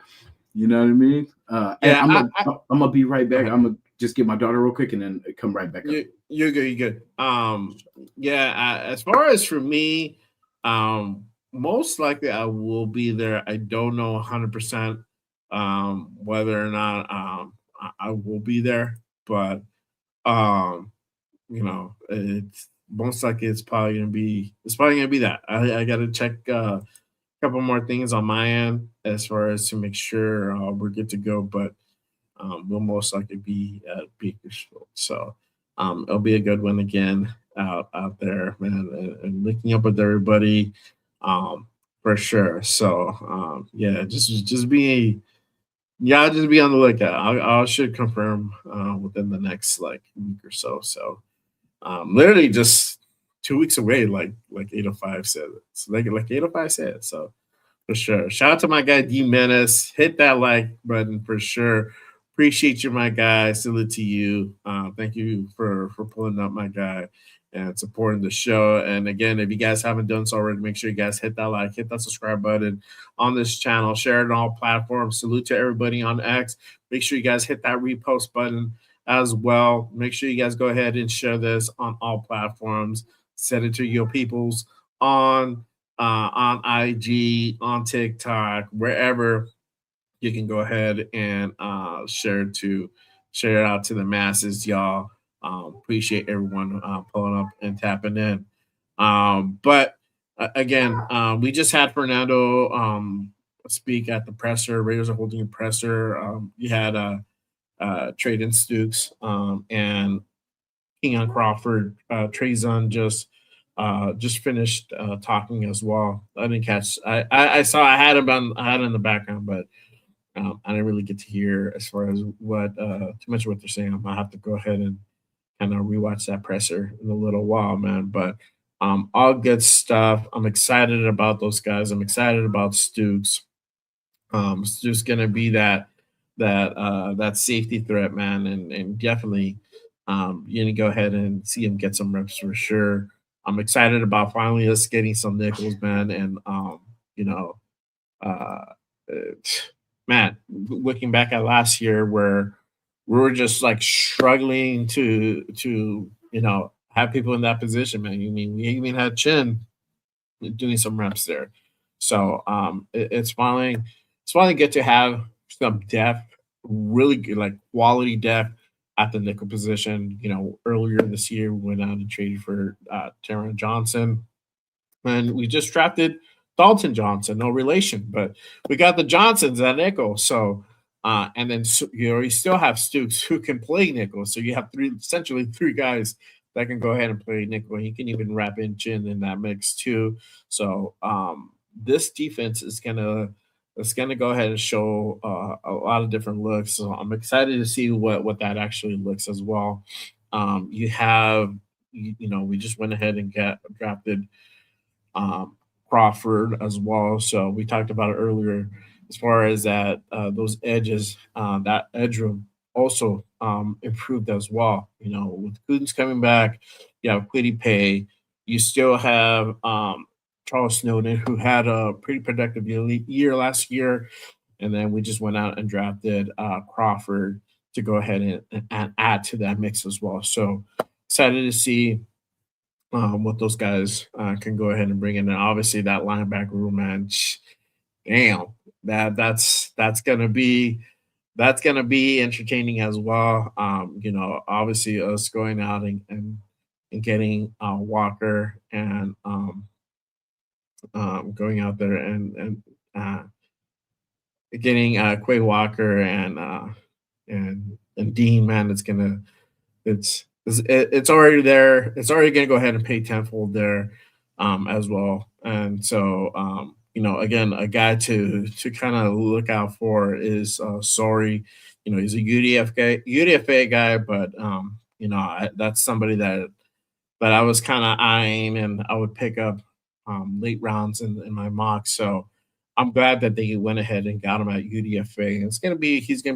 You know what I mean? I'm gonna be right back. I'm gonna just get my daughter real quick and then come right back up. You're good. As far as for me, most likely I will be there. I don't know 100% whether or not I will be there, but it's most likely it's probably gonna be that. I gotta check a couple more things on my end as far as to make sure we're good to go, but we'll most likely be at Bakersfield. So it'll be a good one again out there, man, and linking up with everybody for sure. So yeah, just be on the lookout. I should confirm within the next week or so. So literally just 2 weeks away, like 805 said. So like 805 said. So for sure. Shout out to my guy D Menace. Hit that like button for sure. Appreciate you, my guy. Salute to you. Thank you for pulling up, my guy, and supporting the show. And again, if you guys haven't done so already, make sure you guys hit that like, hit that subscribe button on this channel, share it on all platforms. Salute to everybody on X. Make sure you guys hit that repost button as well. Make sure you guys go ahead and share this on all platforms. Send it to your peoples on on IG, on TikTok, wherever you can go ahead and share it out to the masses, y'all. Appreciate everyone pulling up and tapping in. But again, we just had Fernando speak at the presser. Raiders are holding a presser. You had Traden Stukes and Keon Crawford. Trayson just finished talking as well. I didn't catch. I saw I had him in the background, but I didn't really get to hear as far as what too much of what they're saying. I'm gonna have to go ahead and kind of rewatch that presser in a little while, man. But all good stuff. I'm excited about those guys. I'm excited about Stooks. It's just gonna be that safety threat, man, and definitely you're gonna go ahead and see him get some reps for sure. I'm excited about finally us getting some nickels, man, and you know, uh, uh, man, looking back at last year where we were just like struggling to have people in that position, man. You mean we even had Chin doing some reps there. So it's finally good to have some depth, really good, like quality depth at the nickel position. Earlier this year we went out and traded for Taron Johnson, and we just drafted Dalton Johnson, no relation, but we got the Johnsons at nickel. So and then you still have Stooks who can play nickel. So you have essentially three guys that can go ahead and play nickel. You can even wrap in Chin in that mix too. So this defense is gonna go ahead and show a lot of different looks. So I'm excited to see what that actually looks as well. You have we just went ahead and drafted Crawford as well. So we talked about it earlier as far as that those edges, that edge room also improved as well. With Kudins coming back, you have Quiddy Pay. You still have Charles Snowden, who had a pretty productive year last year. And then we just went out and drafted Crawford to go ahead and add to that mix as well. So excited to see what those guys can go ahead and bring in. And obviously that linebacker room, man, damn, that's gonna be entertaining as well. Obviously us going out and getting Walker and going out there and getting Quay Walker and Dean, man, it's already there. It's already going to go ahead and pay tenfold there as well. And so, again, a guy to kind of look out for is Sorry. He's a UDFA guy, but that's somebody that I was kind of eyeing and I would pick up late rounds in my mock. So I'm glad that they went ahead and got him at UDFA. And he's gonna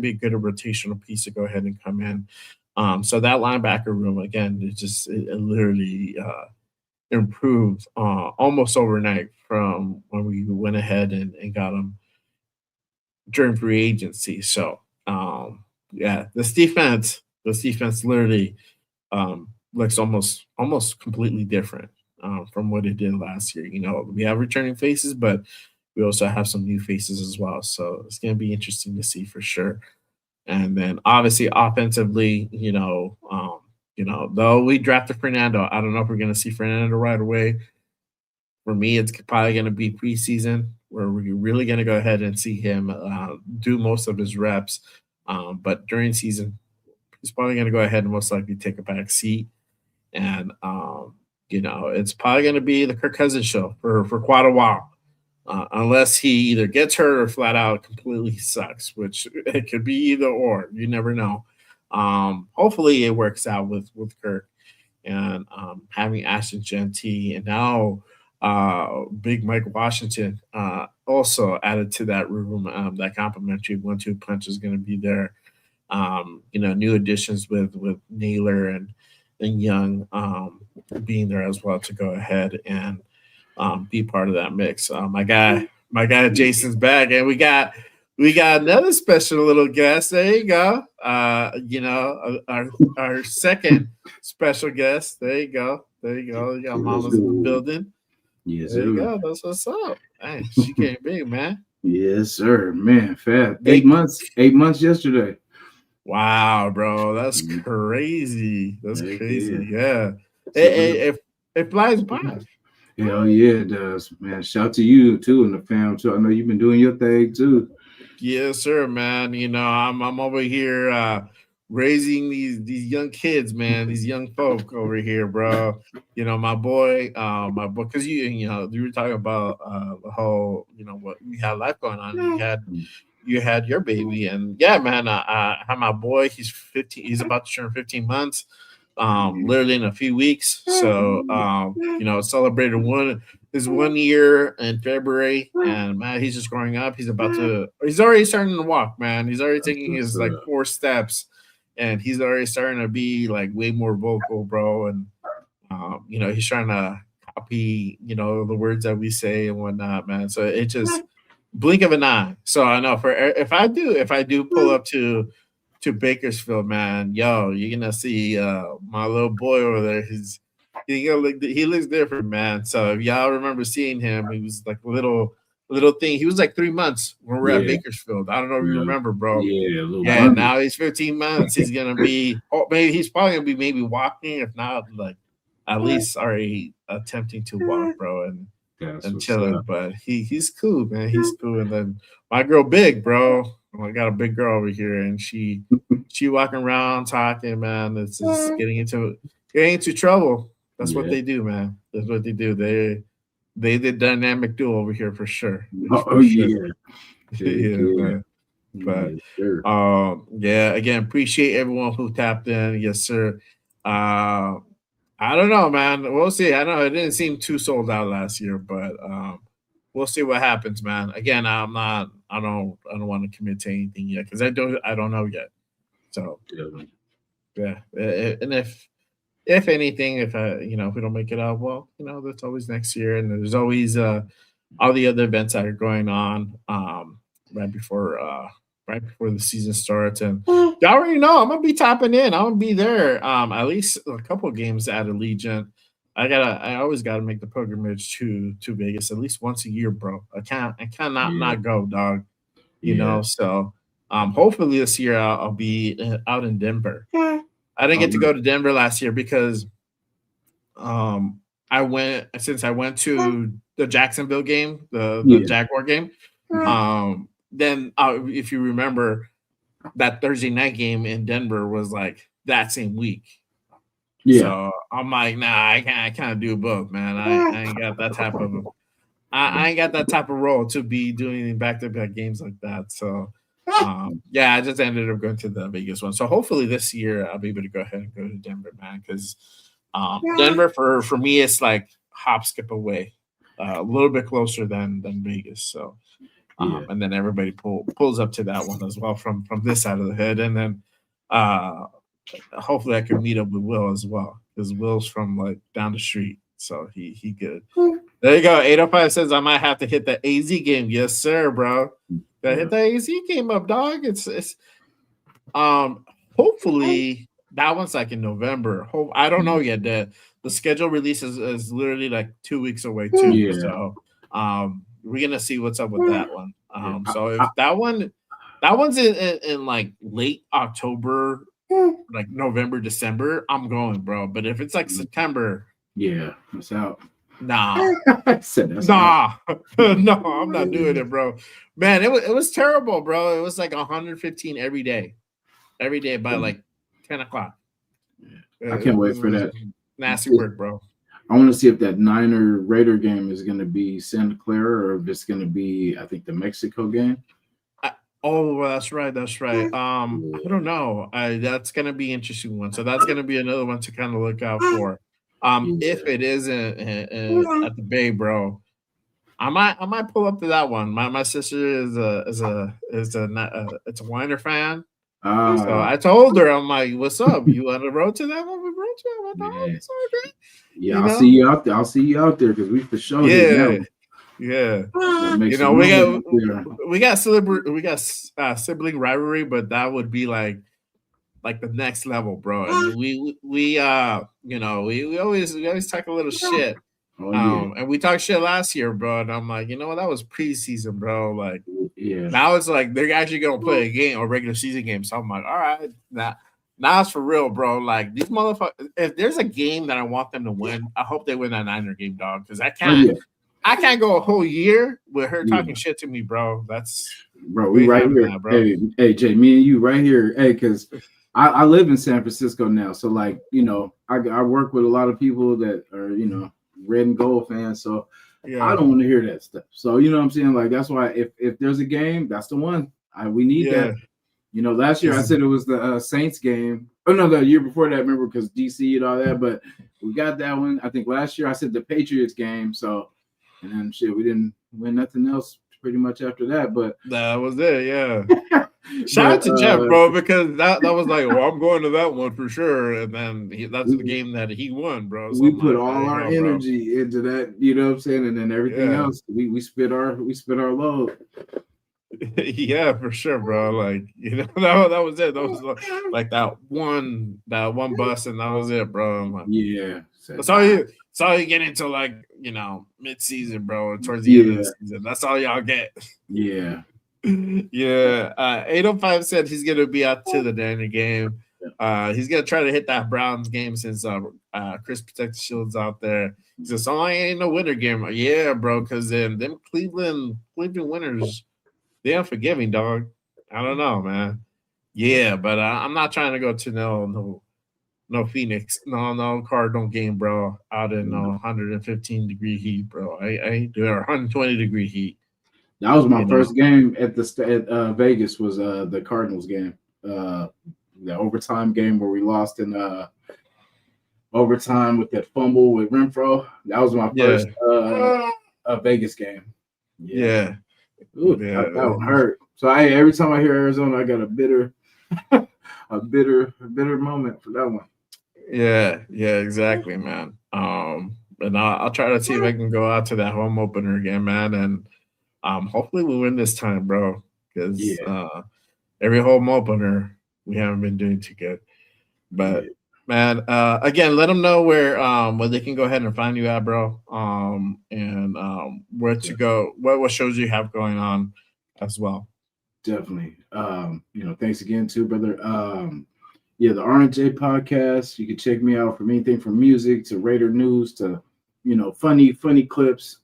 be a good rotational piece to go ahead and come in. So that linebacker room again, it literally improved almost overnight from when we went ahead and got him during free agency. So yeah, this defense literally looks almost completely different from what it did last year. We have returning faces, but we also have some new faces as well. So it's going to be interesting to see for sure. And then obviously offensively, though we drafted Fernando, I don't know if we're going to see Fernando right away. For me, it's probably going to be preseason where we're really going to go ahead and see him do most of his reps. But during season, he's probably going to go ahead and most likely take a back seat. And, it's probably going to be the Kirk Cousins show for quite a while. Unless he either gets hurt or flat out completely sucks, which it could be either or. You never know. Hopefully it works out with Kirk and having Ashton Genty and now Big Mike Washington also added to that room. That complimentary 1-2 punch is going to be there. New additions with Naylor and Young being there as well to go ahead and be part of that mix. My guy Jason's back, and we got another special little guest. There you go. Our second special guest. There you go. You got Mama's in the building. Yes, There you sir. go. That's what's up. Hey, she came big, man. Yes, sir. Man, fast. Big. 8 months yesterday. Wow, bro, that's Mhm. crazy. That's Heck crazy. yeah. Yeah, So real. it flies by. Hell yeah, it does, man. Shout to you too and the fam too. I know you've been doing your thing too. Yes, sir, man. You know, I'm over here raising these young kids, man. These young folk over here, bro. You know, my boy, because you were talking about the whole, what we had life going on. You had your baby, and yeah, man. I have my boy. He's 15. He's about to turn 15 months. Literally in a few weeks. So, celebrated his 1 year in February, and man, he's just growing up. He's already starting to walk, man. He's already taking his like 4 steps, and he's already starting to be like way more vocal, bro. And he's trying to copy, the words that we say and whatnot, man. So it just blink of an eye. So I know if I do pull up to Bakersfield, man, yo, you're gonna see my little boy over there. He looks different, man. So if y'all remember seeing him, he was like a little thing. He was like 3 months when we were at Yeah. Bakersfield. I don't know if you Yeah. remember, bro. Yeah, a little Yeah, bundle. now he's 15 months. He's gonna be maybe he's probably gonna be maybe walking, if not like at least already attempting to walk, bro, That's and what's chilling. up. But he's cool, man. He's cool. And then my girl Big, bro. I got a big girl over here, and she walking around talking, man. It's just getting into trouble. That's what Yeah. they do, man. That's what they do. They the dynamic duo over here for sure. Oh For sure. yeah. Heck Yeah, yeah. man. But Yes, sir. yeah, again, appreciate everyone who tapped in. Yes, sir. I don't know, man. We'll see. I know it didn't seem too sold out last year, but we'll see what happens, man. Again, I'm not. I don't want to commit to anything yet because I don't know yet. So yeah, and if anything, if we don't make it out, well, that's always next year, and there's always all the other events that are going on right before the season starts. And y'all already know I'm gonna be tapping in. I'm gonna be there at least a couple of games at Allegiant. I always gotta make the pilgrimage to Vegas at least once a year, bro. I cannot Yeah. not go, dog. Yeah. So hopefully this year I'll be out in Denver. I didn't get to go to Denver last year because I went to the Jacksonville game, the Yeah. Jaguar game. Then if you remember, that Thursday night game in Denver was like that same week. Yeah. So I'm like, nah, I can't do both, man. I ain't got that type of I ain't got that type of role to be doing back-to-back games like that. So yeah, I just ended up going to the Vegas one. So hopefully this year I'll be able to go ahead and go to Denver, man, because Denver for me it's like hop skip away, a little bit closer than Vegas. So Yeah. and then everybody pulls up to that one as well from this side of the hood, and then hopefully I can meet up with Will as well because Will's from like down the street, so he good. There you go. 805 says I might have to hit the AZ game. Yes, sir, bro. Gotta hit the AZ game up, dog. It's hopefully that one's like in November. I don't know yet. The schedule release is literally like 2 weeks away too. Yeah. So we're gonna see what's up with that one. So if that one's in like late October, like November, December, I'm going, bro. But if it's like September, Yeah. That's out. nah. Said that's Nah, no, I'm not doing it, bro. Man, it was terrible, bro. It was like 115 every day by like 10 o'clock. I can't wait for that. Nasty work, bro. I want to see if that Niner Raider game is going to be Santa Clara or if it's going to be, I think, the Mexico game. Oh, that's right. I don't know. That's gonna be an interesting one. So that's gonna be another one to kind of look out for. If it isn't at the Bay, bro, I might pull up to that one. My sister is a Weiner fan. So I told her, I'm like, "What's up? You on the road to that one? We road to that one, dog? It's all good." Yeah, I'll see you out there. I'll see you out there because we for sure. Yeah. We got sibling rivalry, but that would be like the next level, bro. And we always talk a little shit Oh yeah. And we talked shit last year, bro. And I'm like, you know what? That was preseason, bro. Like, Yeah. now it's like they're actually gonna play a game or regular season game. So I'm like, all right, now it's for real, bro. Like these motherfuckers. If there's a game that I want them to win, I hope they win that Niner game, dog. Because I can't go a whole year with her talking shit to me, bro. That's bro. We right here, that, bro. Hey, Jay, me and you right here, hey, because I live in San Francisco now, so like I work with a lot of people that are red and gold fans, so I don't want to hear that stuff. So you know what I'm saying? Like that's why if there's a game, that's the one. We need that. Last year I said it was the Saints game. Oh no, the year before that, remember, because DC and all that. But we got that one. I think last year I said the Patriots game. So, and then shit, we didn't win nothing else pretty much after that. But that was it. Yeah. Shout out to Jeff, bro, because that was like, well, I'm going to that one for sure. And then that's the game that he won, bro. So we I'm put like, all our energy into that. You know what I'm saying? And then everything else, we spit our load. Yeah, for sure, bro. Like that was it. That was like that one bus, and that was it, bro. Like, yeah, that's all you get into, like mid season, bro. Towards the end of the season, that's all y'all get. Yeah, yeah. 805 said he's gonna be out to the Danny game. He's gonna try to hit that Browns game since Chris Protect the Shield's out there. He says, "Oh, ain't no winter game." Yeah, bro, because them Cleveland winners. They unforgiving, dog. I don't know, man. Yeah, but I'm not trying to go to no Phoenix, no Cardinal game, bro. Out in 115-degree heat, bro. I ain't doing 120-degree heat. That was my first game at Vegas. Was the Cardinals game, the overtime game where we lost in overtime with that fumble with Renfro. That was my first Vegas game. Yeah. Ooh, that one hurt. So every time I hear Arizona, I got a bitter moment for that one. Yeah, exactly, man. And I'll try to see if I can go out to that home opener again, man, and hopefully we win this time, bro. Because every home opener we haven't been doing too good. But man, again, let them know where they can go ahead and find you at, bro. And where to go, what shows you have going on as well. Definitely. Thanks again too, brother. The R&J podcast. You can check me out from anything from music to Raider news to funny clips.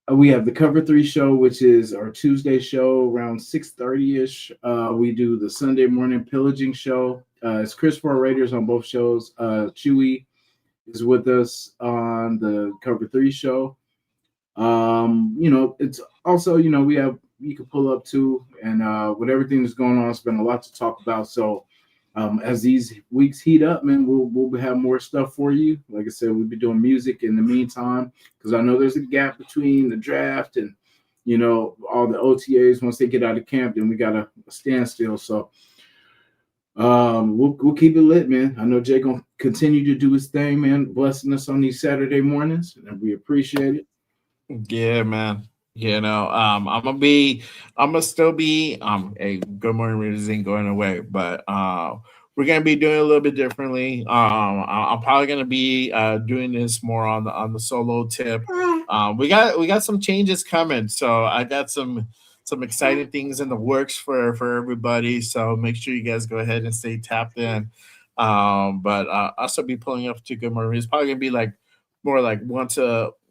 We have the Cover 3 show, which is our Tuesday show around 6:30ish. We do the Sunday morning pillaging show. It's Chris for Raiders on both shows. Chewy is with us on the Cover 3 show. It's also, we have, you can pull up too, and with everything that's going on, it's been a lot to talk about. So as these weeks heat up, man, we'll have more stuff for you. Like I said, we'll be doing music in the meantime, because I know there's a gap between the draft and all the OTAs. Once they get out of camp, then we got a standstill. So we'll keep it lit, man. I know Jay gonna continue to do his thing, man, blessing us on these Saturday mornings, and we appreciate it. Yeah, man. I'm gonna still be a Good Morning Raiders ain't going away, but we're gonna be doing it a little bit differently. I'm probably gonna be doing this more on the solo tip. We got some changes coming, so I got some exciting things in the works for everybody. So make sure you guys go ahead and stay tapped in. But I'll also be pulling up to Good Morning. It's probably gonna be like more like once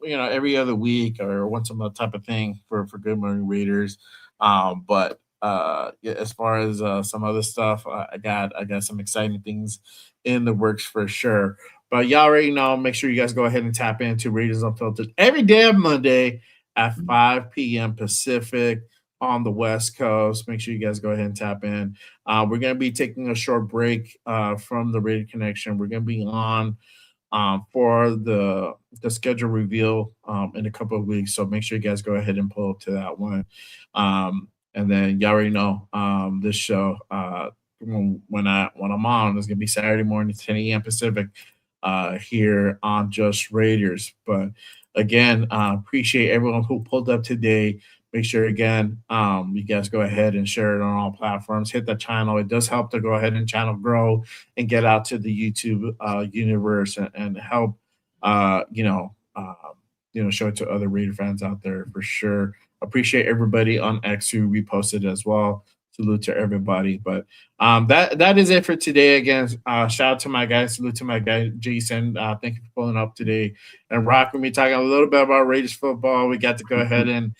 every other week or once a month type of thing for Good Morning Raiders. But as far as some other stuff, I got some exciting things in the works for sure. But y'all already know, make sure you guys go ahead and tap into Raiders Unfiltered every damn Monday at 5 p.m. Pacific on the West Coast. Make sure you guys go ahead and tap in. We're going to be taking a short break from the Raider Connection. We're going to be on for the schedule reveal in a couple of weeks. So make sure you guys go ahead and pull up to that one. And then y'all already know this show when I'm on, it's gonna be Saturday morning, 10 a.m. Pacific here on Just Raiders. But again, appreciate everyone who pulled up today. Make sure again, you guys go ahead and share it on all platforms. Hit the channel. It does help to go ahead and channel grow and get out to the YouTube universe and help show it to other Raider fans out there for sure. Appreciate everybody on X who reposted as well. Salute to everybody. But that is it for today. Again, shout out to my guys. Salute to my guy Jasin. Thank you for pulling up today and rock with me, talking a little bit about Raiders football. We got to go ahead and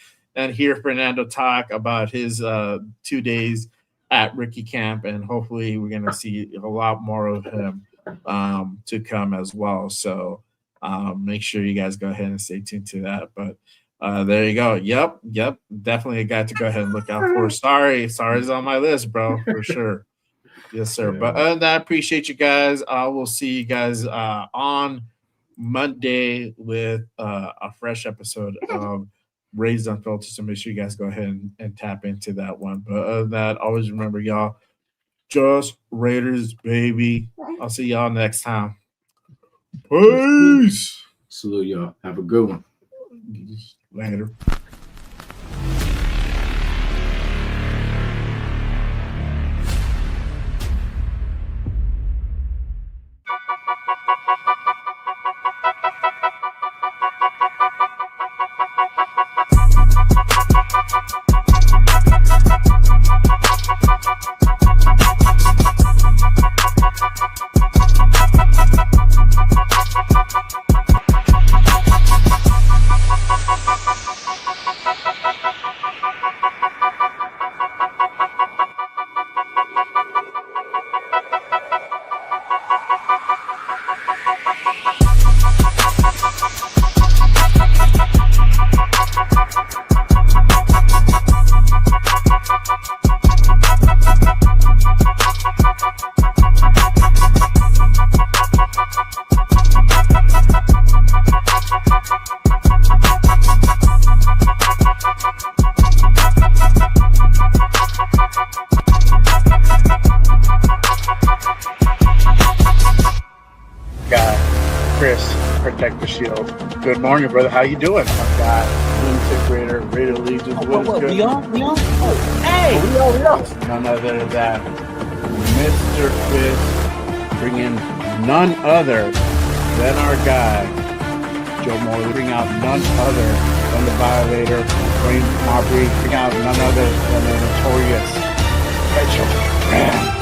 hear Fernando talk about his 2 days at Rookie Camp, and hopefully we're going to see a lot more of him to come as well. So make sure you guys go ahead and stay tuned to that. But there you go. Yep. Definitely a guy to go ahead and look out for. Sorry's on my list, bro, for sure. Yes, sir. But other than that, appreciate you guys. We'll see you guys on Monday with a fresh episode of Raised Unfiltered. So make sure you guys go ahead and tap into that one. But other than that, always remember, y'all, just Raiders, baby. I'll see y'all next time. Peace. Salute, y'all. Have a good one. Later. Protect the Shield. Good morning, brother. How you doing? My guy, Lunatic Raider, Raider Legion. What is good? We on? Oh, hey! We on. None other than Mr. Chris, bringing none other than our guy, Joe Morley, bring out none other than the Violator, Wayne Aubrey, bring out none other than the notorious Rachel.